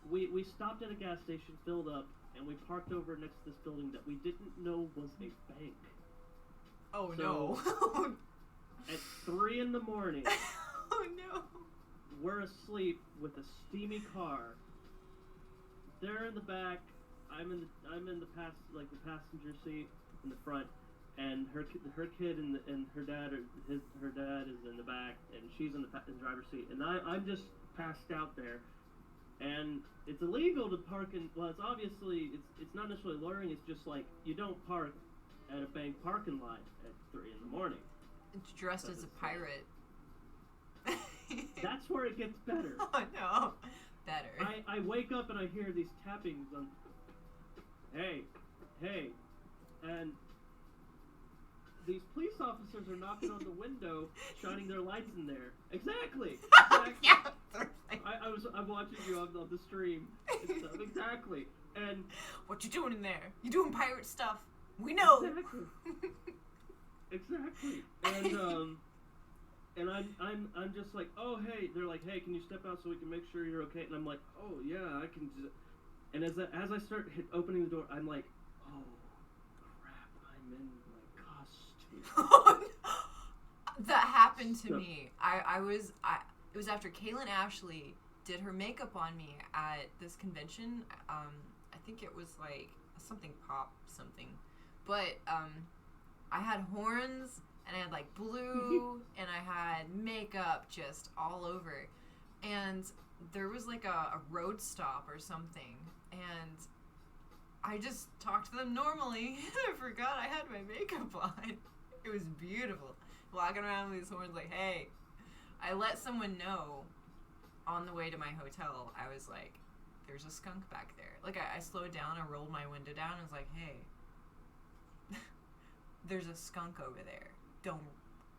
we stopped at a gas station, filled up, and we parked over next to this building that we didn't know was a bank. Oh So- no! At 3 in the morning, Oh no! we're asleep with a steamy car. They're in the back. I'm in the passenger seat in the front, and her kid and her dad is in the back, and she's in the driver's seat, and I'm just passed out there, and it's illegal to park in. Well, it's obviously it's not necessarily luring. It's just like you don't park at a bank parking lot at 3 in the morning. It's dressed as a pirate. That's where it gets better. Oh no! Better. I wake up and I hear these tappings on. Hey, and these police officers are knocking on the window, shining their lights in there. Exactly. Yeah. I'm watching you on the stream. And stuff. Exactly. And What you doing in there? You doing pirate stuff? We know. Exactly. And I'm just like, oh hey, they're like, hey, can you step out so we can make sure you're okay? And I'm like, oh yeah, I can. And as I start opening the door, I'm like, oh crap, I'm in my costume. That happened to So- me. It was after Kaylin Ashley did her makeup on me at this convention. I think it was like something pop something, but I had horns and I had like blue and I had makeup just all over, and there was like a road stop or something, and I just talked to them normally. I forgot I had my makeup on. It was beautiful. Walking around with these horns like, hey. I let someone know on the way to my hotel. I was like, there's a skunk back there. Like, I slowed down, I rolled my window down, and was like, hey, there's a skunk over there. Don't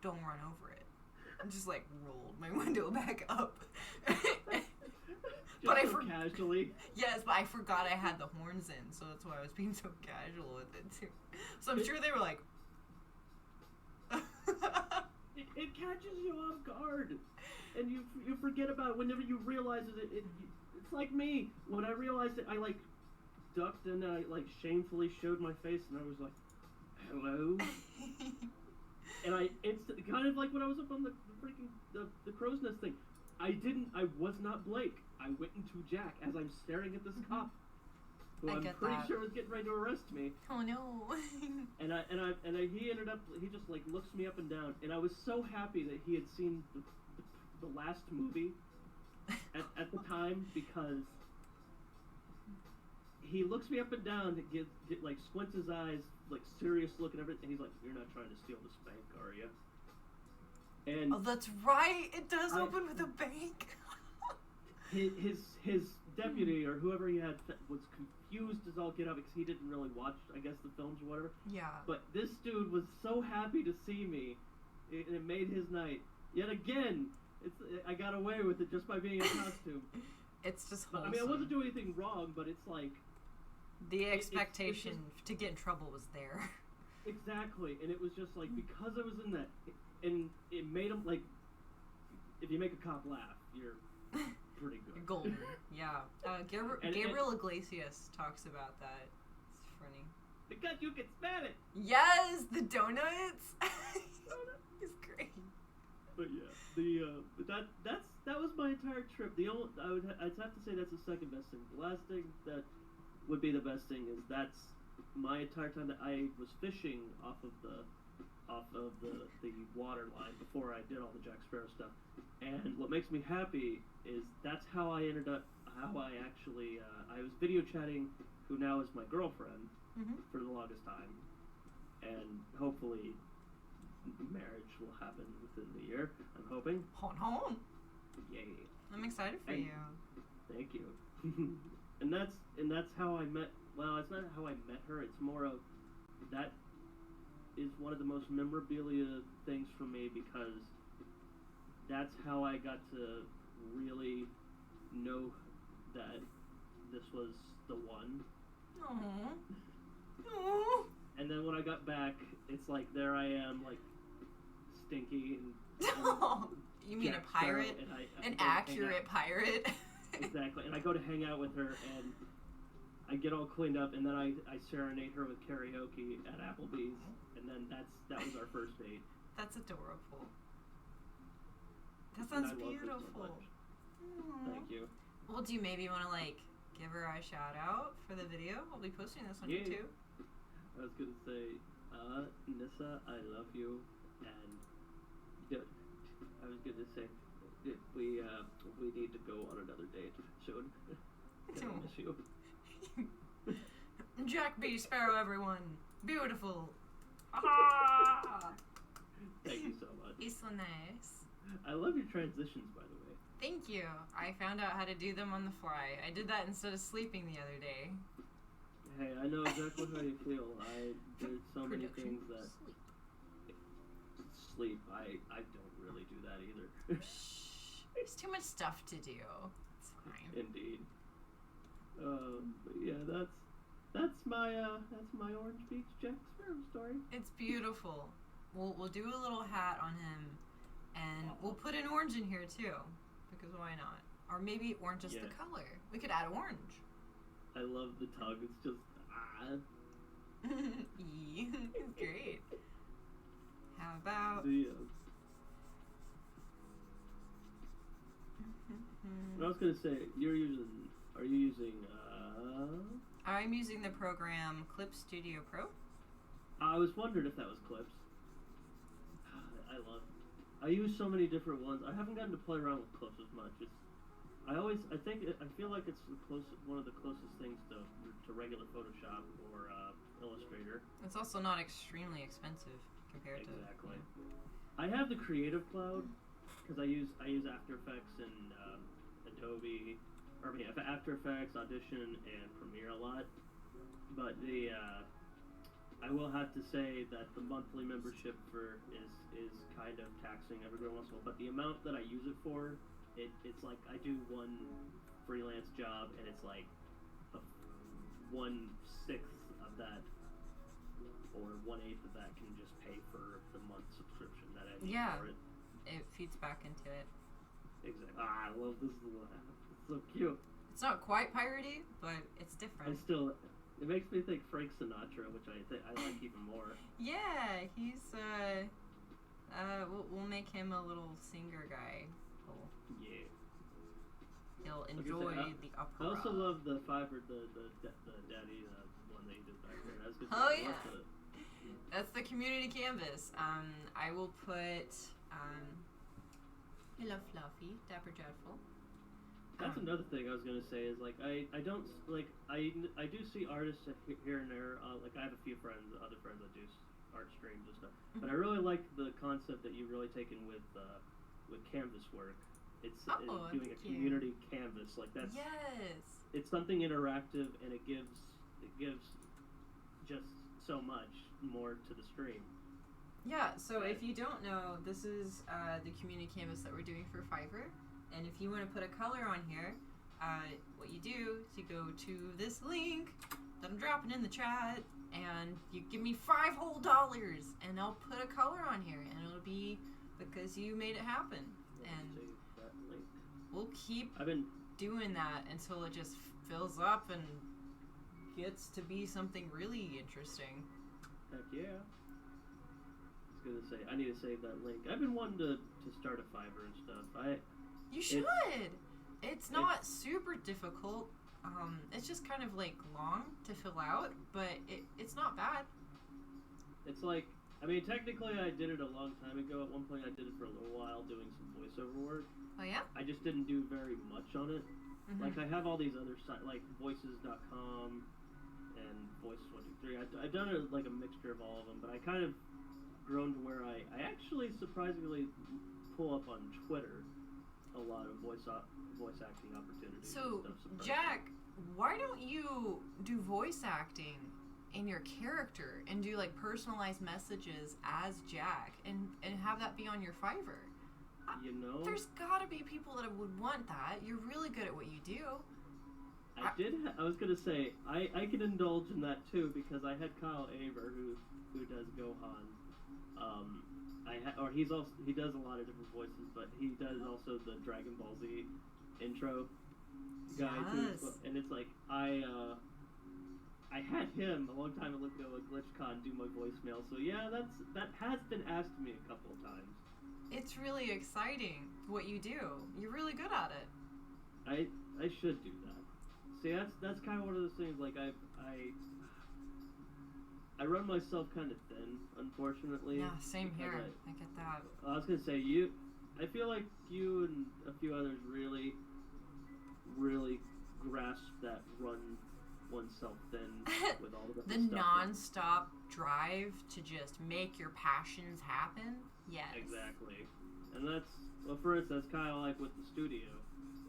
run over it. I just, like, rolled my window back up. But I casually. Yes, but I forgot I had the horns in, so that's why I was being so casual with it, too. So I'm sure they were like... It catches you off guard, and you forget about it whenever you realize it. It's like me. When I realized it, I like ducked and I like shamefully showed my face, and I was like, "Hello." And it's kind of like when I was up on the freaking the crow's nest thing. I was not Blake. I went into Jack as I'm staring at this cop. who I I'm get pretty that. sure was getting ready to arrest me. Oh no. He ended up, he just like looks me up and down, and I was so happy that he had seen the last movie at the time, because he looks me up and down to get like squints his eyes, like serious look and everything. He's like, "You're not trying to steal this bank, are you?" And Oh, that's right. It does open with a bank. his deputy or whoever he had was confused as all get out because he didn't really watch, I guess, the films or whatever. Yeah. But this dude was so happy to see me, and it made his night. Yet again, I got away with it just by being in costume. It's just But, wholesome. I mean, I wasn't doing anything wrong, but it's like... The expectation to get in trouble was there. Exactly, and it was just like, because I was in that, and it made him, like, if you make a cop laugh, you're pretty good. You're golden. Yeah. Gabriel Iglesias talks about that. It's funny. Because you can smell it! Yes! The donuts! It's great. But yeah, that was my entire trip. I'd have to say that's the second best thing. The last thing that would be the best thing is that's my entire time that I was fishing off of the water line before I did all the Jack Sparrow stuff. And what makes me happy is that's how I actually I was video chatting who now is my girlfriend for the longest time, and hopefully marriage will happen within the year. I'm hoping. Hon hon. Yay! I'm excited for you. Thank you. and that's how I met. Well, it's not how I met her. It's more of that is one of the most memorabilia things for me, because that's how I got to really know that this was the one. Aww. Aww. And then when I got back, it's like there I am, like stinky and You mean Jack a pirate? Sparrow, and An go hang accurate out. pirate? Exactly. And I go to hang out with her, and I get all cleaned up, and then I serenade her with karaoke at Applebee's, and then that was our first date. That's adorable. That And sounds I love her so beautiful. much. Aw. Thank you. Well, do you maybe want to give her a shout out for the video? We'll be posting this on Yeah. YouTube. I was gonna say, Nissa, I love you, and I was gonna say, we need to go on another date soon. I miss you. Jack B Sparrow, everyone. Beautiful. Ah! Thank you so much. It's so nice. I love your transitions, by the way. Thank you. I found out how to do them on the fly. I did that instead of sleeping the other day. Hey, I know exactly how you feel. There's so many Production things that sleep. sleep. I don't really do that either. Shh. There's too much stuff to do. It's fine. Indeed. But yeah, that's my Orange Beach Jack Sparrow story. It's beautiful. We'll do a little hat on him, and we'll put an orange in here too, because why not? Or maybe orange is the color. We could add orange. I love the tongue. It's just It's great. How about? I was gonna say, are you using? I'm using the program Clip Studio Pro. I was wondering if that was Clips. I use so many different ones. I haven't gotten to play around with Clips as much. I feel like it's one of the closest things to regular Photoshop or Illustrator. It's also not extremely expensive compared to. Exactly. I have the Creative Cloud because I use After Effects and Adobe, After Effects, Audition, and Premiere a lot. But I will have to say that the monthly membership is kind of taxing every once in a while. But the amount that I use it for, it's like I do one freelance job, and it's like 1/6 of that, or 1/8 of that can just pay for the month subscription that I need for it. It feeds back into it. Exactly. I love this little app. It's so cute. It's not quite piratey, but it's different. It makes me think Frank Sinatra, which I like even more. Yeah, he's we'll make him a little singer guy. Cool. Yeah. He'll I was enjoy gonna say, the I opera. also love the Fiverr, the daddy one that you did back there. That was good. Oh, I yeah. loved it. That's the community canvas. I will put hello Fluffy, Dapper Dreadful. That's another thing I was gonna say is like I don't like I do see artists here and there. Like I have a few friends, other friends that do art streams and stuff. But I really like the concept that you've really taken with canvas work. It's doing a community canvas like that's. Yes. It's something interactive and it gives just so much more to the stream. Yeah, so if you don't know, this is the community canvas that we're doing for Fiverr. And if you want to put a color on here, what you do is you go to this link that I'm dropping in the chat, and you give me $5 whole, and I'll put a color on here, and it'll be because you made it happen. And we'll keep doing that until it just fills up and gets to be something really interesting. Heck yeah. I was gonna say, I need to save that link. I've been wanting to start a Fiverr and stuff. You should. It's not super difficult. It's just kind of like long to fill out, but it's not bad. It's like, I mean, technically I did it a long time ago. At one point I did it for a little while doing some voiceover work. Oh yeah? I just didn't do very much on it. Mm-hmm. Like I have all these other sites, like voices.com and voices123. I've done like a mixture of all of them, but I kind of grown to where I actually surprisingly pull up on Twitter a lot of voice acting opportunities. So, and stuff, Jack, why don't you do voice acting in your character and do like personalized messages as Jack and have that be on your Fiverr? You know, there's gotta be people that would want that. You're really good at what you do. I was gonna say I can indulge in that too because I had Kyle Aver who does Gohan. He does a lot of different voices, but he does also the Dragon Ball Z intro guy too. And it's like I had him a long time ago at GlitchCon do my voicemail. So yeah, that has been asked to me a couple of times. It's really exciting what you do. You're really good at it. I should do that. See, that's kind of one of those things. Like I run myself kind of thin, unfortunately. Yeah, same here. I get that. I was gonna say I feel like you and a few others really grasp that run oneself thin with all the the stuff non-stop drive to just make your passions happen. Yes. Exactly. And that's, well, for instance, kind of like with the studio,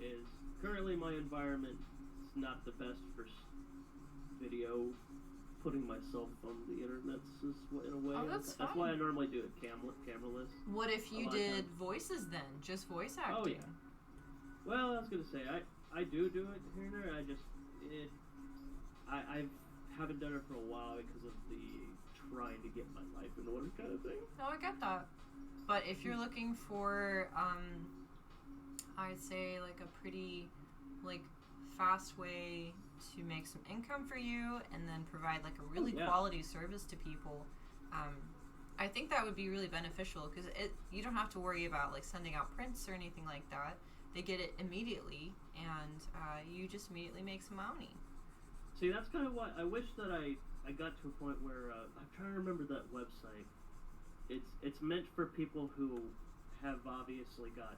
is currently my environment is not the best for video, putting myself on the internet in a way. Oh, that's fine. Why I normally do it camera-less. What if you did voices then? Just voice acting? Oh, yeah. Well, I was going to say, I do it here and there. I haven't done it for a while because of the trying to get my life in order kind of thing. Oh, I get that. But if you're looking for, I'd say like a pretty, like, fast way to make some income for you and then provide like a really quality service to people, I think that would be really beneficial because you don't have to worry about like sending out prints or anything like that. They get it immediately and you just immediately make some money. See, that's kind of why I wish that I got to a point where I'm trying to remember that website. It's meant for people who have obviously got,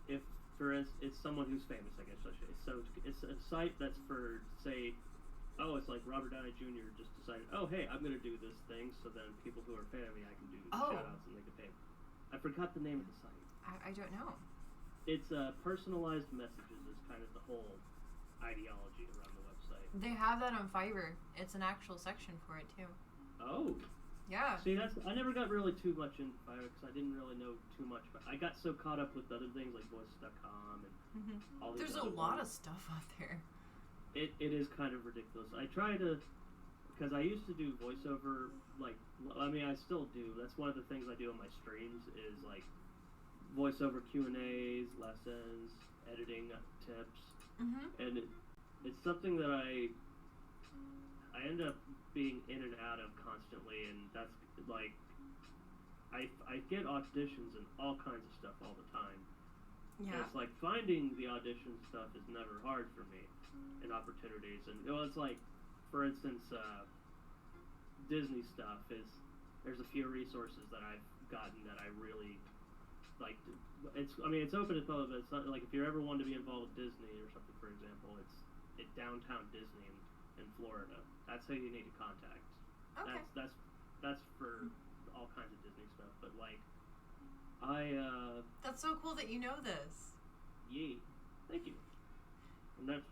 if for instance it's someone who's famous, I guess I should say. So it's a site that's for, say, it's like Robert Downey Jr. just decided, hey, I'm gonna do this thing, so then people who are a fan of me, I can do shout-outs and they can pay me. I forgot the name of the site. I don't know. It's personalized messages is kind of the whole ideology around the website. They have that on Fiverr. It's an actual section for it too. Oh. Yeah. See, I never got really too much into Fiverr because I didn't really know too much. But I got so caught up with other things like voices.com and all these. There's a lot of stuff out there. It is kind of ridiculous. I try to, because I used to do voiceover, like, I mean, I still do. That's one of the things I do on my streams is like voiceover Q&As, lessons, editing tips, and it's something that I end up being in and out of constantly, and that's like I get auditions and all kinds of stuff all the time, Yeah. It's like finding the audition stuff is never hard for me, and opportunities, and it's like, for instance, Disney stuff is there's a few resources that I've gotten that I really like. It's open to public, but it's not like if you're ever wanting to be involved with Disney or something, for example, it's downtown Disney in Florida. That's who you need to contact. Okay. That's for all kinds of Disney stuff, but like That's so cool that you know this. Yay. Thank you. And that's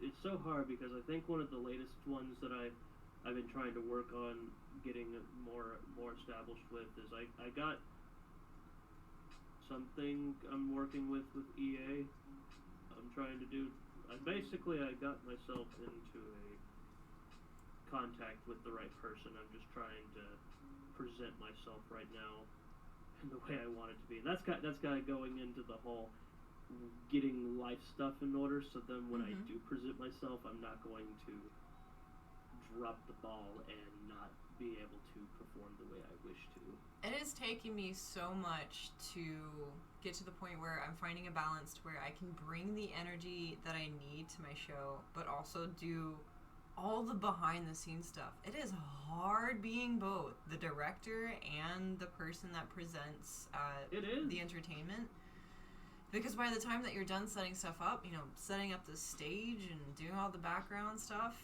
it's so hard because I think one of the latest ones that I've been trying to work on getting more established with is I got something I'm working with EA. I'm trying to do. I got myself into a contact with the right person. I'm just trying to present myself right now in the way I want it to be. And that's kind of going into the whole getting life stuff in order. So then when I do present myself, I'm not going to drop the ball and not be able to perform the way I wish to. It is taking me so much to get to the point where I'm finding a balance to where I can bring the energy that I need to my show, but also do all the behind the scenes stuff. It is hard being both the director and the person that presents the entertainment. Because by the time that you're done setting stuff up, setting up the stage and doing all the background stuff,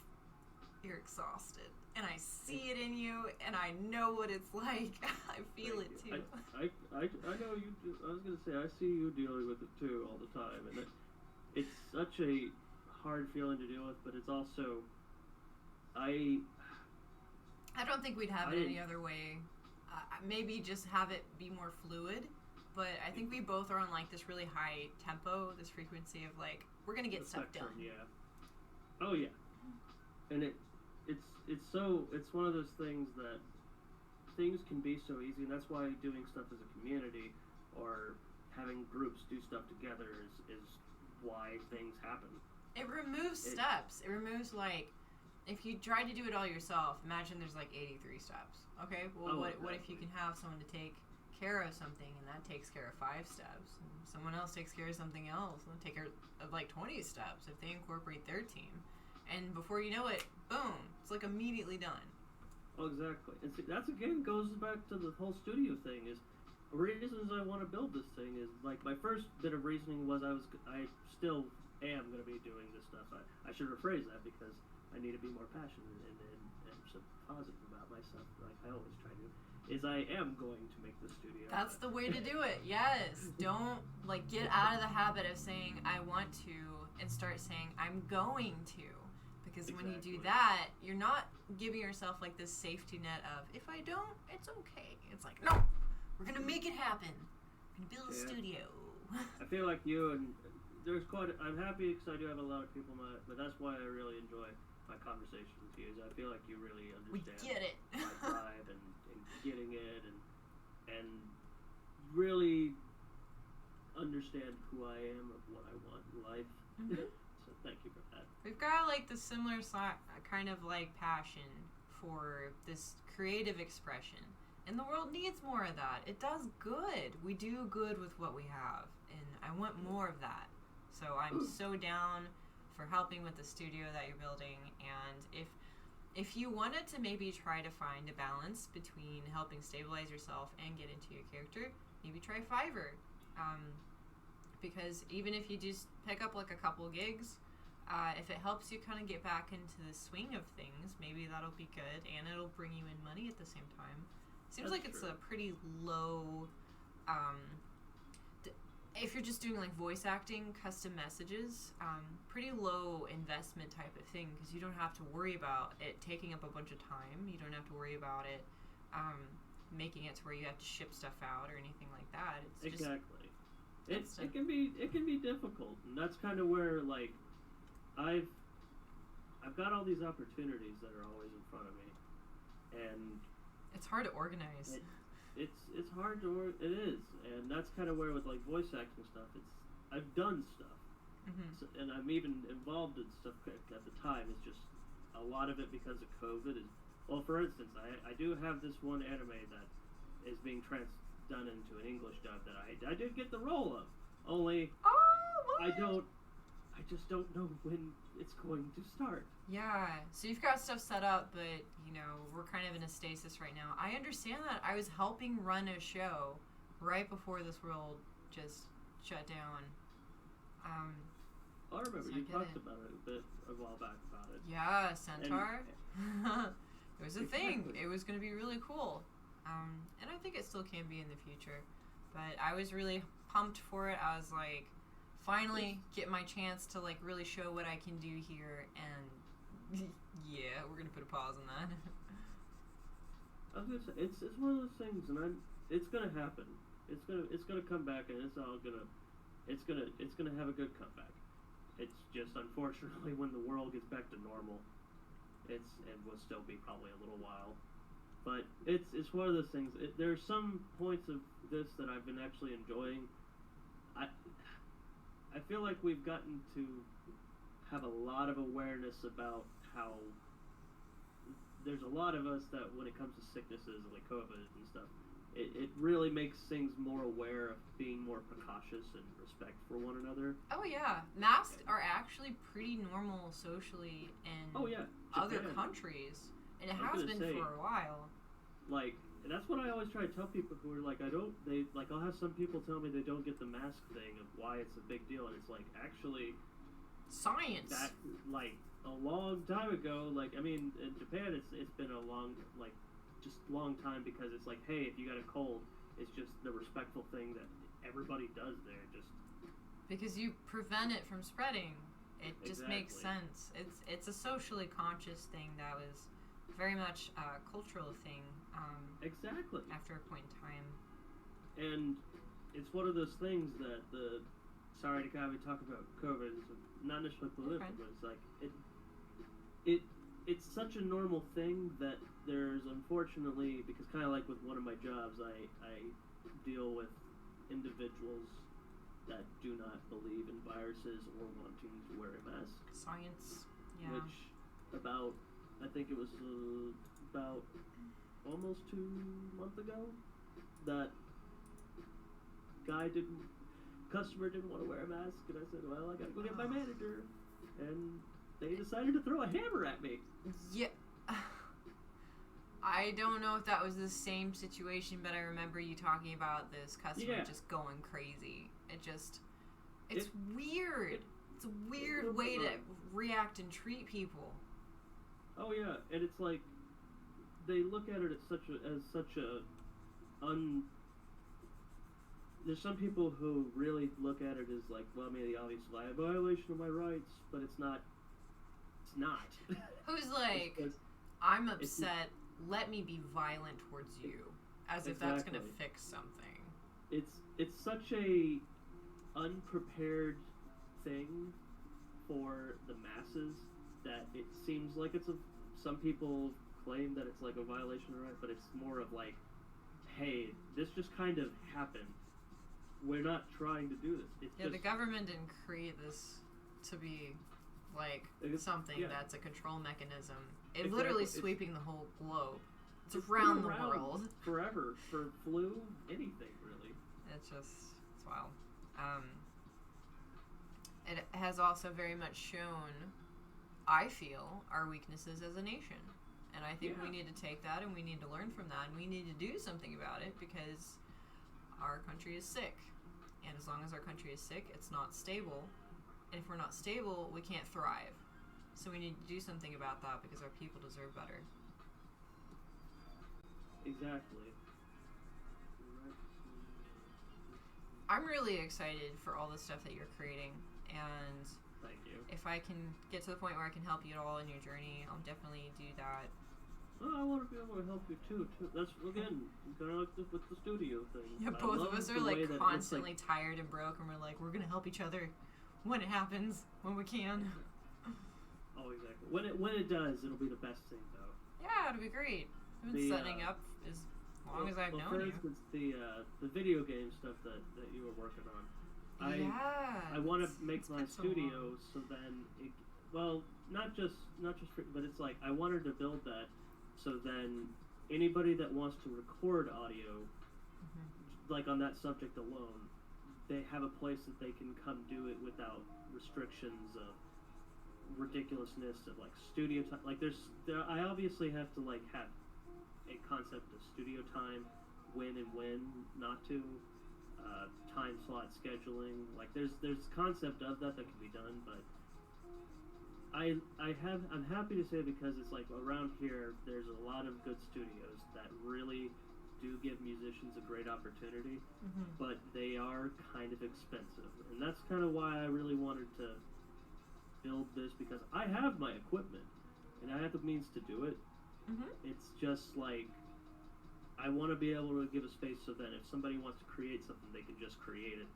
you're exhausted. And I see it in you, and I know what it's like. I feel it too. I know you do. I was going to say, I see you dealing with it too all the time. And it's such a hard feeling to deal with, but it's also... I don't think we'd have it any other way. Maybe just have it be more fluid. But I think we both are on like this really high tempo, this frequency of like, we're going to get stuff done. Yeah. Oh, yeah. And it's one of those things that things can be so easy, and that's why doing stuff as a community or having groups do stuff together is why things happen. It removes steps. It removes like, if you try to do it all yourself, imagine there's like 83 steps. Okay, well, what if you can have someone to take care of something, and that takes care of 5 steps, and someone else takes care of something else, and take care of like 20 steps if they incorporate their team. And before you know it, boom, it's like immediately done. Oh, exactly. And see, that's again goes back to the whole studio thing. Is reasons I want to build this thing is like my first bit of reasoning was I still am going to be doing this stuff. I should rephrase that because I need to be more passionate and so positive about myself, like I always try to. Is I am going to make the studio. That's the way to do it. Yes. Don't like get out of the habit of saying I want to and start saying I'm going to. Because when you do that, you're not giving yourself like this safety net of, if I don't, it's okay. It's like, no, we're going to make it happen. We're going to build a studio. I feel like you and I'm happy because I do have a lot of people, but that's why I really enjoy my conversations with you. Is I feel like you really understand we get it. my drive and getting it and really understand who I am and what I want in life. So thank you for that. We've got like the similar kind of like passion for this creative expression. And the world needs more of that. It does good. We do good with what we have. And I want more of that. So I'm so down for helping with the studio that you're building. And if you wanted to maybe try to find a balance between helping stabilize yourself and get into your character, maybe try Fiverr. Because even if you just pick up like a couple gigs, if it helps you kind of get back into the swing of things, maybe that'll be good, and it'll bring you in money at the same time. Seems like it's a pretty low, if you're just doing like voice acting, custom messages, pretty low investment type of thing, because you don't have to worry about it taking up a bunch of time. You don't have to worry about it making it to where you have to ship stuff out or anything like that. It's exactly. It can be difficult, and that's kind of where like I've got all these opportunities that are always in front of me, and it's hard to organize. It's hard to it is, and that's kind of where with like voice acting stuff, I've done stuff, so, and I'm even involved in stuff at the time. It's just a lot of it because of COVID is. Well, for instance, I do have this one anime that is being done into an English dub that I did get the role of, Only Oh, what? I just don't know when it's going to start. Yeah, so you've got stuff set up, but, you know, we're kind of in a stasis right now. I understand that. I was helping run a show right before this world just shut down. I remember So I you get talked it. about it a while back about it. Yeah, Centaur. It was a thing. Exactly. It was going to be really cool. And I think it still can be in the future. But I was really pumped for it. I was like, finally get my chance to like really show what I can do here. And yeah, we're going to put a pause on that. I was gonna say it's one of those things, and it's gonna happen. It's gonna come back, and it's gonna have a good comeback. It's just unfortunately when the world gets back to normal, it will still be probably a little while. But it's one of those things. There are some points of this that I've been actually enjoying. I feel like we've gotten to have a lot of awareness about how there's a lot of us that when it comes to sicknesses like COVID and stuff, it really makes things more aware of being more precautious and respect for one another. Oh yeah, masks are actually pretty normal socially in Japan. other countries, and it I'm has gonna been say, for a while. Like, that's what I always try to tell people who are like, I'll have some people tell me they don't get the mask thing of why it's a big deal, and it's like, actually, Science. that, like, a long time ago, like, I mean, in Japan, it's been a long, like, just long time because it's like, hey, if you got a cold, it's just the respectful thing that everybody does there, just... Because you prevent it from spreading. It just makes Exactly. sense. It's a socially conscious thing that was very much a cultural thing Exactly. after a point in time. And it's one of those things that sorry to kind of talk about COVID, it's not necessarily political, Okay. but it's like it's such a normal thing that there's unfortunately, because kind of like with one of my jobs, I deal with individuals that do not believe in viruses or wanting to wear a mask. Science. Yeah. Which I think it was about almost 2 months ago, that customer didn't want to wear a mask, and I said, well, I gotta go get my manager, and they decided to throw a hammer at me. Yeah. I don't know if that was the same situation, but I remember you talking about this customer Yeah. just going crazy. It's weird. It's a weird way to react and treat people. Oh yeah, and it's like they look at it as such a there's some people who really look at it as like, well, I mean, obviously a violation of my rights, but it's not. It's not. Who's like, It's- I'm upset, let me be violent towards you. As if that's going to Exactly. fix something. it's such a unprepared thing for the masses that it seems like some people claim that it's like a violation of right, but it's more of like, hey, this just kind of happened. We're not trying to do this. It's Yeah, just, the government didn't create this to be like something yeah. that's a control mechanism. It Exactly. literally It's- sweeping the whole globe. It's been around the around world. forever for flu, anything really. It's wild. It has also very much shown, I feel, our weaknesses as a nation. And I think we Yeah. need to take that and we need to learn from that and we need to do something about it because our country is sick. And as long as our country is sick, it's not stable. And if we're not stable, we can't thrive. So we need to do something about that because our people deserve better. Exactly. I'm really excited for all the stuff that you're creating. And Thank you. if I can get to the point where I can help you at all in your journey, I'll definitely do that. Well, I want to be able to help you too. That's again kind of like with the studio thing. Yeah, I both of love us the are way like that it's, constantly tired and broke, and we're like, we're gonna help each other when it happens, when we can. Oh, exactly. When it does, it'll be the best thing though. Yeah, it'll be great. I've been setting up as long as I've known for you. instance, the video game stuff that you were working on. I want to make my been so long. studio so then not just for, but it's like I wanted to build that so then anybody that wants to record audio Mm-hmm. like on that subject alone, they have a place that they can come do it without restrictions of ridiculousness of like studio time. Like I obviously have to like have a concept of studio time, when and when not to, time slot scheduling. Like there's concept of that can be done, but I'm happy to say, because it's like around here there's a lot of good studios that really do give musicians a great opportunity, but they are kind of expensive, and that's kind of why I really wanted to build this, because I have my equipment and I have the means to do it. It's just like I want to be able to give a space so that if somebody wants to create something, they can just create it,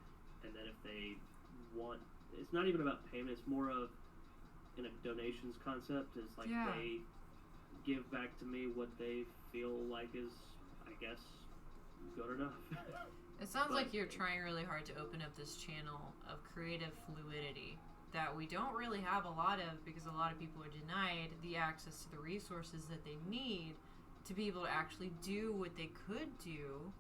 and then if they want, it's not even about payment, it's more of in a donations concept. Is like they give back to me what they feel like is, I guess, good enough. It sounds like you're trying really hard to open up this channel of creative fluidity that we don't really have a lot of, because a lot of people are denied the access to the resources that they need to be able to actually do what they could do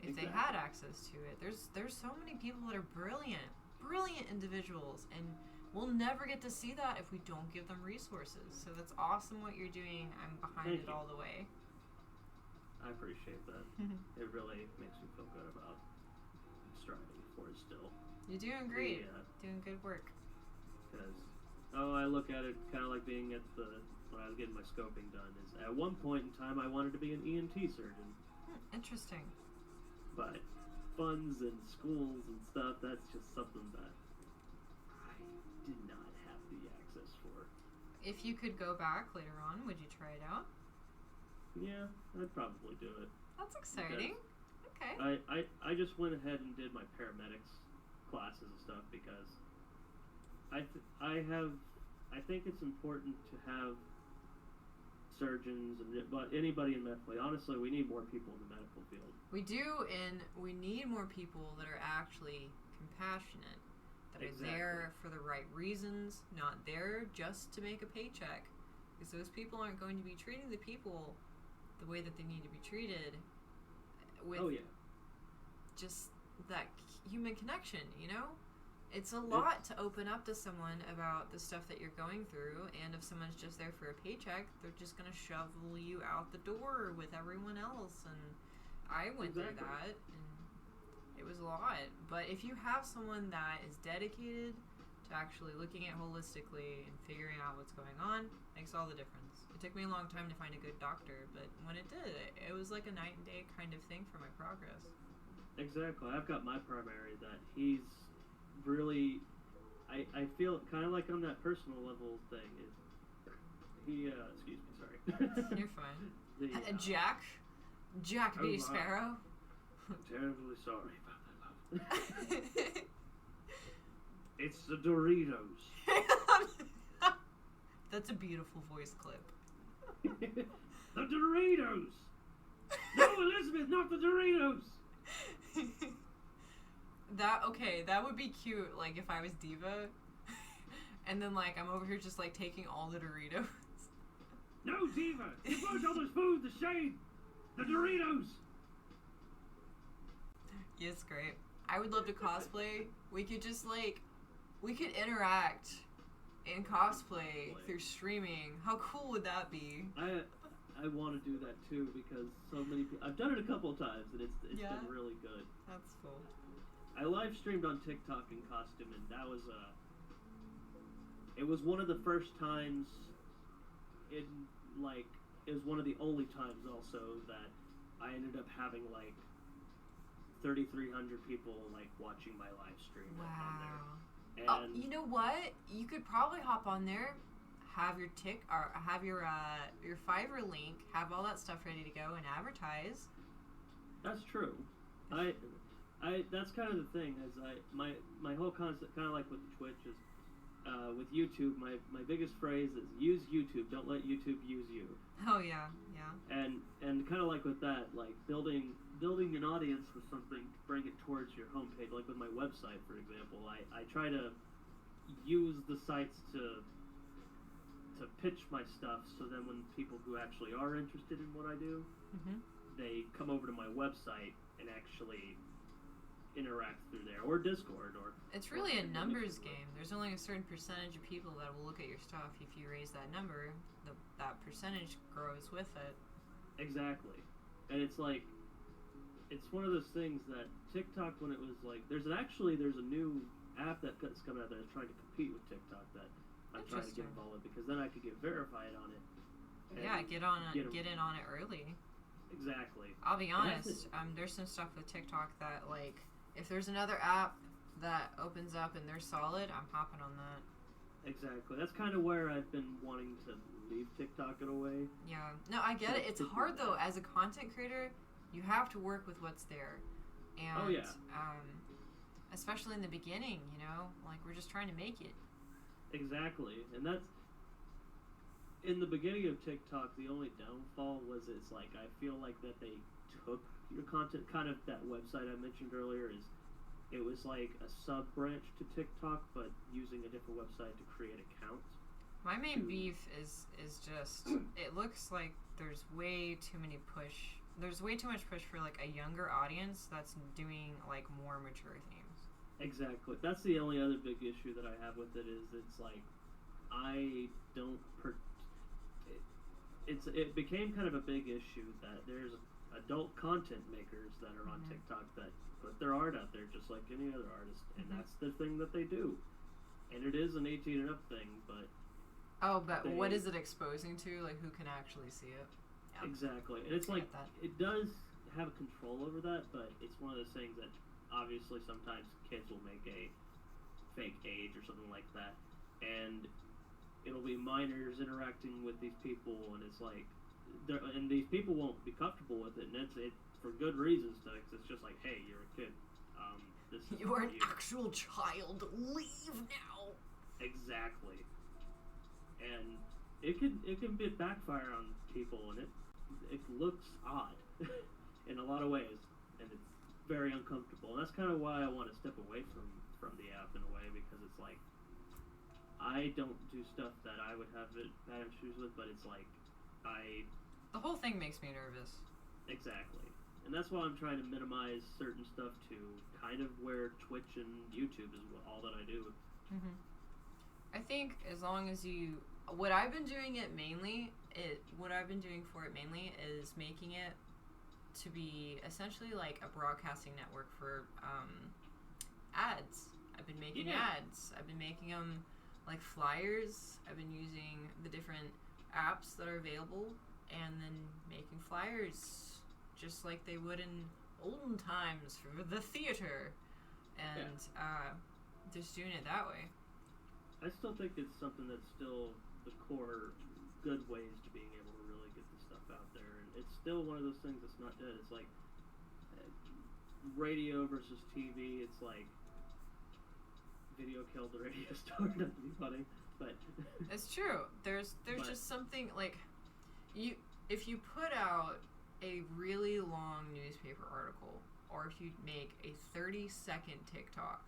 if they had access to it. There's so many people that are brilliant individuals, and we'll never get to see that if we don't give them resources. So that's awesome what you're doing. I'm behind it all the way. I appreciate that. It really makes me feel good about striving for it still. You're doing great. Doing good work. Because, I look at it kind of like being at when I was getting my scoping done, is at one point in time I wanted to be an ENT surgeon. Interesting. But funds and schools and stuff, that's just something that I did not have the access for. If you could go back later on, would you try it out? Yeah, I'd probably do it. That's exciting. Okay. I just went ahead and did my paramedics classes and stuff, because I think it's important to have surgeons but anybody in medical. Honestly, we need more people in the medical field. We do, and we need more people that are actually compassionate, that are there for the right reasons, not there just to make a paycheck, because those people aren't going to be treating the people the way that they need to be treated with just that human connection, you know? It's a lot to open up to someone about the stuff that you're going through, and if someone's just there for a paycheck, they're just going to shovel you out the door with everyone else, and I went through that, and it was a lot. But if you have someone that is dedicated to actually looking at holistically and figuring out what's going on, makes all the difference. It took me a long time to find a good doctor, but when it did, it was like a night and day kind of thing for my progress. Exactly. I've got my primary that he's really, I feel kind of like on that personal level thing, is he, excuse me, sorry. You're fine. Jack B Sparrow. I'm terribly sorry about that. It's the Doritos. That's a beautiful voice clip. The Doritos! No, Elizabeth, not the Doritos! That would be cute, like, if I was Diva, and then, like, I'm over here just, like, taking all the Doritos. No, Diva! You brought all this food, the shade! The Doritos! Yes, great. I would love to cosplay. We could just, like, we could interact in cosplay through streaming. How cool would that be? I want to do that, too, because so many people... I've done it a couple of times, and it's been really good. That's cool. I live streamed on TikTok in costume, and that was it was one of the first times it was one of the only times also that I ended up having like 3,300 people like watching my live stream. Wow. On there. And you know what? You could probably hop on there, have your have your Fiverr link, have all that stuff ready to go, and advertise. That's true. That's kind of the thing, is my whole concept, kind of like with the Twitch, is with YouTube, my biggest phrase is use YouTube, don't let YouTube use you. Oh yeah. And kind of like with that, like building an audience with something to bring it towards your homepage, like with my website, for example, I try to use the sites to pitch my stuff, so then when people who actually are interested in what I do, they come over to my website and actually interact through there, or Discord, or... It's really a or numbers anything. game. There's only a certain percentage of people that will look at your stuff. If you raise that number, that percentage grows with it. Exactly. And it's like, it's one of those things that TikTok, when it was like, there's a new app that's coming out that's trying to compete with TikTok that I'm trying to get Interesting. involved with, because then I could get verified on it. and Yeah, get in on it early. Exactly. I'll be And honest. There's some stuff with TikTok that, like, if there's another app that opens up and they're solid, I'm hopping on that. Exactly. That's kind of where I've been wanting to leave TikTok in a way. Yeah. No, I get it. It's hard though. As a content creator, you have to work with what's there, and Oh, yeah. especially in the beginning, you know, like we're just trying to make it. Exactly. And that's, in the beginning of TikTok, the only downfall was it's like, I feel like that they took your content, kind of that website I mentioned earlier is, it was like a sub-branch to TikTok, but using a different website to create accounts. My main beef is just it looks like there's way too much push for like a younger audience that's doing like more mature themes. Exactly. That's the only other big issue that I have with it is it's like, I don't it became kind of a big issue that there's adult content makers that are on TikTok that put their art out there just like any other artist, and that's the thing that they do. And it is an 18 and up thing, but what is it exposing to? Like, who can actually see it? Yeah. Exactly. And it's like, it does have control over that, but it's one of those things that obviously sometimes kids will make a fake age or something like that, and it'll be minors interacting with these people, and it's like, and these people won't be comfortable with it, and it for good reasons. It's just like, hey, you're a kid. This is You're an actual child. Leave now. Exactly. And it can backfire on people, and it looks odd in a lot of ways, and it's very uncomfortable. And that's kind of why I want to step away from the app in a way, because it's like, I don't do stuff that I would have bad issues with, but it's like, the whole thing makes me nervous. Exactly. And that's why I'm trying to minimize certain stuff to kind of where Twitch and YouTube is all that I do. Mm-hmm. I think as long as what I've been doing for it mainly is making it to be essentially like a broadcasting network for ads. I've been making ads. I've been making them like flyers. I've been using the different apps that are available and then making flyers just like they would in olden times for the theater, and just doing it that way. I still think it's something that's still the core good ways to being able to really get the stuff out there, and it's still one of those things that's not dead. It's like radio versus TV. It's like video killed the radio star. Not to be funny, but it's true. There's just something like if you put out a really long newspaper article, or if you make a 30-second TikTok,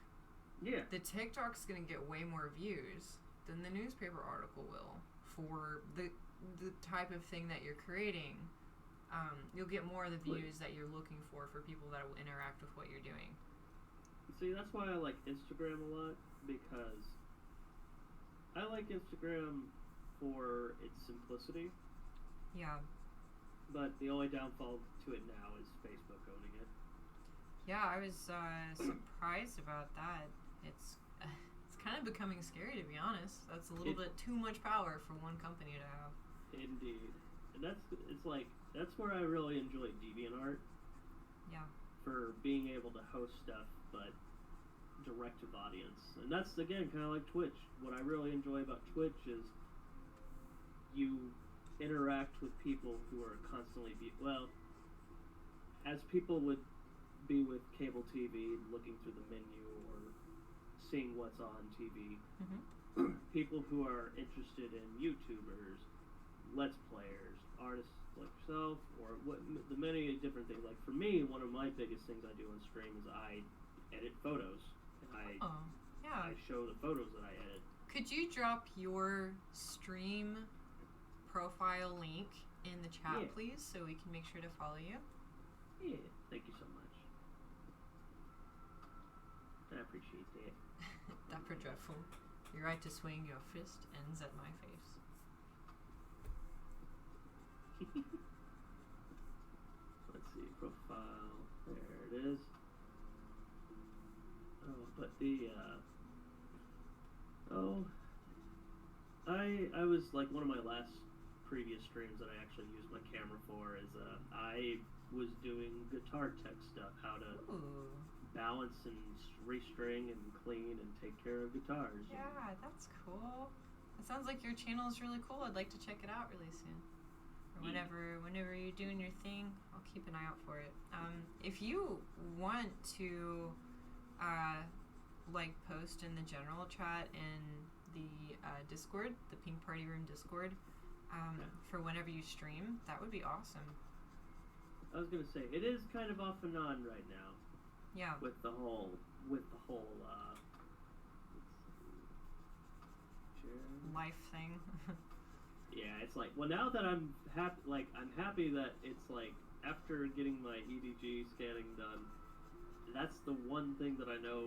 the TikTok's gonna get way more views than the newspaper article will for the type of thing that you're creating. You'll get more of the views that you're looking for people that will interact with what you're doing. See, that's why I like Instagram a lot, because I like Instagram for its simplicity. Yeah. But the only downfall to it now is Facebook owning it. Yeah, I was surprised about that. It's kind of becoming scary, to be honest. That's a little bit too much power for one company to have. Indeed. And that's where I really enjoy DeviantArt. Yeah. For being able to host stuff, but direct to the audience. And that's, again, kind of like Twitch. What I really enjoy about Twitch is you interact with people who are constantly as people would be with cable TV, looking through the menu or seeing what's on TV. Mm-hmm. People who are interested in YouTubers, Let's Players, artists like yourself, or the many different things. Like for me, one of my biggest things I do on stream is I edit photos. And I show the photos that I edit. Could you drop your stream profile link in the chat, please, so we can make sure to follow you? Yeah, thank you so much. I appreciate that. Dapper dreadful. Your right to swing your fist ends at my face. Let's see, profile. There it is. Oh, but I was like one of my last previous streams that I actually used my camera for is I was doing guitar tech stuff, how to Ooh. balance and restring and clean and take care of guitars. Yeah, that's cool. It sounds like your channel is really cool. I'd like to check it out really soon. Or whenever you're doing your thing, I'll keep an eye out for it. If you want to like post in the general chat in the Discord, the Pink Party Room Discord, for whenever you stream, that would be awesome. I was gonna say it is kind of off and on right now. Yeah. With the whole life thing. Yeah, it's like, well, now that I'm happy that it's like after getting my EDG scanning done, that's the one thing that I know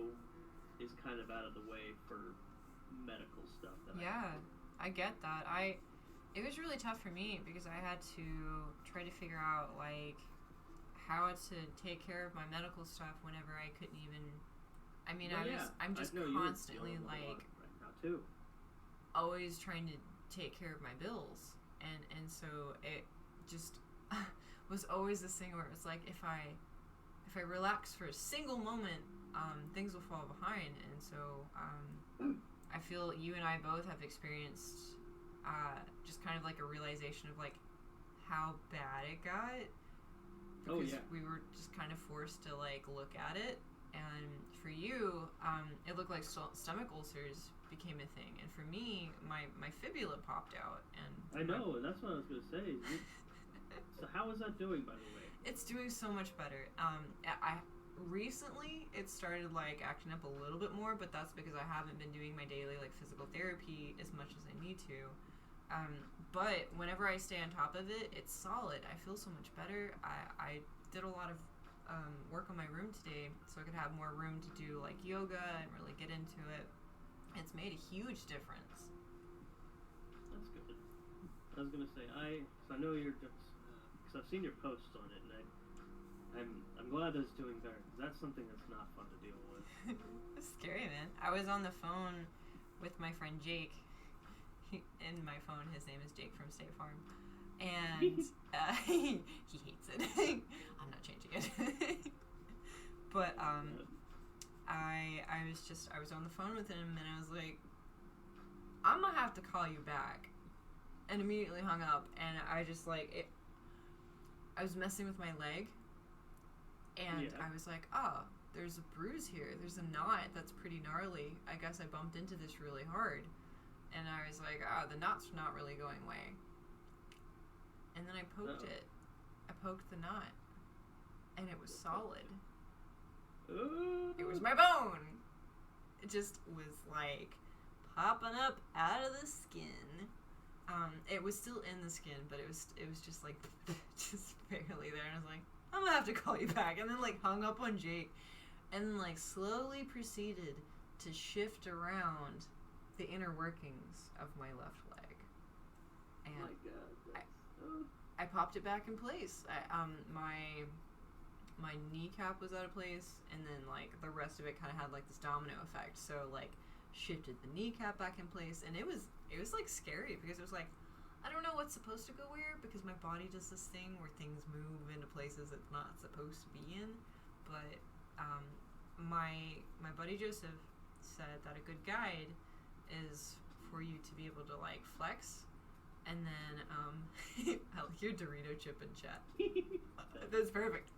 is kind of out of the way for medical stuff. I get that. It was really tough for me because I had to try to figure out like how to take care of my medical stuff whenever I couldn't even. I mean, I'm just constantly like right now too. Always trying to take care of my bills, and so it just was always this thing where it was like if I relax for a single moment, things will fall behind, and so I feel you and I both have experienced just kind of like a realization of like how bad it got because we were just kind of forced to like look at it, and for you it looked like stomach ulcers became a thing, and for me my fibula popped out, and I know, that's what I was gonna say. So how is that doing, by the way? It's doing so much better. I recently it started like acting up a little bit more, but that's because I haven't been doing my daily like physical therapy as much as I need to. But whenever I stay on top of it, it's solid. I feel so much better. I did a lot of work on my room today so I could have more room to do like yoga and really get into it. It's made a huge difference. That's good. I was gonna say I know you're just because I've seen your posts on it, and I'm glad that it's doing better because that's something that's not fun to deal with. It's scary, man. I was on the phone with my friend Jake. In my phone, his name is Jake from State Farm, and he hates it. I'm not changing it. But I was on the phone with him, and I was like, I'm gonna have to call you back, and immediately hung up. And I just like I was messing with my leg, and I was like, oh, there's a bruise here. There's a knot that's pretty gnarly. I guess I bumped into this really hard. And I was like, oh, the knot's not really going away. And then I poked it. I poked the knot. And it was solid. It was my bone. It just was like popping up out of the skin. It was still in the skin, but it was just like just barely there. And I was like, I'm gonna have to call you back. And then like hung up on Jake, and then like slowly proceeded to shift around the inner workings of my left leg, and my God, I popped it back in place. My kneecap was out of place, and then like the rest of it kind of had like this domino effect. So like shifted the kneecap back in place, and it was like scary because it was like I don't know what's supposed to go where because my body does this thing where things move into places it's not supposed to be in. But my buddy Joseph said that a good guide is for you to be able to like flex, and then I like your Dorito chip in chat. That's perfect.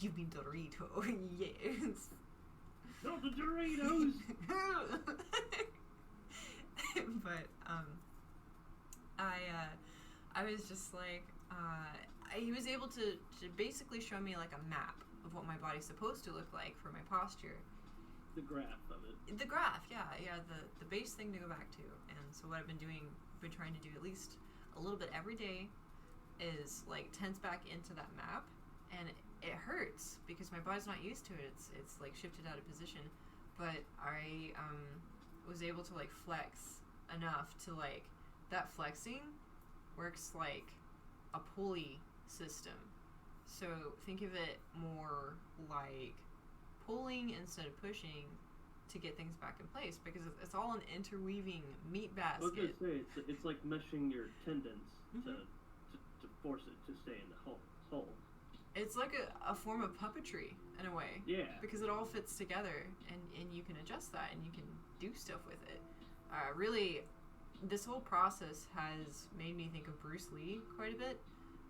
Give me Dorito. Yes. Not the Doritos. But I was just like he was able to basically show me like a map of what my body's supposed to look like for my posture. The graph of it. The graph, yeah, the base thing to go back to. And so what I've been trying to do at least a little bit every day is like tense back into that map, and it hurts because my body's not used to it. It's like shifted out of position, but I was able to like flex enough to like that flexing works like a pulley system. So think of it more like pulling instead of pushing to get things back in place, because it's all an interweaving meat basket. I was gonna say it's like meshing your tendons to force it to stay in the hole. It's like a form of puppetry in a way. Yeah. Because it all fits together, and you can adjust that, and you can do stuff with it. Really, this whole process has made me think of Bruce Lee quite a bit.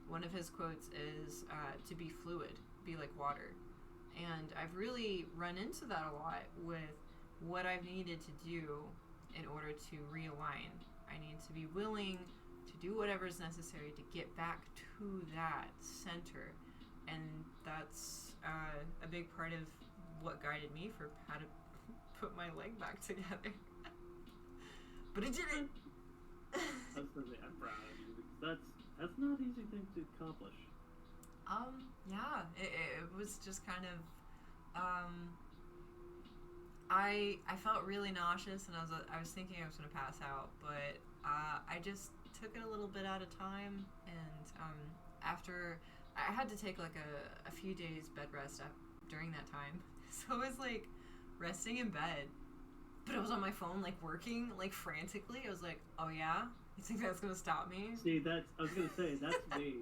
One of his quotes is, to be fluid, be like water. And I've really run into that a lot with what I've needed to do in order to realign. I need to be willing to do whatever is necessary to get back to that center. And that's a big part of what guided me for how to put my leg back together. But it didn't. I was gonna say, I'm proud of you, because that's not an easy thing to accomplish. Yeah, it was just kind of, I felt really nauseous, and I was thinking I was gonna pass out, but I just took it a little bit at a time, and after I had to take like a few days bed rest during that time, so I was like resting in bed, but I was on my phone like working like frantically. I was like, oh yeah, you think that's gonna stop me? See, I was gonna say, that's me.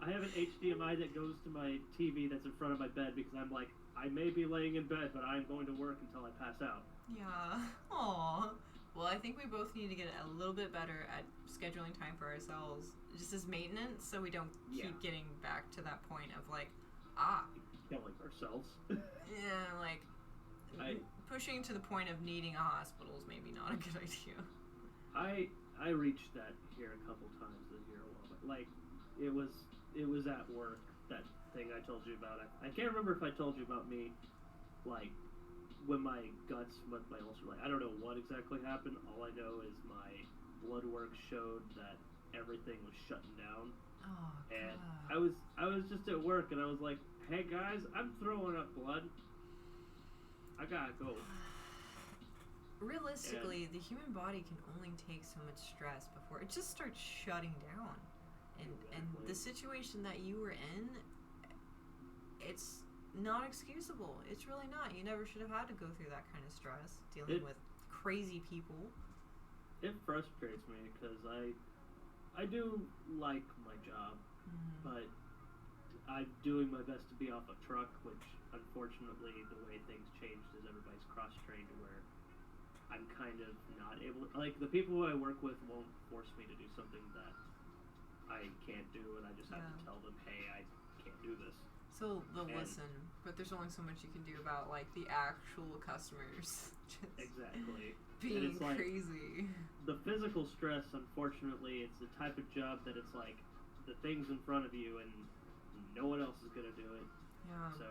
I have an HDMI that goes to my TV that's in front of my bed, because I'm like, I may be laying in bed, but I'm going to work until I pass out. Yeah. Aww. Well, I think we both need to get a little bit better at scheduling time for ourselves, just as maintenance, so we don't keep getting back to that point of like, Killing ourselves. yeah, like pushing to the point of needing a hospital is maybe not a good idea. I reached that here a couple times this year, like it was at work, that thing I told you about. I can't remember if I told you about me, like, when my guts with my ulcer, like, I don't know what exactly happened. All I know is my blood work showed that everything was shutting down. Oh, and God. I was just at work, and I was like, hey guys, I'm throwing up blood. I gotta go. Realistically, the human body can only take so much stress before it just starts shutting down. And the situation that you were in, it's not excusable. It's really not. You never should have had to go through that kind of stress, dealing with crazy people. It frustrates me, because I do like my job, but I'm doing my best to be off a truck, which unfortunately the way things changed is everybody's cross-trained to where I'm kind of not able to, like, the people who I work with won't force me to do something that I can't do, and I just have to tell them, hey, I can't do this. So they'll listen, but there's only so much you can do about like the actual customers just Exactly. being it's like, crazy. The physical stress, unfortunately, it's the type of job that it's like the thing's in front of you and no one else is gonna do it. Yeah. So,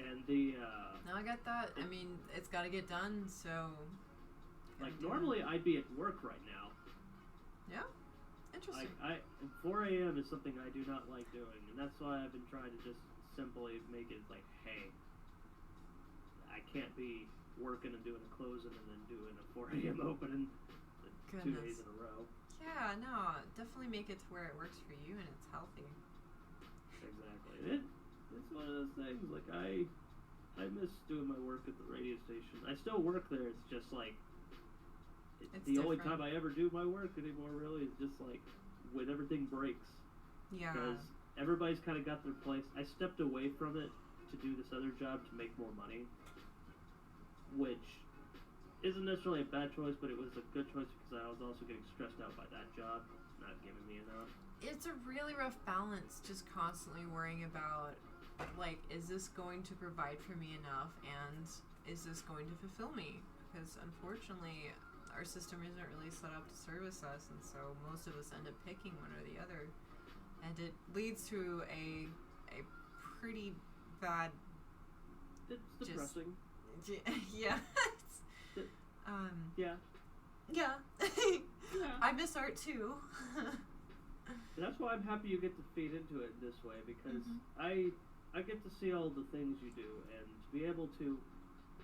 and the No, I get that. I mean, it's got to get done, so. like normally I'd be at work right now. Yeah. Interesting. 4 a.m. is something I do not like doing, and that's why I've been trying to just simply make it like, hey, I can't be working and doing a closing and then doing a 4 a.m. opening 2 days in a row. Yeah, no, definitely make it to where it works for you and it's healthy. Exactly. It's one of those things, like, I miss doing my work at the radio station. I still work there, it's just like, It's the only different. time I ever do my work anymore, really, is just like when everything breaks. Yeah. Because everybody's kind of got their place. I stepped away from it to do this other job to make more money, which isn't necessarily a bad choice, but it was a good choice because I was also getting stressed out by that job not giving me enough. It's a really rough balance, just constantly worrying about, like, is this going to provide for me enough, and is this going to fulfill me? Because unfortunately, our system isn't really set up to service us, and so most of us end up picking one or the other, and it leads to a pretty bad. It's depressing. Yeah. Yeah. Yeah. Yeah. I miss art too. And that's why I'm happy you get to feed into it this way, because I get to see all the things you do, and to be able to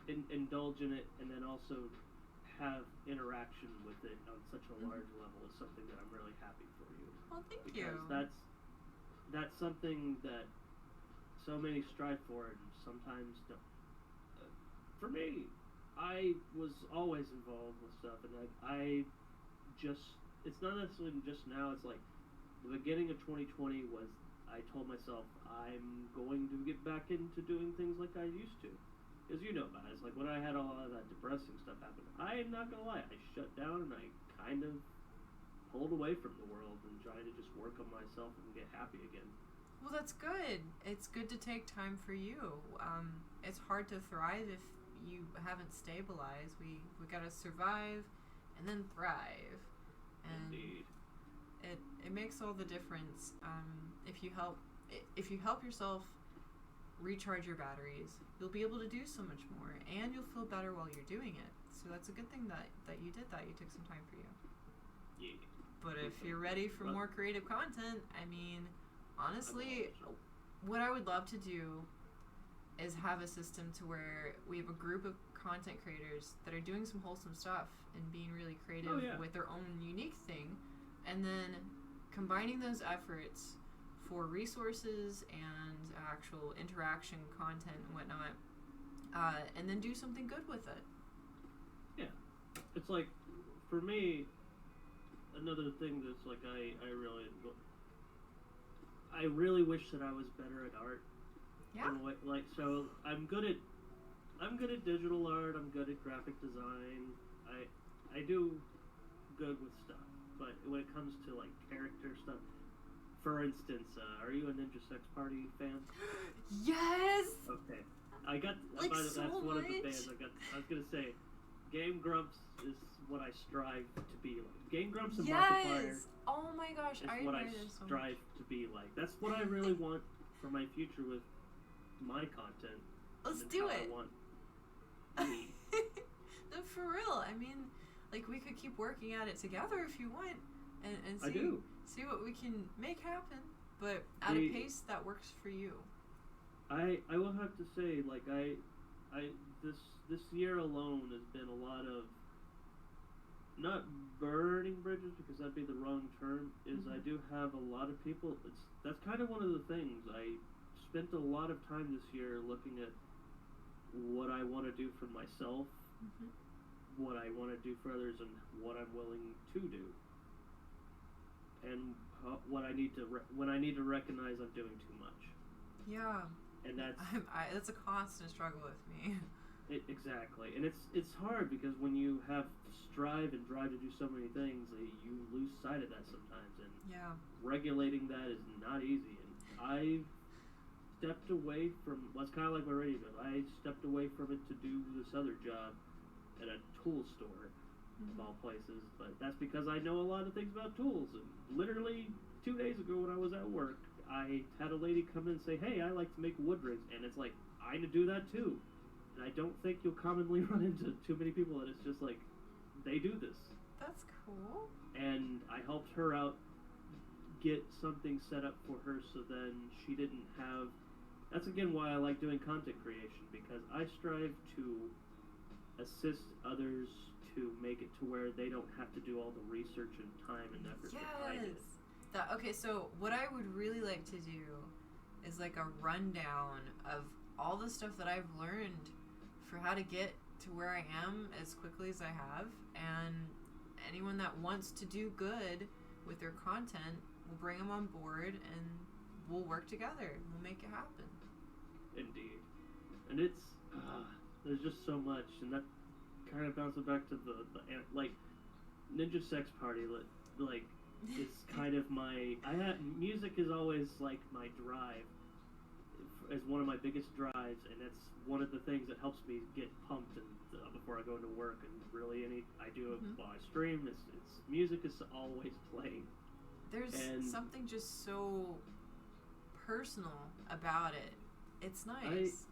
indulge in it and then also have interaction with it on such a large level is something that I'm really happy for you. Well, thank Because you. that's something that so many strive for and sometimes don't. For me, I was always involved with stuff, and I just, it's not necessarily just now, it's like the beginning of 2020 was, I told myself I'm going to get back into doing things like I used to. Because you know about it, it's like when I had all of that depressing stuff happen, I'm not gonna lie, I shut down and I kind of pulled away from the world and tried to just work on myself and get happy again. Well, that's good. It's good to take time for you. It's hard to thrive if you haven't stabilized. We gotta survive and then thrive. And Indeed. it makes all the difference. If you help yourself recharge your batteries, you'll be able to do so much more, and you'll feel better while you're doing it. So that's a good thing that you did that. You took some time for you. Yeah. But if you're ready for more creative content, I mean, honestly, what I would love to do is have a system to where we have a group of content creators that are doing some wholesome stuff and being really creative with their own unique thing, and then combining those efforts for resources and actual interaction content and whatnot, and then do something good with it. Yeah. It's like, for me, another thing that's like I really wish that I was better at art. Yeah. Like, so I'm good at digital art. I'm good at graphic design. I do good with stuff, but when it comes to like character stuff, for instance, are you a Ninja Sex Party fan? Yes. Okay, I got. Like, that's so one of the much. bands I got. I was gonna say, Game Grumps is what I strive to be like. Game Grumps and Markiplier Yes. Oh my gosh, is I what I admire this so strive much. to be like. That's what I really want for my future with my content. Let's and do how it. I want me. No, for real. I mean, like, we could keep working at it together if you want, and I do. see what we can make happen, but at a pace that works for you. I will have to say, like, this year alone has been a lot of, not burning bridges because that'd be the wrong term, is I do have a lot of people, that's kind of one of the things. I spent a lot of time this year looking at what I want to do for myself, what I want to do for others, and what I'm willing to do, and what I need to when I need to recognize I'm doing too much. Yeah. And that's a constant struggle with me. Exactly, and it's hard because when you have strive and drive to do so many things, you lose sight of that sometimes, and regulating that is not easy. And I've stepped away from. Well, it's kind of like my radio job. I stepped away from it to do this other job at a tool store, of all places. But that's because I know a lot of things about tools. And literally 2 days ago, when I was at work, I had a lady come in and say, "Hey, I like to make wood rings," and it's like I do that too. And I don't think you'll commonly run into too many people that it's just like they do this. That's cool. And I helped her out, get something set up for her so then she didn't have. That's again why I like doing content creation, because I strive to assist others to make it to where they don't have to do all the research and time and effort behind it. Okay, so what I would really like to do is like a rundown of all the stuff that I've learned for how to get to where I am as quickly as I have, and anyone that wants to do good with their content, we'll bring them on board and we'll work together and we'll make it happen. Indeed. And it's there's just so much, and that kind of bounces back to the like Ninja Sex Party, like it's kind of my music is always like my drive, is one of my biggest drives, and it's one of the things that helps me get pumped and before I go into work, and really I do it while I stream. It's music is always playing. There's something just so personal about it. It's nice.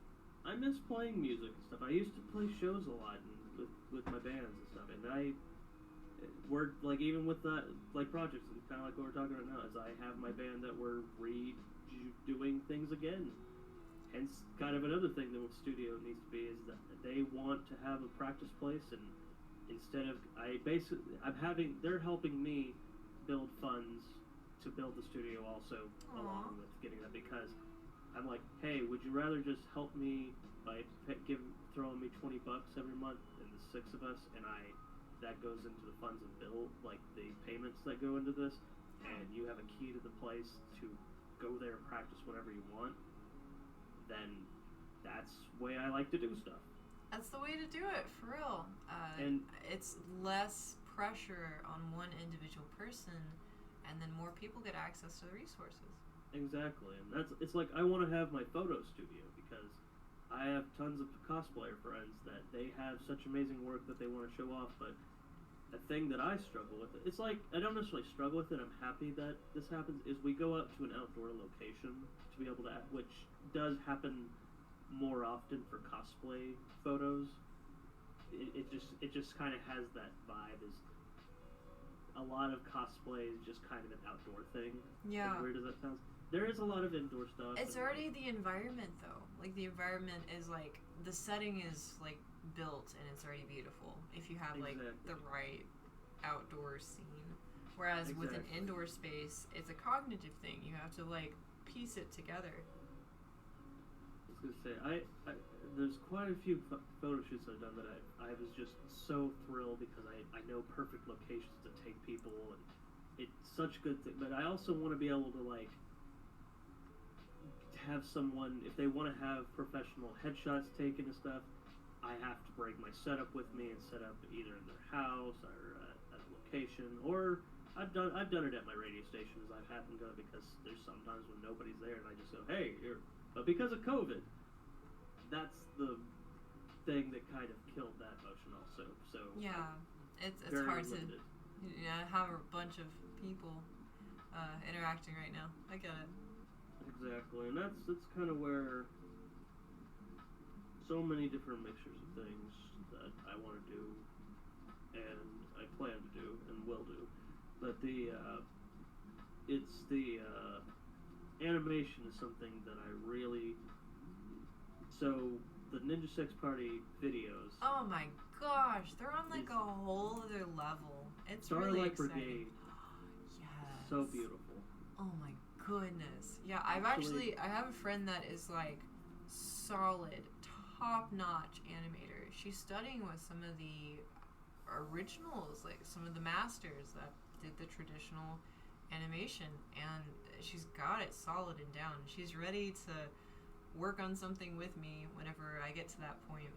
I miss playing music and stuff. I used to play shows a lot with my bands and stuff, and we're like, even with that, like projects, and kind of like what we're talking about now, is I have my band that we're redoing things again. hence, kind of another thing that a studio needs to be is that they want to have a practice place, and instead of they're helping me build funds to build the studio also along with getting that, because I'm like, hey, would you rather just help me by throwing me $20 every month and the 6 of us, and that goes into the funds and bill, like the payments that go into this, and you have a key to the place to go there and practice whatever you want, then that's the way I like to do stuff. That's the way to do it, for real. And it's less pressure on one individual person, and then more people get access to the resources. Exactly, and it's like I want to have my photo studio because I have tons of cosplayer friends that they have such amazing work that they want to show off, but a thing that I struggle with, it's like, I don't necessarily struggle with it, I'm happy that this happens, is we go out to an outdoor location to be able to, which does happen more often for cosplay photos. It just kind of has that vibe, is a lot of cosplay is just kind of an outdoor thing. Yeah. As weird as that sounds. There is a lot of indoor stuff. It's already the environment, though. Like, the environment is, like, the setting is, like, built, and it's already beautiful if you have, like, the right outdoor scene. Whereas with an indoor space, it's a cognitive thing. You have to, like, piece it together. I was going to say, there's quite a few photo shoots I've done that I was just so thrilled because I know perfect locations to take people, and it's such a good thing. But I also want to be able to, like, have someone, if they want to have professional headshots taken and stuff, I have to bring my setup with me and set up either in their house or at a location, or I've done it at my radio stations. I've had them go because there's sometimes when nobody's there and I just go, hey, here. But because of COVID, that's the thing that kind of killed that motion also. So yeah, it's hard limited. To have a bunch of people interacting right now. I get it. Exactly, and that's kind of where so many different mixtures of things that I want to do, and I plan to do, and will do. But it's the animation is something that I really. So the Ninja Sex Party videos. Oh my gosh, they're on like a whole other level. It's Starlight really exciting. Brigade. Yes. So beautiful. Oh my goodness. Yeah, I have a friend that is like solid, top-notch animator. She's studying with some of the originals, like some of the masters that did the traditional animation, and she's got it solid and down. She's ready to work on something with me whenever I get to that point.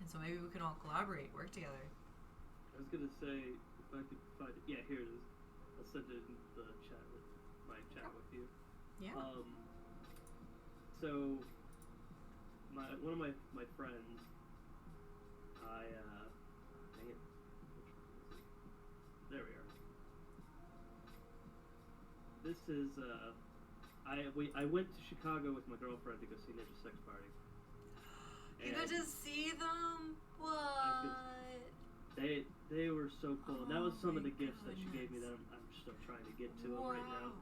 And so maybe we can all collaborate, work together. I was gonna say, if I could find it. Yeah, here it is. I'll send it in the chat with my chat with you. Yeah. So one of my friends, dang it. There we are. This is I went to Chicago with my girlfriend to go see Ninja Sex Party. You got to see them? What? They were so cool. That was some of the gifts that she goodness. gave me that I'm still trying to get to them right now.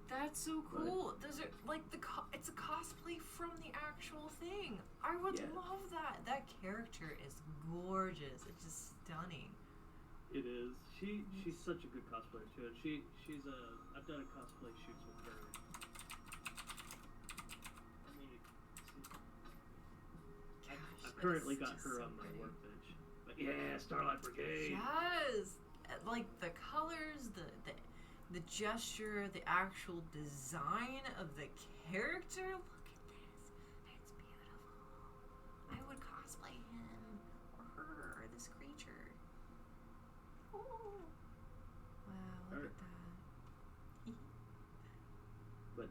That's so cool. Those are like it's a cosplay from the actual thing. I would love that. That character is gorgeous. It's just stunning. It is. She's such a good cosplayer too, and she's I've done a cosplay shoots with her. I've currently got her on my workbench. But yeah, Starlight Brigade. Yes, like the colors, the gesture, the actual design of the character. Look at this. It's beautiful. I would cosplay him or her or this creature. Oh. Wow, look at that. But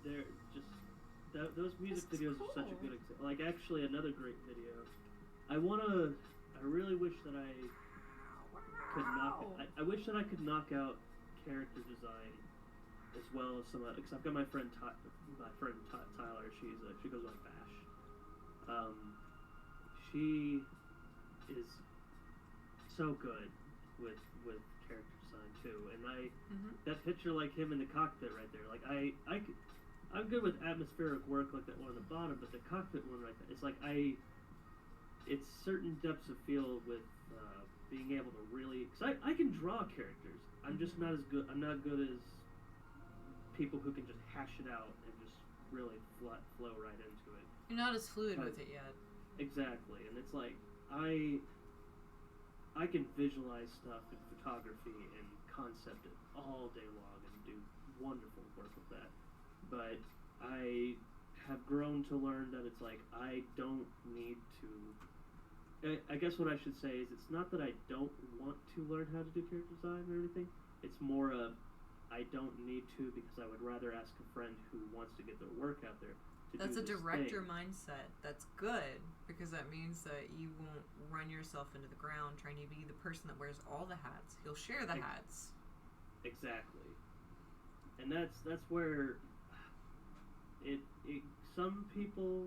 they're just those music videos are such a good example. Like, actually, another great video. I really wish that I could I wish that I could knock out character design as well as some, because I've got my friend Tyler. She goes by Bash. She is so good with character design. design too, and Mhm. that picture like him in the cockpit right there. Like I'm good with atmospheric work like that one on the bottom, but the cockpit one right there, it's like it's certain depths of field with being able to really, cause I can draw characters. I'm just not as good. I'm not good as people who can just hash it out and just really flow right into it. You're not as fluid with it yet. Exactly, and it's like I can visualize stuff in photography and concept it all day long and do wonderful work with that. But I have grown to learn that it's like I don't need to. I guess what I should say is it's not that I don't want to learn how to do character design or anything. It's more of I don't need to because I would rather ask a friend who wants to get their work out there to That's do a this director thing. mindset. That's good because that means that you won't run yourself into the ground trying to be the person that wears all the hats. You'll share the hats. Exactly, and that's where it some people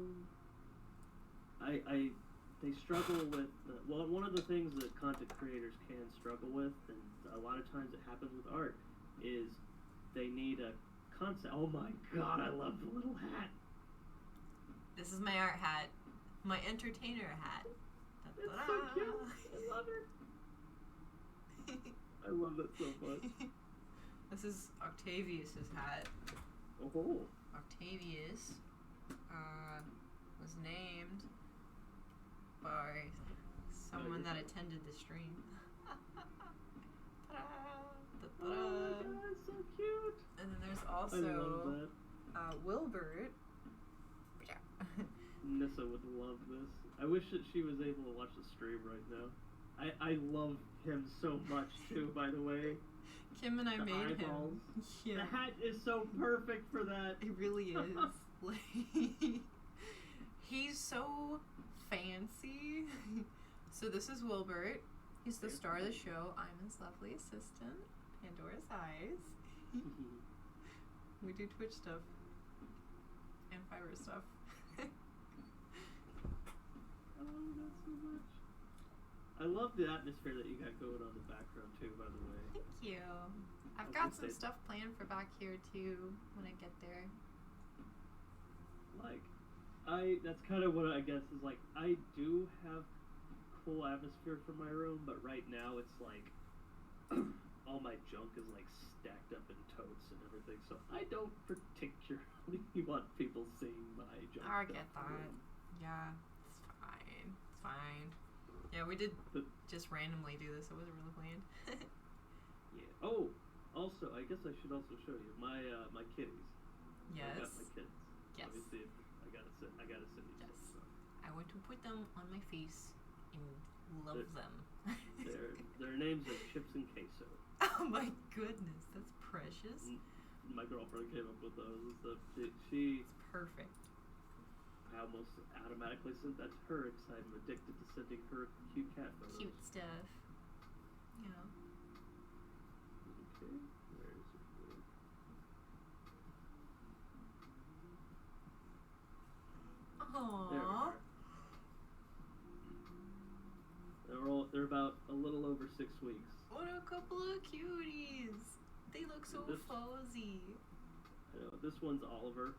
they struggle with well, one of the things that content creators can struggle with, and a lot of times it happens with art, is they need a concept. Oh my god, I love the little hat. This is my art hat. My entertainer hat. It's so cute. I love it. I love that so much. This is Octavius's hat. Oh. Octavius was named by someone that attended the stream. Ta-da! Oh my god, it's so cute. And then there's I love also that. Wilbert. Nissa would love this. I wish that she was able to watch the stream right now. I love him so much too, by the way. Kim and I The made eyeballs. him. Yeah. The hat is so perfect for that. It really is. Like, he's so fancy. So this is Wilbert. He's the star of the show. I'm his lovely assistant, Pandora's Eyes. We do Twitch stuff and Fiverr stuff. I love that so much. I love the atmosphere that you got going on in the background too, by the way. Thank you. I've I was got gonna some say- stuff planned for back here too when I get there. Like, that's kind of what I guess is like, I do have cool atmosphere for my room, but right now it's like, all my junk is like stacked up in totes and everything, so I don't particularly want people seeing my junk. I get that. Yeah, it's fine. It's fine. Yeah, we did But- just randomly do this. It wasn't really planned. Yeah. Oh, also, I guess I should also show you my my kitties. I got Yes. my kittens. Yes. Obviously, I gotta send you Yes. some. I want to put them on my face and love them. Their names are Chips and Queso. Oh my goodness, that's precious. My girlfriend came up with those and stuff. She It's perfect. I almost automatically sent that to her because I'm addicted to sending her cute cat photos. Cute stuff. Yeah. Okay, where is it? There we Aww. are. They're about a little over 6 weeks. What a couple of cuties. They look so This- fuzzy. I know, this one's Oliver.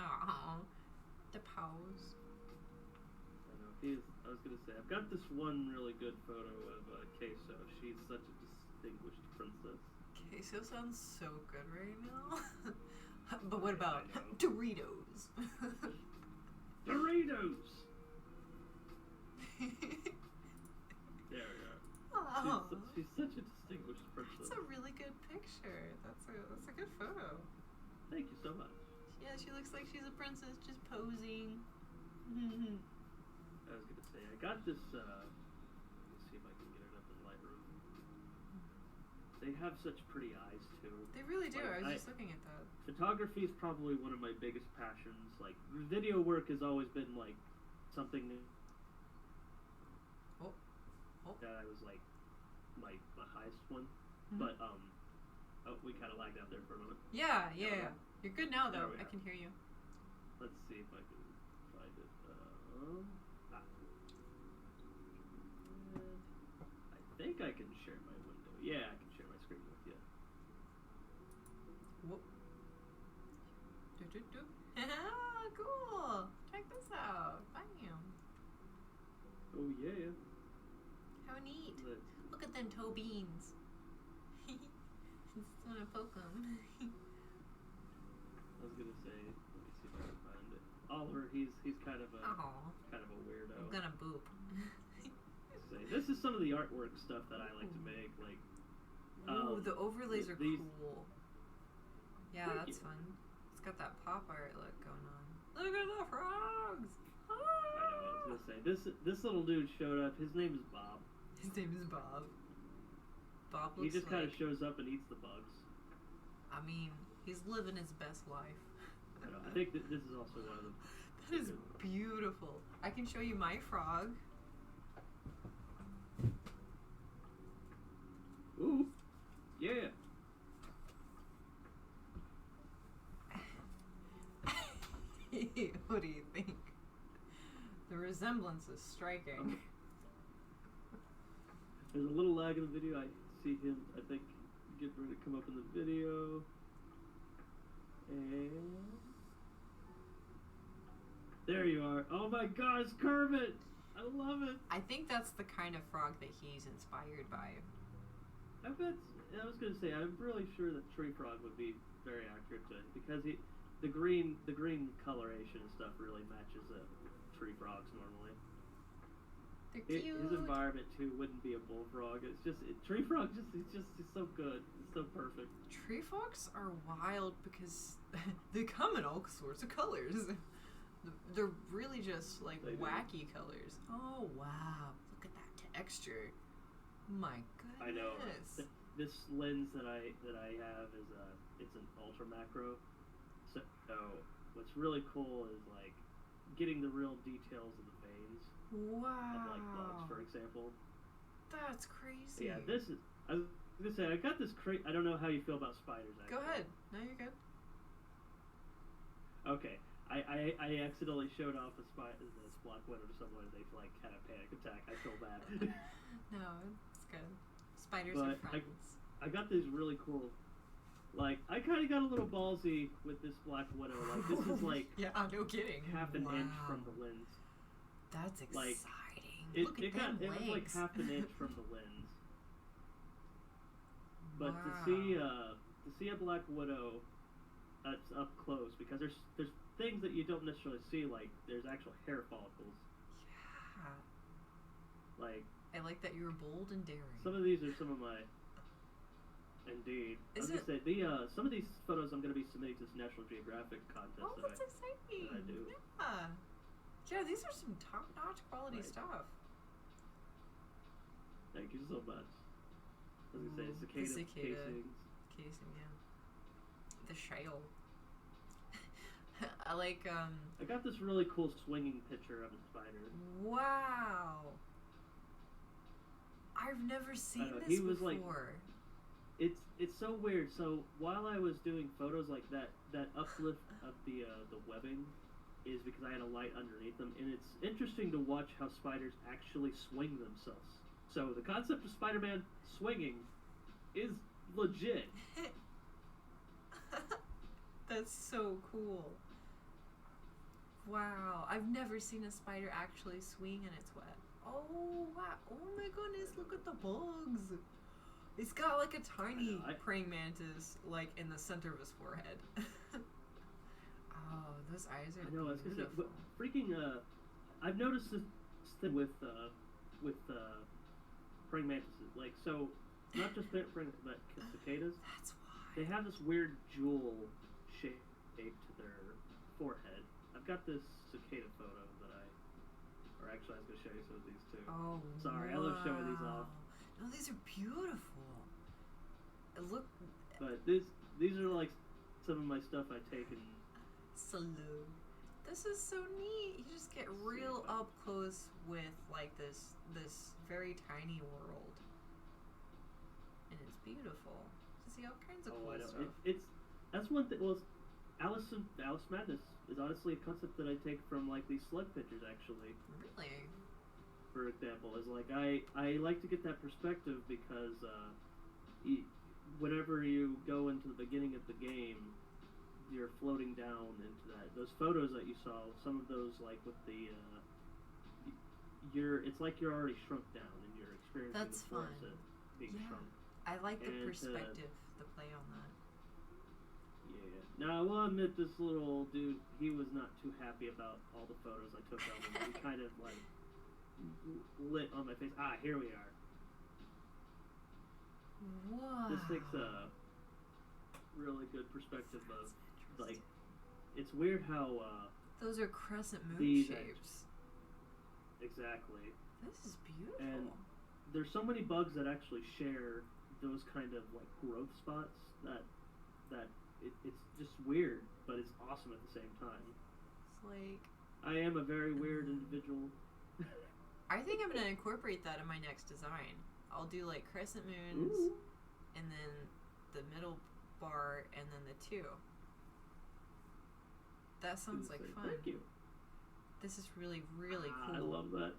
Aww. The paws. I know I was gonna say I've got this one really good photo of Queso. She's such a distinguished princess. Queso sounds so good right now. But what about I know. Doritos? Doritos. There we are. Oh, She's such a distinguished princess. that's a really good picture. That's a good photo. Thank you so much. Yeah, she looks like she's a princess just posing. I was gonna say I got this. Let's see if I can get it up in Lightroom. They have such pretty eyes too. They really do. Like, I was just looking at that. Photography is probably one of my biggest passions. Like video work has always been like something Oh. that I was like my highest one. Mhm. But oh, we kind of lagged out there for a moment. Yeah. Yeah. You're good now, There though. we I are. can hear you. Let's see if I can find it. them toe beans. Just wanna poke them. I was gonna say, let me see if I can find it. Oliver, he's kind of a weirdo. I'm gonna boop. Say, this is some of the artwork stuff that I like to make, like. Ooh, the overlays are these, cool. Yeah, Thank that's you. fun. It's got that pop art look going on. Look at the frogs! I know, I was gonna say, this little dude showed up. His name is Bob. His name is Bob. Bob looks He just kind of like, shows up and eats the bugs. I mean, he's living his best life. I know. I think that this is also one of them. That is beautiful. I can show you my frog. Ooh, yeah. What do you think? The resemblance is striking. There's a little lag in the video. I see him, I think, get ready to come up in the video. And there you are. Oh my god, it's Kermit! I love it! I think that's the kind of frog that he's inspired by. I was gonna say, I'm really sure that Tree Frog would be very accurate to it, because the green coloration and stuff really matches tree frogs normally. They're cute. His environment too wouldn't be a bullfrog. It's just Tree Frog. It's so good. It's so perfect. Tree frogs are wild because they come in all sorts of colors. They're really just like They do. wacky colors. Oh wow! Look at that texture. My goodness. I know. This lens that I have is it's an ultra macro. So what's really cool is like getting the real details of the veins Wow. of like bugs, for example. That's crazy. Yeah, this is. I was gonna say I got this I don't know how you feel about spiders. Actually. Go ahead. No, you're good. Okay. I accidentally showed off this block window to someone and they like had a panic attack. I feel bad. No, it's good. Spiders But are friends. I got these really cool. Like I kind of got a little ballsy with this black widow. Like this is like yeah, no kidding. half an inch from the lens. That's Like, exciting. It Look at them it was like legs. half an inch from the lens. But Wow. to see a black widow that's up close, because there's things that you don't necessarily see, like there's actual hair follicles. Yeah. Like I like that you're bold and daring. some of these are some of my. Indeed. I was Is gonna say some of these photos I'm gonna be submitting to this National Geographic contest. Oh, that's exciting. that I do. Yeah. Yeah, these are some top-notch quality Right. stuff. Thank you so much. I was gonna say The cicada cicada. casings. Casing, yeah. The shale. I like, I got this really cool swinging picture of a spider. wow. I've never seen know, this he was, before. like, It's so weird. So while I was doing photos like that uplift of the webbing is because I had a light underneath them, and it's interesting to watch how spiders actually swing themselves. So the concept of Spider-Man swinging is legit. That's so cool. Wow, I've never seen a spider actually swing in its web. Oh wow! Oh my goodness! Look at the bugs. It's got like a tiny praying mantis, like in the center of his forehead. Oh, those eyes are I know. I was gonna say, beautiful. but freaking. I've noticed this thing with praying mantises. Like, so, not just praying, but cicadas. That's why. They have this weird jewel shape to their forehead. I've got this cicada photo that or actually I was gonna show you some of these too. Oh, Sorry, I love showing these off. No, these are beautiful. Look, But these are like some of my stuff I take and slow. This is so neat. You just get real up close with like this very tiny world, and it's beautiful. You see all kinds of cool I know. stuff. That's one thing. Well, Alice Madness is honestly a concept that I take from like these slug pictures actually. Really? For example, is like I like to get that perspective because whenever you go into the beginning of the game, you're floating down into that. Those photos that you saw, some of those like with the it's like you're already shrunk down and you're experiencing That's the force. fun. being Yeah. shrunk. I like the And, perspective, the play on that. Yeah. Now I will admit, this little dude, he was not too happy about all the photos I took of him. He kind of like lit on my face. Ah, here we are. Wow. This takes a really good perspective of, like, it's weird how those are crescent moon these shapes. exactly. This is beautiful. And there's so many bugs that actually share those kind of like growth spots that it's just weird, but it's awesome at the same time. It's like, I am a very weird individual. I think I'm gonna incorporate that in my next design. I'll do like crescent moons, Ooh. and then the middle bar, and then the two. That sounds like fun. Thank you. This is really, really cool. I love that.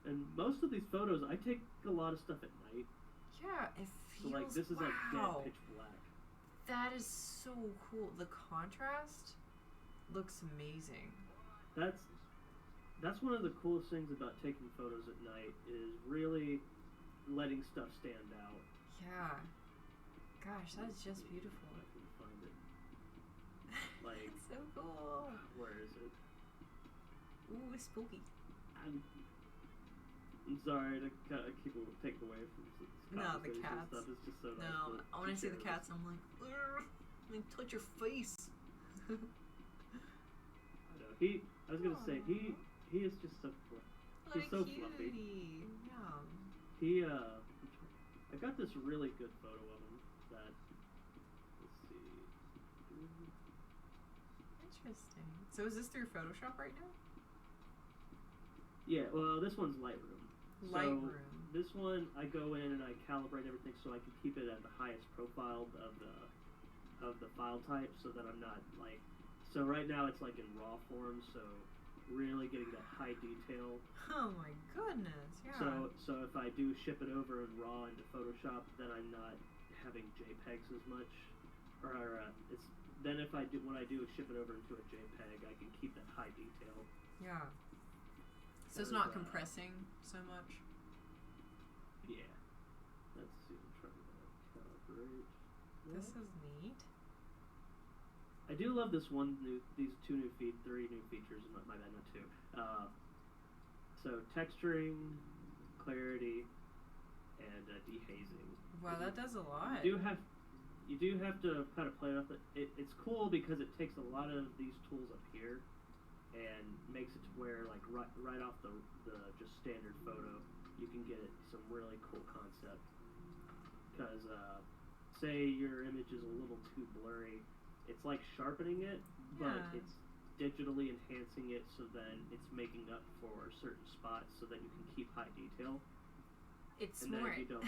And most of these photos, I take a lot of stuff at night. Yeah, it So feels. like this is like wow. dead pitch black. That is so cool. The contrast looks amazing. That's one of the coolest things about taking photos at night is really letting stuff stand out. Yeah. Gosh, that is just beautiful. I can find it. Like, It's so cool. where is it? Ooh, it's spooky. I'm sorry to keep taking away from this No, the conversation cats. stuff. It's just so nice. No, to when I see share the this. cats, I'm like, "Urgh, let me touch your face." I know. I was gonna say he is just so What he's a so cutie. fluffy. Yeah. I got this really good photo of him that, let's see. Interesting. So is this through Photoshop right now? Yeah, well, this one's Lightroom. Lightroom. So this one, I go in and I calibrate everything so I can keep it at the highest profile of the file type, so that I'm not like. So right now it's like in RAW form, so really getting that high detail. Oh my goodness. Yeah. So if I do ship it over in RAW into Photoshop, then I'm not having JPEGs as much, or it's then if I do when I do ship it over into a JPEG, I can keep that high detail. Yeah. So it's not compressing so much. Yeah. Let's see. I'm trying to calibrate. This is neat. I do love these three new features. My bad, not two. So texturing, clarity, and dehazing. Wow, that does a lot. You do have to kind of play with it. It's cool because it takes a lot of these tools up here and makes it to where like right off the just standard photo, you can get some really cool concept. Because say your image is a little too blurry, it's like sharpening it, but Yeah. it's digitally enhancing it so then it's making up for certain spots so that you can keep high detail. It's And then smart. you don't.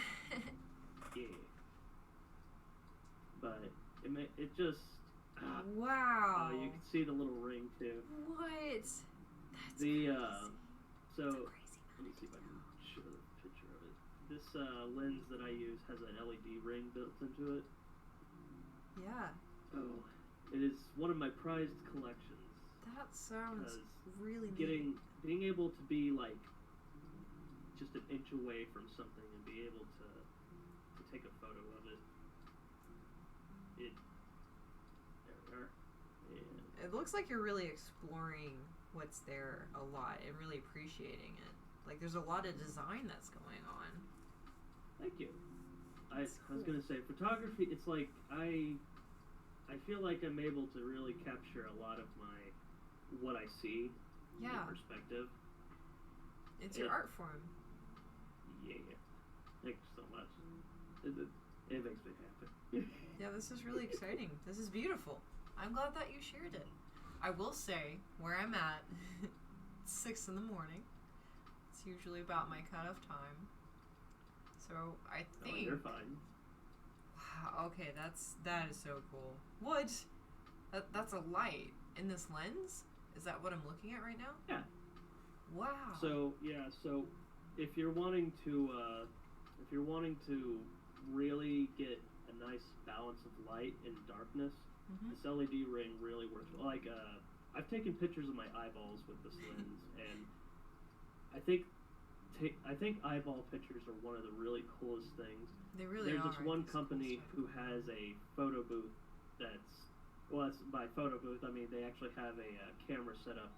Yeah. But it just. Wow. You can see the little ring too. What? That's The crazy. so That's a crazy let me see if I can show the picture of it. This lens that I use has an LED ring built into it. Yeah. Oh, it is one of my prized collections. That sounds 'Cause really neat. being able to be like just an inch away from something and be able to take a photo of it. There we are. And It looks like you're really exploring what's there a lot and really appreciating it. Like there's a lot of design that's going on. thank you. I That's was cool. gonna say photography. It's like I feel like I'm able to really capture a lot of what I see Yeah. in perspective. It's your It- art form. Yeah. Thank you so much. It makes me happy. Yeah, this is really exciting. This is beautiful. I'm glad that you shared it. I will say where I'm at. It's 6 in the morning. It's usually about my cutoff time. So I Oh, think. you're fine. Wow. Okay, that is so cool. What? That's a light in this lens. Is that what I'm looking at right now? Yeah. Wow. So yeah, so if you're wanting to really get a nice balance of light and darkness, Mhm. this LED ring really works well. Like I've taken pictures of my eyeballs with this lens, and I think I think eyeball pictures are one of the really coolest things. They really There's are. this one These cool company stuff. who has a photo booth that's, well, it's by photo booth, I mean they actually have a camera set up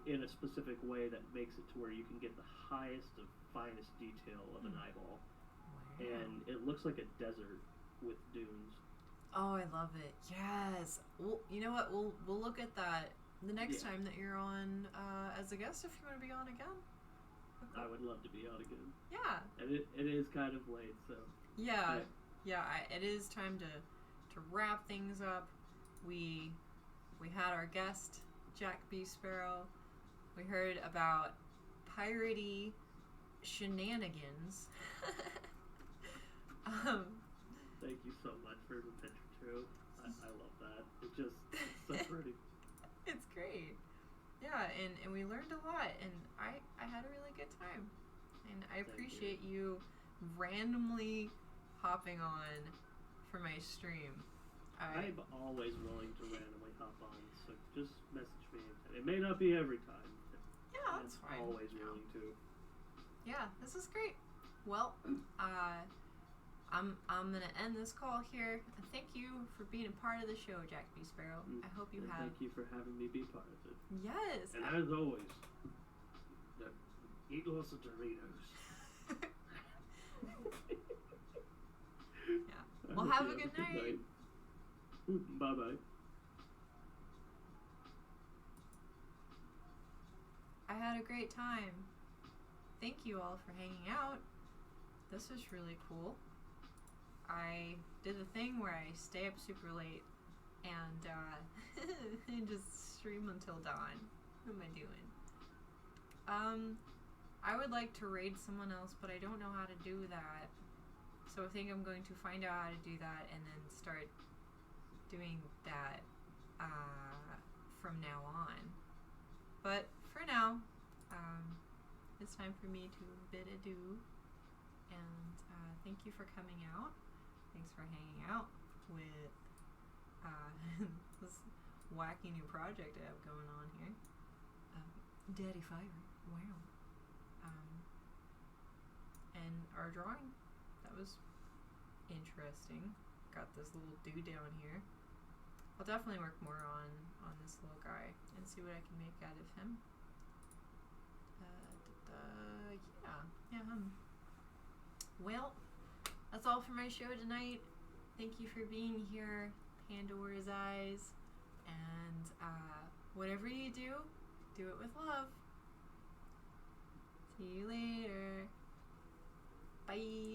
in a specific way that makes it to where you can get the highest of finest detail of an eyeball. Wow. And it looks like a desert with dunes. Oh, I love it. Yes. Well, you know what? We'll look at that the next time that you're on as a guest. If you want to be on again. I would love to be on again. Yeah. And it is kind of late, so. Yeah. It is time to wrap things up. We had our guest Jack B Sparrow. We heard about piratey shenanigans. Thank you so much for the picture too. I love that. It's so pretty. It's great. Yeah, and we learned a lot, and I had a really good time. And I appreciate you randomly hopping on for my stream. I'm always willing to randomly hop on, so just message me. It may not be every time. Yeah, that's fine. I'm always willing to. Yeah, this is great. Well, I'm gonna end this call here. Thank you for being a part of the show, Jack B Sparrow. I hope you have. Thank you for having me be part of it. Yes. And as always, eat lots of Doritos. Yeah. Well, have a good night. Bye bye. I had a great time. Thank you all for hanging out. This was really cool. I did the thing where I stay up super late and just stream until dawn. What am I doing? I would like to raid someone else, but I don't know how to do that. So I think I'm going to find out how to do that and then start doing that from now on. But for now, it's time for me to bid adieu. And thank you for coming out. Thanks for hanging out with this wacky new project I have going on here. Daddy Fire. Wow. And our drawing. That was interesting. Got this little dude down here. I'll definitely work more on this little guy and see what I can make out of him. Yeah. Well, that's all for my show tonight. Thank you for being here, Pandora's Eyes. And whatever you do it with love. See you later. Bye.